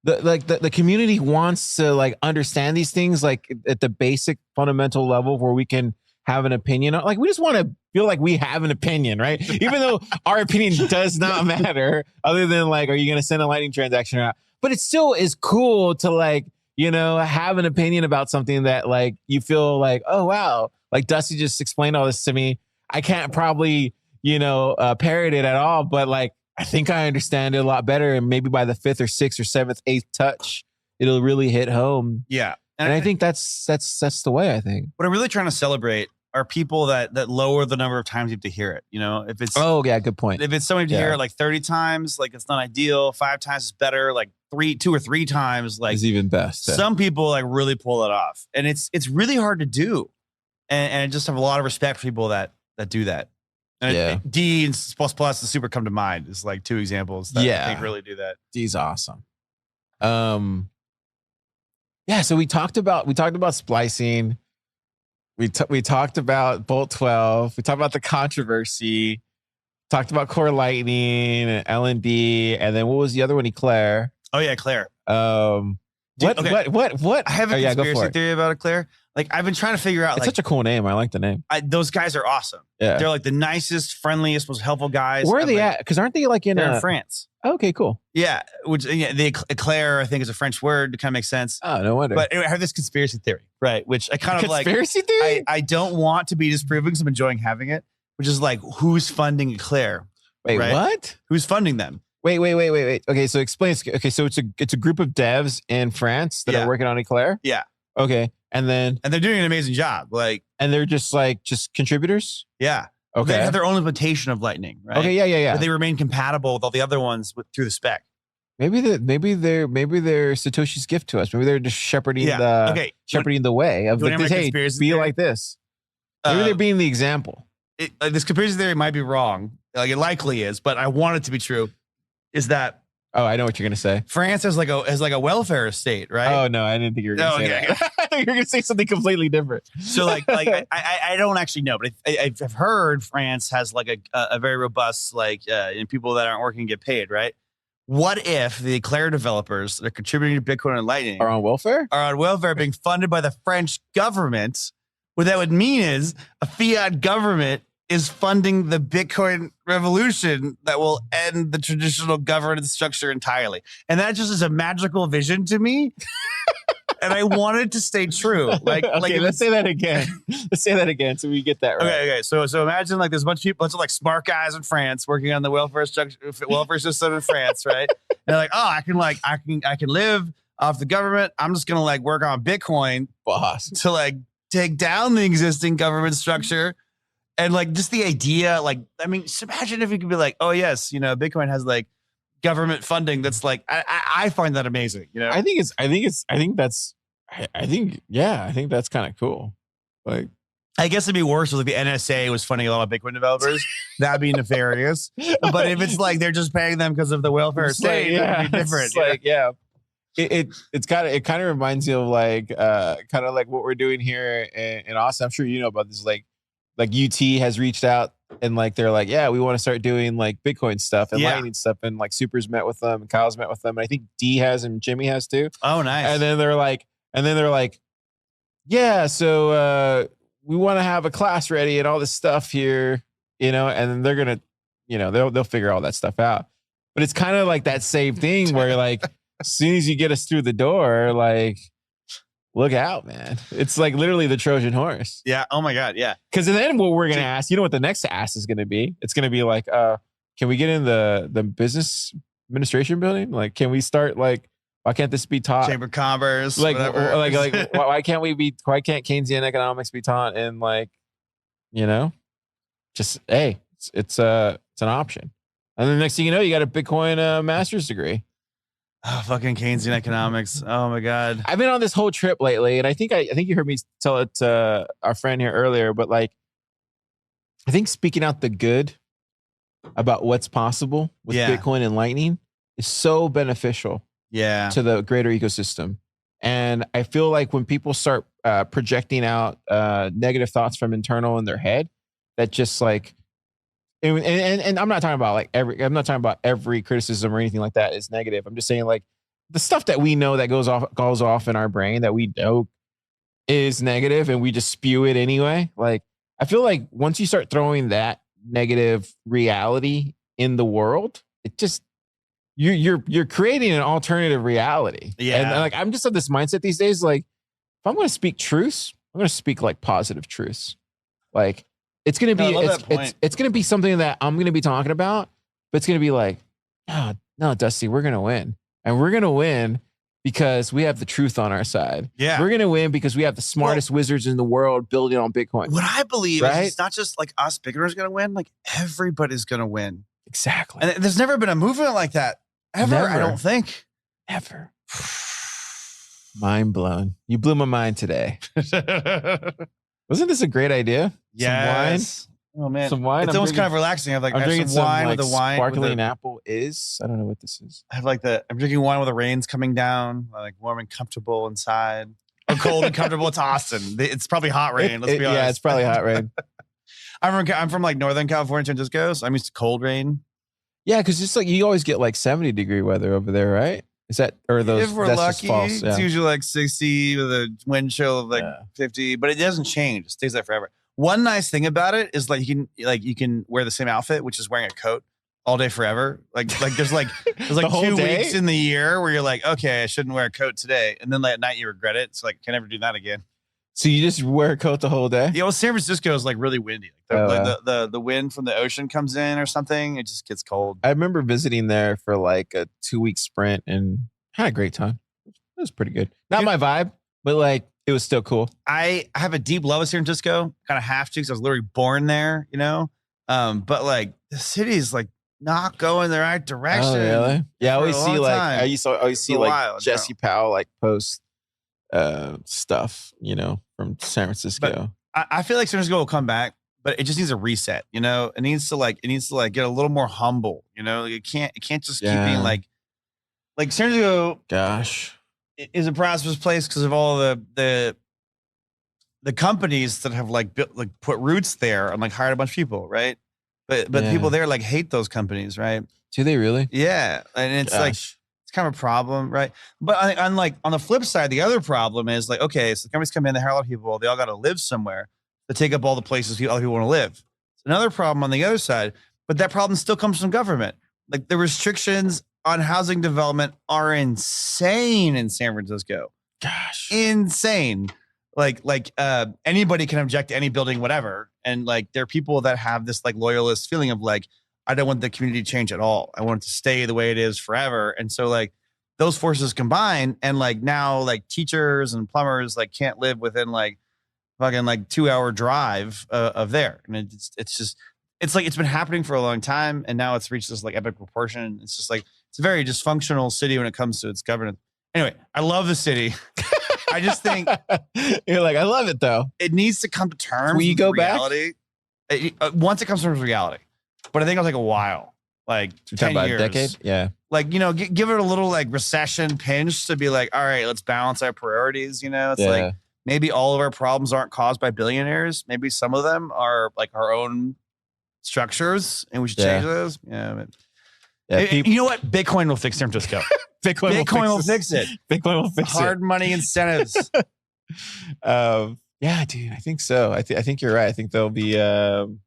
the community wants to like understand these things like at the basic fundamental level where we can have an opinion on. Like, we just want to feel like we have an opinion, right? Even though our opinion does not matter, other than like, are you going to send a Lightning transaction or not? But it still is cool to like, you know, have an opinion about something that like you feel like, oh wow, like Dusty just explained all this to me. I can't probably, you know, parrot it at all, but like I think I understand it a lot better. And maybe by the 5th or 6th or 7th, 8th touch, it'll really hit home. Yeah. And I think that's the way, I think. What I'm really trying to celebrate are people that lower the number of times you have to hear it. You know, if it's Oh yeah, good point. if it's somebody to hear it like 30 times, like it's not ideal. 5 times is better. Like 2 or 3 times, like It's even best. Yeah. some people like really pull it off, and it's really hard to do. And I just have a lot of respect for people that do that. And Yeah. D and plus and Super come to mind is like 2 examples that I think really do that. D's awesome. Yeah, so we talked about splicing. We talked about Bolt 12. We talked about the controversy. Talked about Core Lightning and LND, and then what was the other one? Eclair. Oh yeah, Claire. What? I have a Oh, yeah, go for conspiracy it. theory about Eclair. Like I've been trying to figure out. It's Like such a cool name. I like the name. those guys are awesome. Yeah. They're like the nicest, friendliest, most helpful guys. Where are And, they like, at? Because aren't they like in They're in France. Okay, cool. Yeah, which the Eclair I think is a French word to kind of make sense. Oh, no wonder. But anyway, I have this conspiracy theory, right? Which I kind of like. Conspiracy theory? I don't want to be disproven because I'm enjoying having it. Which is like, who's funding Eclair? Wait, right? what? Who's funding them? Wait. Okay, so explain. Okay, so it's a group of devs in France that Yeah. are working on Eclair. Yeah. Okay, and And they're doing an amazing job. Like, they're just contributors. yeah. Okay. They have their own implementation of Lightning, right? Okay. Yeah. But they remain compatible with all the other ones through the spec. Maybe they're Satoshi's gift to us. Maybe they're just shepherding Yeah. Okay. shepherding the way of you like wanna this. hear my Hey, conspiracy be theory? like this. Maybe they're being the example. This conspiracy theory might be wrong. Like it likely is, but I want it to be true. Is that Oh, I know what you're gonna say. France has like a welfare state, right? Oh no, I didn't think you were gonna No, say okay. that. I think you're gonna say something completely different. So I don't actually know, but I've heard France has like a very robust and people that aren't working get paid, right? What if the Eclair developers that are contributing to Bitcoin and Lightning Are on welfare? are on welfare being funded by the French government? What that would mean is a fiat government is funding the Bitcoin revolution that will end the traditional governance structure entirely. And that just is a magical vision to me. And I want it to stay true. Okay, let's say that again. Let's say that again so we get that right. Okay. So imagine like there's a bunch of people, bunch of like smart guys in France working on the welfare system in France, right? And they're like, oh, I can live off the government. I'm just gonna like work on Bitcoin Boss. to like take down the existing government structure. And like just the idea, like, I mean, just imagine if you could be like, oh yes, you know, Bitcoin has like government funding. That's like, I find that amazing. You know, I think that's kind of cool. Like, I guess it'd be worse if like the NSA was funding a lot of Bitcoin developers. That'd be nefarious. But if it's like they're just paying them because of the welfare it's like, state, that'd be different. It's like, yeah. It kind of reminds you of like kind of like what we're doing here in Austin. I'm sure you know about this. Like UT has reached out and like they're like, yeah, we want to start doing like Bitcoin stuff and Yeah. Lightning stuff, and like Super's met with them and Kyle's met with them, and I think D has and Jimmy has too. Oh, nice. And then they're like, yeah, so we want to have a class ready and all this stuff here, you know, and then they're gonna, you know, they'll figure all that stuff out. But it's kind of like that same thing where like as soon as you get us through the door, like look out, man. It's like literally the Trojan horse. Yeah. Oh my God. Yeah. Because then what we're gonna ask, you know what the next ask is gonna be? It's gonna be like, can we get in the business administration building? Like, can we start like, why can't this be taught? Chamber of Commerce. Like, whatever. why can't Keynesian economics be taught in like, you know, just hey, it's an option. And then next thing you know, you got a Bitcoin master's degree. Oh, fucking Keynesian economics. Oh my God. I've been on this whole trip lately, and I think you heard me tell it to our friend here earlier, but like, I think speaking out the good about what's possible with Yeah. Bitcoin and Lightning is so beneficial Yeah. to the greater ecosystem. And I feel like when people start projecting out negative thoughts from internal in their head, that just like, and I'm not talking about every criticism or anything like that is negative. I'm just saying like the stuff that we know that goes off in our brain that we know is negative and we just spew it anyway. Like I feel like once you start throwing that negative reality in the world, it just you're creating an alternative reality. Yeah. And like I'm just of this mindset these days. Like if I'm going to speak truths, I'm going to speak like positive truths. Like it's going to No, I be love that point. it's going to be something that I'm going to be talking about, but it's going to be like, oh, no, Dusty, we're going to win, and we're going to win because we have the truth on our side. Yeah. We're going to win because we have the smartest wizards in the world building on Bitcoin. What I believe Right? is it's not just like us beginners going to win, like everybody's going to win. Exactly. And there's never been a movement like that ever, I Never. don't think. Ever. Mind blown. You blew my mind today. Wasn't this a great idea? Yes. Oh man. Some wine. It's I'm almost drinking- kind of relaxing. I have like I'm I have drinking some wine like, with a wine. with sparkling a- apple is. I don't know what this is. I have like I'm drinking wine with the rain's coming down, like warm and comfortable inside. Or cold and comfortable. It's Austin. It's probably hot rain. Let's be honest. Yeah, it's probably hot rain. I'm from like Northern California, San Francisco, so I'm used to cold rain. Yeah, because it's like you always get like 70-degree weather over there, right? Is that or those? If we're that's lucky, just false. it's Yeah. usually like 60 with a wind chill of like Yeah. 50, but it doesn't change. It stays there forever. One nice thing about it is like you can wear the same outfit, which is wearing a coat all day forever. Like there's like The whole 2 day? weeks in the year where you're like, okay, I shouldn't wear a coat today, and then like, at night you regret it. It's like can never do that again. So you just wear a coat the whole day? Yeah, well, San Francisco is like really windy. Oh, The wind from the ocean comes in or something. It just gets cold. I remember visiting there for like a 2-week sprint and had a great time. It was pretty good. Not Dude. my vibe, but like it was still cool. I have a deep love of San Francisco. Kind of have to because I was literally born there, you know. But like the city's like not going the right direction. Oh, really? Yeah, I for a always see long like time. I used to always see a like while, Jesse Powell like post stuff, you know, from San Francisco. I feel like San Francisco will come back, but it just needs a reset. You know, it needs to get a little more humble. You know, like it can't just keep Yeah. being like San Francisco Gosh. is a prosperous place because of all the companies that have like built like put roots there and like hired a bunch of people, right? But Yeah. people there like hate those companies, right? Do they really? Yeah, and it's like Gosh. it's kind of a problem, right? But on the flip side, the other problem is like, okay, so the companies come in, they hire a lot of people, they all got to live somewhere to take up all the places other people want to live. It's another problem on the other side, but that problem still comes from government. Like the restrictions on housing development are insane in San Francisco. Gosh. Insane. Like anybody can object to any building, whatever. And like there are people that have this like loyalist feeling of like, I don't want the community to change at all. I want it to stay the way it is forever. And so like those forces combine and like now like teachers and plumbers like can't live within like fucking like 2-hour drive of there. And it's like it's been happening for a long time and now it's reached this like epic proportion. It's just like it's a very dysfunctional city when it comes to its governance. Anyway, I love the city. I just think You're like, I love it though. it needs to come to terms Will you with go back? reality. Once it comes to terms with reality. But I think it'll take a while, like You're 10 talking about years. a decade? Yeah. Like, you know, give it a little like recession pinch to be like, all right, let's balance our priorities. You know, it's Yeah. like maybe all of our problems aren't caused by billionaires. Maybe some of them are like our own structures and we should Yeah. change those. Yeah. But, Yeah. you know what? Bitcoin will fix San Francisco. Bitcoin will fix it. Bitcoin will fix Hard money incentives. it. Yeah, dude, I think so. I think you're right. I think there'll be there'll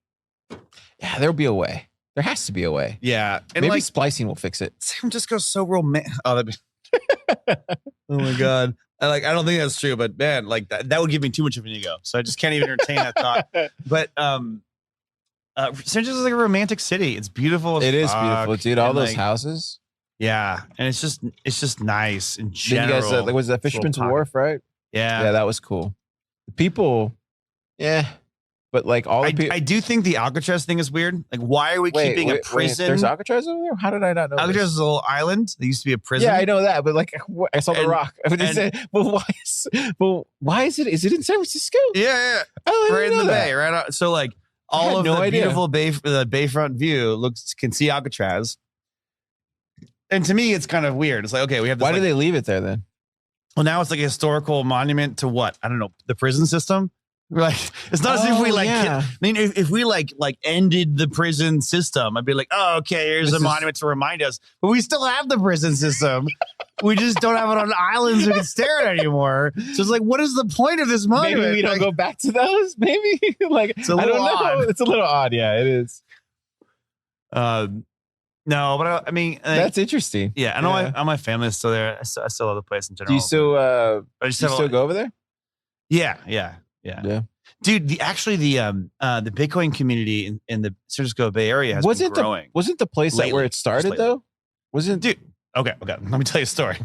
be a way. There has to be a way. Yeah. And Maybe like splicing will fix it. San Francisco's so romantic. Oh, that'd be oh my God. I don't think that's true, but man, like that would give me too much of an ego. So I just can't even entertain that thought. But San Francisco is like a romantic city. It's beautiful. As It is fuck. beautiful, dude. All And, those like, houses. Yeah. And it's just nice in Then general. you guys, was that Fisherman's pocket. Wharf, right? Yeah. Yeah, that was cool. The people, yeah, but like all the people. I do think the Alcatraz thing is weird. Like, why are we keeping a prison? There's Alcatraz over there? How did I not know? Alcatraz this? is a little island. There used to be a prison. Yeah, I know that, but like I saw the And- rock. I would just say, well, why is it? Is it in San Francisco? Yeah. Oh, I Right didn't in know the that. bay, right out. So like I all had of no the idea. beautiful bayfront view can see Alcatraz. And to me, it's kind of weird. It's like, okay, we have this, Why like, did they leave it there then? well, now it's like a historical monument to what? I don't know, the prison system. We're like, it's not as if we Oh, like, yeah. I mean, if we like ended the prison system, I'd be like, oh, okay, here's This a is- monument to remind us. But we still have the prison system. We just don't have it on islands we can stare at anymore. So it's like, what is the point of this monument? Maybe we don't Like, go back to those. Maybe like It's a I don't little know. odd. It's a little odd. Yeah, it is. No, but I mean, That's interesting. yeah, I know Yeah. all my family is still there. I still love the place in general. Do you still I just do you have still a, go over there? Yeah. Yeah. Dude, the Bitcoin community in the San Francisco Bay Area has Wasn't been growing. Wasn't the place that where Lately. it started Just lately. though? Wasn't Dude, okay. Let me tell you a story.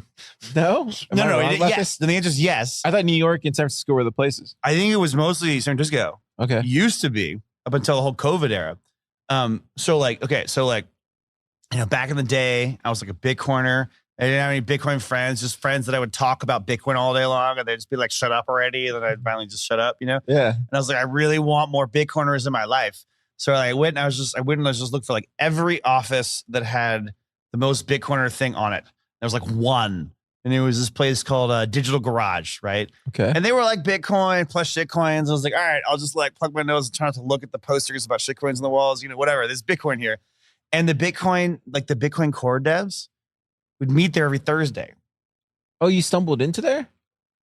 no? Am I wrong about yes. this? The answer is yes. I thought New York and San Francisco were the places. I think it was mostly San Francisco. Okay. Used to be up until the whole COVID era. So back in the day, I was like a Bitcoiner. I didn't have any Bitcoin friends, just friends that I would talk about Bitcoin all day long, and they'd just be like, "Shut up already!" And then I'd finally just shut up, Yeah. And I was like, I really want more Bitcoiners in my life. So I went and I was just looking for like every office that had the most Bitcoiner thing on it. There was like one, and it was this place called Digital Garage, right? Okay. And they were like Bitcoin plus shitcoins. I was like, all right, I'll just like plug my nose and try not to look at the posters about shitcoins on the walls, whatever. There's Bitcoin here. And the Bitcoin core devs would meet there every Thursday. Oh, you stumbled into there,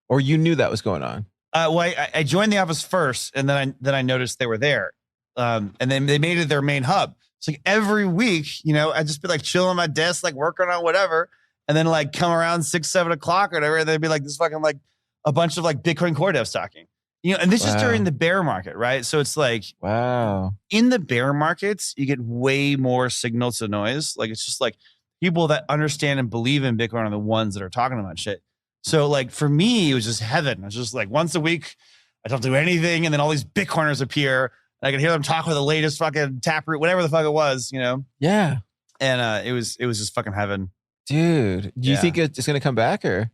or you knew that was going on? I joined the office first, and then I noticed they were there. And then they made it their main hub. It's like every week, I'd just be like chilling on my desk, like working on whatever. And then like come around 6, 7 o'clock or whatever. And they'd be like this fucking like a bunch of like Bitcoin core devs talking, and this is Wow. during the bear market, right? So it's like Wow. in the bear markets, you get way more signal to noise. Like it's just like people that understand and believe in Bitcoin are the ones that are talking about shit. So like for me, it was just heaven. It was just like once a week, I don't do anything. And then all these Bitcoiners appear and I could hear them talk with the latest fucking Taproot, whatever the fuck it was, Yeah. and it was just fucking heaven. Dude, do you Yeah. think it's gonna come back, or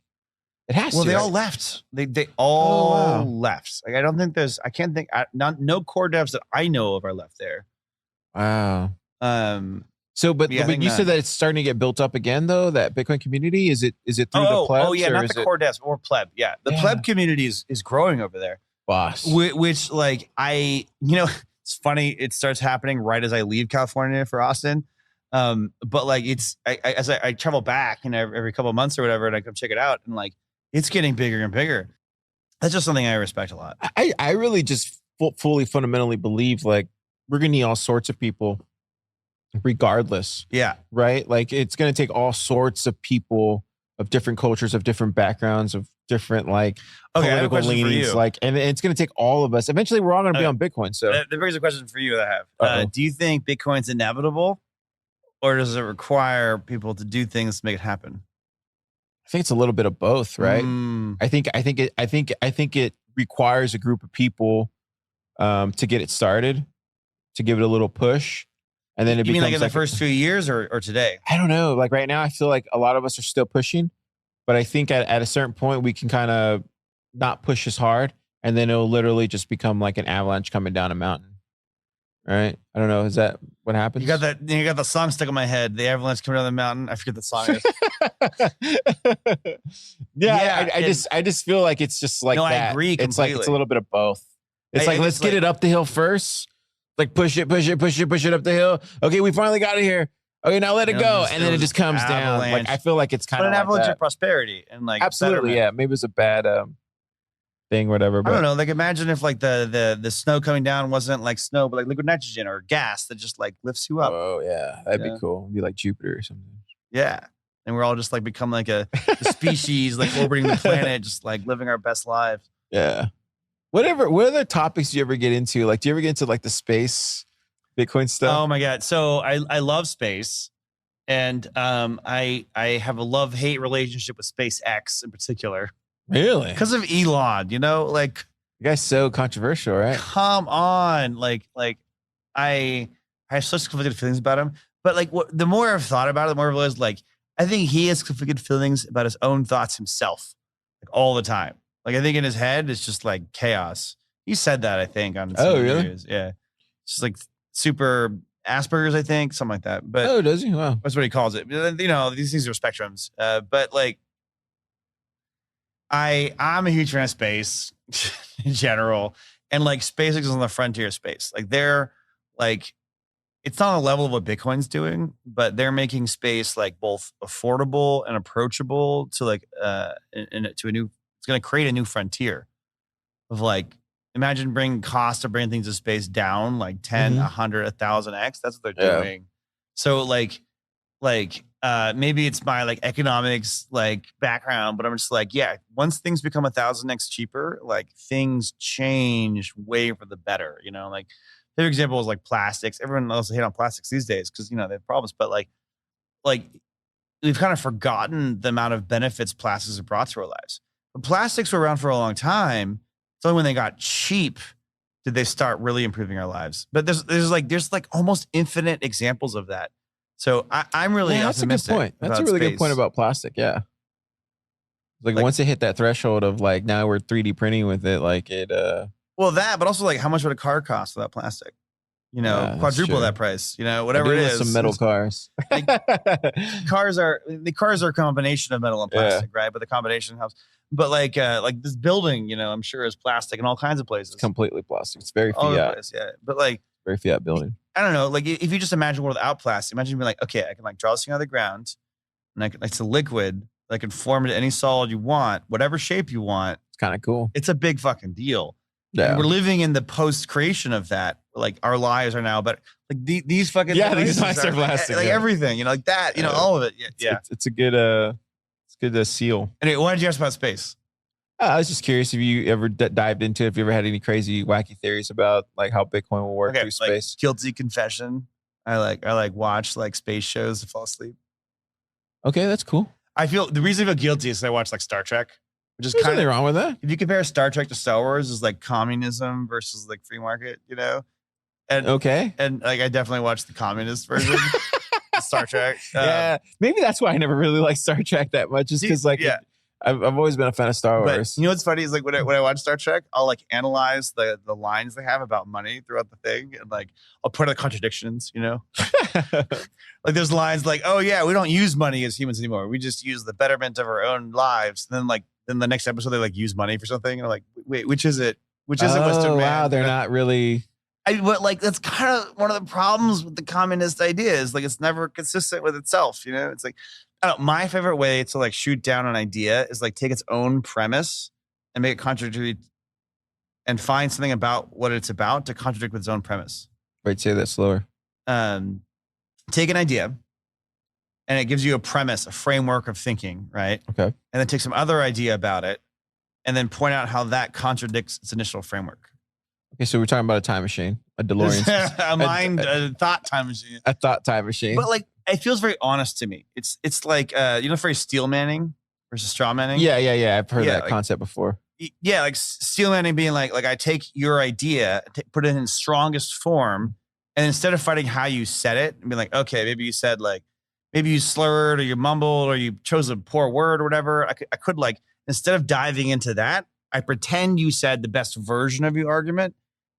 it has Well, to? they right? all left. They all wow. left. Like, I can't think, no core devs that I know of are left there. Wow. Um, So, but Yeah, I but think you not. said that it's starting to get built up again, though. That Bitcoin community is it through the plebs? oh yeah, or not is the it core devs or pleb. Yeah, the Yeah. pleb community is growing over there. boss? Which like it's funny. It starts happening right as I leave California for Austin. But like as I travel back, every couple of months or whatever, and I come check it out, and like it's getting bigger and bigger. That's just something I respect a lot. I really just fully fundamentally believe like we're gonna need all sorts of people, regardless, Yeah, right? Like it's gonna take all sorts of people of different cultures, of different backgrounds, of different like okay. I have a political question for leanings, you. like, and it's gonna take all of us. Eventually, we're all gonna be Okay. on Bitcoin. So That brings a question for you that I have. Uh-oh. Do you think Bitcoin's inevitable, or does it require people to do things to make it happen? I think it's a little bit of both, right? Mm, I think it requires a group of people to get it started, to give it a little push, and then it you mean becomes like in the first few years or today? I don't know. Like right now, I feel like a lot of us are still pushing, but I think at a certain point we can kind of not push as hard, and then it'll literally just become like an avalanche coming down a mountain. Right? I don't know. Is that what happens? You got the song stuck in my head. The avalanche coming down the mountain. I forget the song. Is. Yeah, Yeah, I just feel like it's just like No, I that. agree It's like it's a completely. little bit of both. It's I- like it's let's get like- it up the hill first. Like push it up the hill. Okay, we finally got it here. Okay, now let it You know, go, just- and then it just comes down. Like avalanche. I feel like it's kind But of an like avalanche that. of prosperity and like Absolutely, betterment. yeah. Maybe it's a bad thing, whatever. I But don't know. Like imagine if like the snow coming down wasn't like snow, but like liquid nitrogen or gas that just like lifts you up. oh yeah, that'd Yeah. be cool. It'd be like Jupiter or something. Yeah. And we're all just like become like a species, like orbiting the planet, just like living our best lives. Yeah. What other topics do you ever get into? Like, do you ever get into like the space Bitcoin stuff? Oh my God. So I love space. And I have a love-hate relationship with SpaceX in particular. Really? Because of Elon, like You guy's so controversial, right? come on. Like I have such conflicted feelings about him. But like the more I've thought about it, the more I've realized like I think he has conflicted feelings about his own thoughts himself, like all the time. Like I think in his head it's just like chaos. He said that I think on some Oh, really? interviews. Yeah. Just like super Asperger's, I think, something like that. But Oh, does he? Wow. that's what he calls it. These things are spectrums. But like I'm a huge fan of space in general. And like SpaceX is on the frontier of space. Like they're like, it's not on the level of what Bitcoin's doing, but they're making space like both affordable and approachable to like to a new. It's going to create a new frontier of like, imagine bringing cost of bringing things to space down like 10, 100, 1,000x. That's what they're doing. So like maybe it's my like economics like background, but I'm just like, yeah, once things become 1,000x cheaper, like things change way for the better. You know, like favorite example is like plastics. Everyone else hate on plastics these days because you know they have problems, but like we've kind of forgotten the amount of benefits plastics have brought to our lives. But plastics were around for a long time. It's only when they got cheap did they start really improving our lives. But there's like almost infinite examples of that. So I'm really that's a good optimistic. point. That's a really good point about plastic. Yeah. Like once it hit that threshold of like now we're 3D printing with it, like it well, that, but also like how much would a car cost without plastic? You know, Yeah, that's quadruple true. that price. You know, whatever it is. Some metal cars. Cars are a combination of metal and plastic, right? But the combination helps. But like this building, you know, I'm sure is plastic in all kinds of places. It's completely plastic. It's very All over the Fiat. place, yeah. But like Very Fiat building. I don't know, like if you just imagine a world without plastic, imagine being like, okay, I can like draw this thing out of the ground, and it's a liquid. I can form it any solid you want, whatever shape you want. It's kind of cool. It's a big fucking deal. Yeah. And we're living in the post creation of that. Like our lives are now, but like these fucking Yeah, these devices nicer plastic, like yeah. everything, you know, like that, you know, all of it. Yeah. It's a good seal. Anyway, why did you ask about space? I was just curious if you ever dived into it, if you ever had any crazy wacky theories about like how Bitcoin will work through space. Like, guilty confession. I like watch like space shows to fall asleep. Okay, that's cool. I feel the reason I feel guilty is I watch like Star Trek, which is There's kind nothing of wrong with that. if you compare Star Trek to Star Wars, is like communism versus like free market, you know? And Okay. and like I definitely watched the communist version of Star Trek. Yeah, maybe that's why I never really liked Star Trek that much, just because like yeah. I've always been a fan of Star But Wars. you know what's funny is like when I watch Star Trek, I'll like analyze the lines they have about money throughout the thing, and like I'll put out contradictions, you know? Like there's lines like, oh yeah, we don't use money as humans anymore. We just use the betterment of our own lives. And then the next episode they like use money for something, and I'm like, wait, which is it? Which is it, Western man? Wow, they're You know? not really. But like that's kind of one of the problems with the communist idea is like it's never consistent with itself. You know, it's like I don't know, my favorite way to like shoot down an idea is like take its own premise and make it contradictory, and find something about what it's about to contradict with its own premise. Wait, say that slower. Take an idea, and it gives you a premise, a framework of thinking, right? Okay. And then take some other idea about it, and then point out how that contradicts its initial framework. Okay, so we're talking about a time machine, a DeLorean, a thought time machine. a thought time machine. But like, it feels very honest to me. It's like you know, the phrase steel manning versus straw manning. yeah. I've heard Yeah, that like- concept before. Yeah, like steel manning being like I take your idea, put it in its strongest form, and instead of fighting how you said it, and be like, okay, maybe you said like, maybe you slurred or you mumbled or you chose a poor word or whatever. I could like, instead of diving into that, I pretend you said the best version of your argument,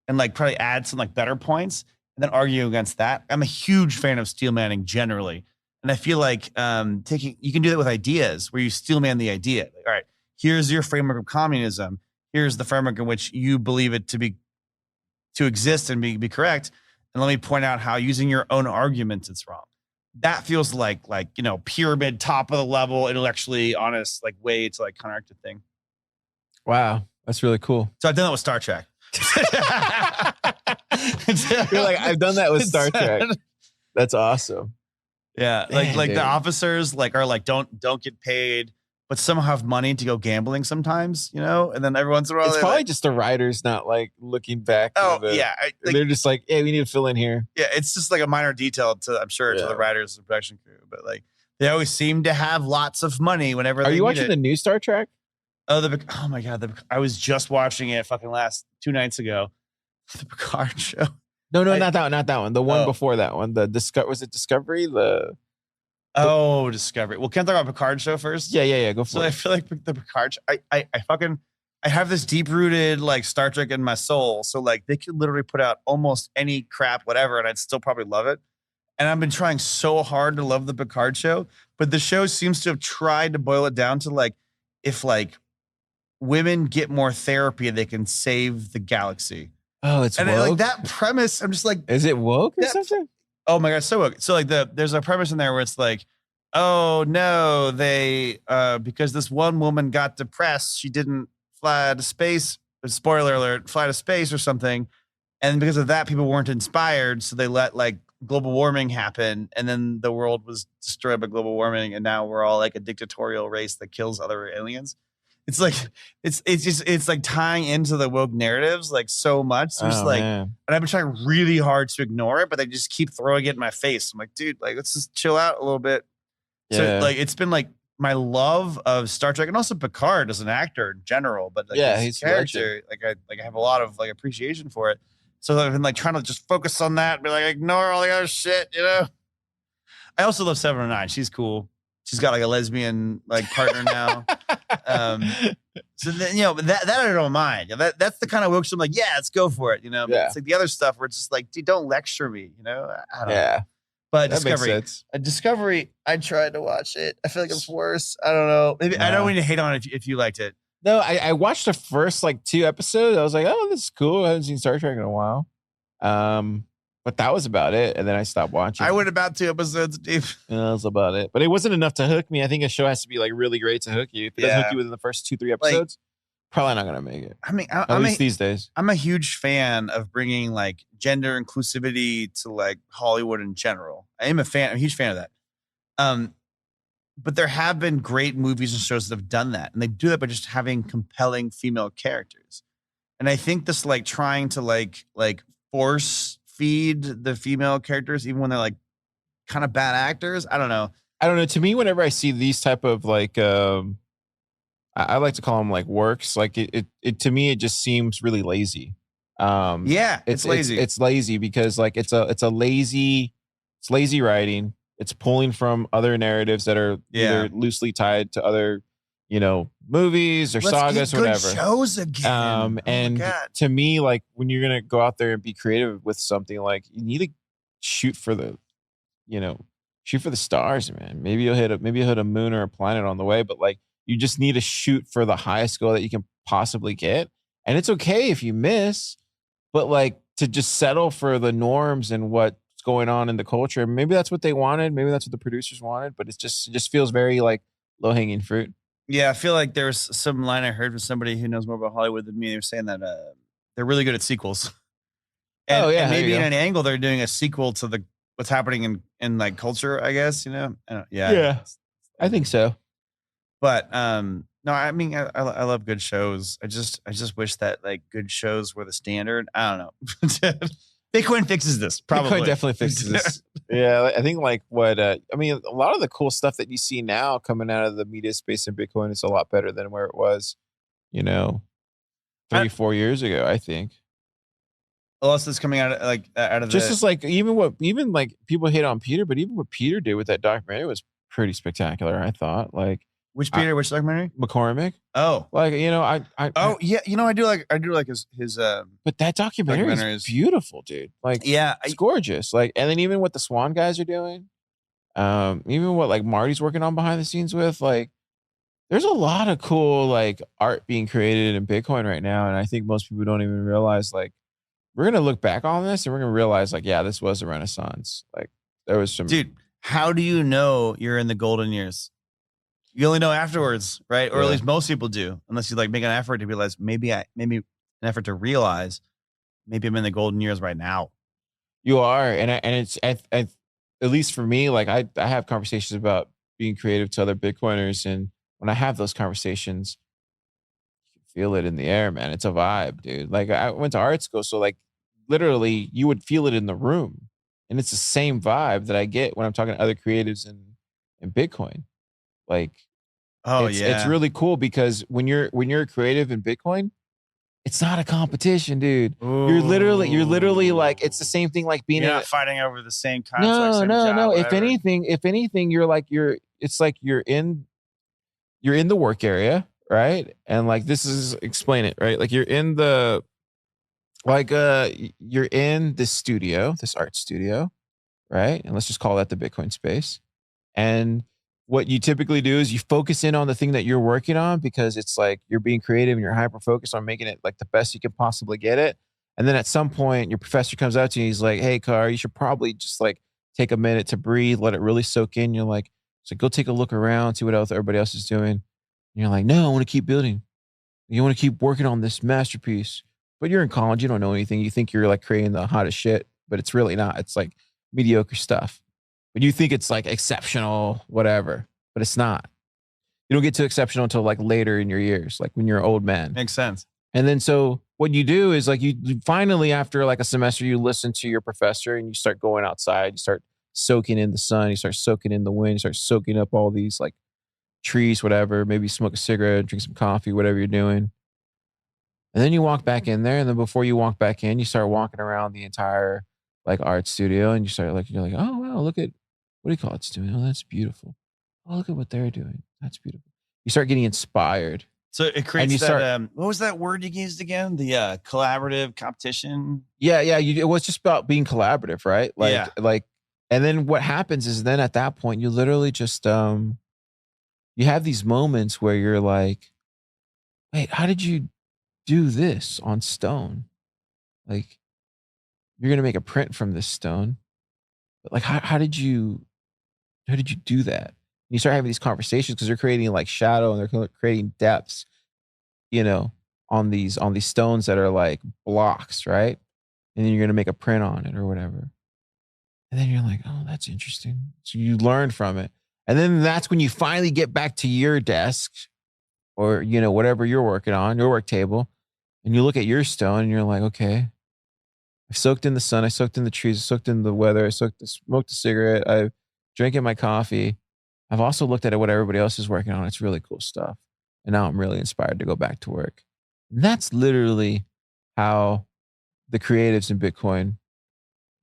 and like probably add some like better points, and then argue against that. I'm a huge fan of steel manning generally. And I feel like you can do that with ideas where you steel man the idea. Like, all right, here's your framework of communism. Here's the framework in which you believe it to exist and be correct. And let me point out how using your own arguments it's wrong. That feels like you know, pyramid, top of the level, intellectually honest, like way to like counteract the thing. Wow, that's really cool. So I've done that with Star Trek. You're like, I've done that with Star Trek. That's awesome. Yeah, Dang, like dude. the officers like are like don't get paid, but somehow have money to go gambling sometimes, you know. And then every once in a while, It's they're probably like, just the writers not like looking back. oh to the, yeah, they're just like, hey, we need to fill in here. yeah. It's just like a minor detail to I'm sure to Yeah. the writers and production crew, but like they always seem to have lots of money whenever. Are they you need watching it. the new Star Trek? Oh my god, I was just watching it fucking last 2 nights ago. The Picard show. No, I- not that one. The one Oh. before that one. Was it Discovery? Oh, Discovery. Well, can I talk about Picard show first? Yeah. Go So for I it. feel like the Picard. I have this deep rooted like Star Trek in my soul. So like they could literally put out almost any crap, whatever, and I'd still probably love it. And I've been trying so hard to love the Picard show, but the show seems to have tried to boil it down to like if like women get more therapy and they can save the galaxy. Oh, it's And woke. like that premise, I'm just like, Is it woke or that- something? oh my god, so woke. So like there's a premise in there where it's like, oh no, they because this one woman got depressed, she didn't fly to space. Spoiler alert, fly to space or something. And because of that, people weren't inspired, so they let like global warming happen, and then the world was destroyed by global warming, and now we're all like a dictatorial race that kills other aliens. It's like it's like tying into the woke narratives like so much. So it's like, Man. and I've been trying really hard to ignore it, but they just keep throwing it in my face. I'm like, dude, like let's just chill out a little bit. So Yeah. like it's been like my love of Star Trek and also Picard as an actor in general, but like Yeah, his he's a character, I have a lot of like appreciation for it. So I've been like trying to just focus on that, and be like ignore all the other shit, you know. I also love 709. She's cool. She's got like a lesbian like partner now. So then, you know, that I don't mind. That's the kind of woke shit I'm like, yeah, let's go for it. You know, but Yeah. it's like the other stuff where it's just like, dude, don't lecture me. You know, I don't know. Yeah, But that makes Discovery, sense. Discovery, I tried to watch it. I feel like it's worse. I don't know. Maybe I don't mean to hate on it if you liked it. No, I watched the first like 2 episodes. I was like, oh, this is cool. I haven't seen Star Trek in a while. But that was about it. And then I stopped watching. I went about 2 episodes deep. Yeah, that was about it. But it wasn't enough to hook me. I think a show has to be like really great to hook you. If it doesn't hook Yeah. you within the first 2-3 episodes, probably not gonna make it. I mean, At least these days. I'm a huge fan of bringing like gender inclusivity to like Hollywood in general. I'm a huge fan of that. But there have been great movies and shows that have done that, and they do that by just having compelling female characters. And I think this like trying to like force feed the female characters, even when they're like kind of bad actors. I don't know. I don't know. To me, whenever I see these type of like, I like to call them like works. Like it to me, it just seems really lazy. Yeah, it's lazy. It's lazy because like it's lazy writing. It's pulling from other narratives that are either loosely tied to other, movies or Let's sagas get or good whatever. shows again. Oh my And God. to me, like when you're gonna go out there and be creative with something, like you need to shoot for the stars, man. Maybe you'll hit a moon or a planet on the way, but like you just need to shoot for the highest goal that you can possibly get. And it's okay if you miss, but like to just settle for the norms and what's going on in the culture. Maybe that's what they wanted. Maybe that's what the producers wanted, but it just feels very like low hanging fruit. Yeah, I feel like there's some line I heard from somebody who knows more about Hollywood than me. They were saying that they're really good at sequels. And, Oh, yeah, and there maybe you in go. an angle they're doing a sequel to what's happening in like culture, I guess, I don't, Yeah. I think so. But no, I mean I love good shows. I just wish that like good shows were the standard. I don't know. Bitcoin fixes this. Probably Bitcoin definitely fixes this. Yeah, I think like what a lot of the cool stuff that you see now coming out of the media space in Bitcoin is a lot better than where it was, 3-4 years ago, I think. What else is coming out of Just the, as like even like people hate on Peter, but even what Peter did with that documentary was pretty spectacular, I thought. Like which Peter, which documentary? McCormick. Oh. Like, Oh yeah, I do like his but that documentary documentaries. is beautiful, dude. Like yeah, it's gorgeous. Like, and then even what the Swan guys are doing, even what like Marty's working on behind the scenes with, like, there's a lot of cool like art being created in Bitcoin right now, and I think most people don't even realize. Like, we're gonna look back on this and we're gonna realize, like, yeah, this was a renaissance. Like, there was some dude. How do you know you're in the golden years? You only know afterwards, right? Or at Yeah. least most people do, unless you like make an effort to realize maybe an effort to realize maybe I'm in the golden years right now. You are, and it's at least for me, like I have conversations about being creative to other Bitcoiners, and when I have those conversations, you can feel it in the air, man. It's a vibe, dude. Like I went to art school, so like literally you would feel it in the room, and it's the same vibe that I get when I'm talking to other creatives in Bitcoin. Like, it's really cool because when you're a creative in Bitcoin, it's not a competition, dude. You're literally like, it's the same thing like being You're in not fighting over the same concept. no. If whatever. anything, it's like you're in the work area, right? And like explain it, right? Like you're in the you're in this art studio, right? And let's just call that the Bitcoin space. And what you typically do is you focus in on the thing that you're working on because it's like you're being creative and you're hyper focused on making it like the best you can possibly get it. And then at some point, your professor comes out to you. He's like, "Hey, Car, you should probably just like take a minute to breathe, let it really soak in." You're like, "So go take a look around, see what else everybody else is doing." And you're like, "No, I want to keep building. You want to keep working on this masterpiece." But you're in college, you don't know anything. You think you're like creating the hottest shit, but it's really not. It's like mediocre stuff. But you think it's like exceptional, whatever, but it's not. You don't get to exceptional until like later in your years, like when you're an old man. Makes sense. And then so what you do is like you finally after like a semester, you listen to your professor and you start going outside. You start soaking in the sun. You start soaking in the wind. You start soaking up all these like trees, whatever. Maybe smoke a cigarette, drink some coffee, whatever you're doing. And then you walk back in there. And then before you walk back in, you start walking around the entire like art studio and you start like, you're like, "Oh, wow, look at what do you call it? It's doing. Oh, that's beautiful. Oh, look at what they're doing. That's beautiful." You start getting inspired. So it creates you that. start- What was that word you used again? The collaborative competition. Yeah. It was just about being collaborative, right? Like, Yeah. and then what happens is then at that point, you literally just, you have these moments where you're like, "Wait, how did you do this on stone? Like, you're going to make a print from this stone, but like, how did you do that?" And you start having these conversations because they're creating like shadow and they're creating depths, on these stones that are like blocks, right? And then you're going to make a print on it or whatever. And then you're like, "Oh, that's interesting." So you learn from it. And then that's when you finally get back to your desk or, whatever you're working on, your work table, and you look at your stone and you're like, "Okay, I soaked in the sun. I soaked in the trees. I soaked in the weather. I smoked a cigarette. I drank in my coffee. I've also looked at what everybody else is working on. It's really cool stuff. And now I'm really inspired to go back to work." And that's literally how the creatives in Bitcoin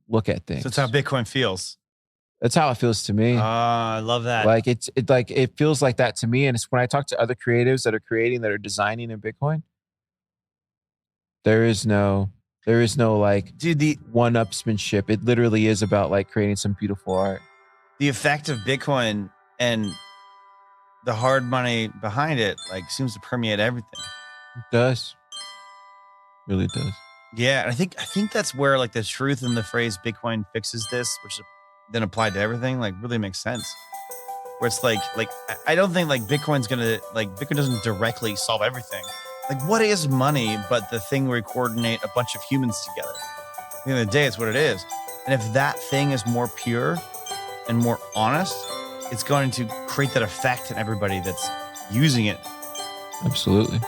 look at things. So that's how Bitcoin feels. That's how it feels to me. I love that. Like it feels like that to me. And it's when I talk to other creatives that are designing in Bitcoin, there is no like Dude, the one-upsmanship. It literally is about like creating some beautiful art. effect of Bitcoin and the hard money behind it like seems to permeate everything. It does. Really does. Yeah, and I think that's where like the truth in the phrase Bitcoin fixes this, which is then applied to everything, like really makes sense. Where it's like I don't think like Bitcoin doesn't directly solve everything. Like what is money but the thing where we coordinate a bunch of humans together? At the end of the day, it's what it is. And if that thing is more pure and more honest, it's going to create that effect in everybody that's using it. Absolutely.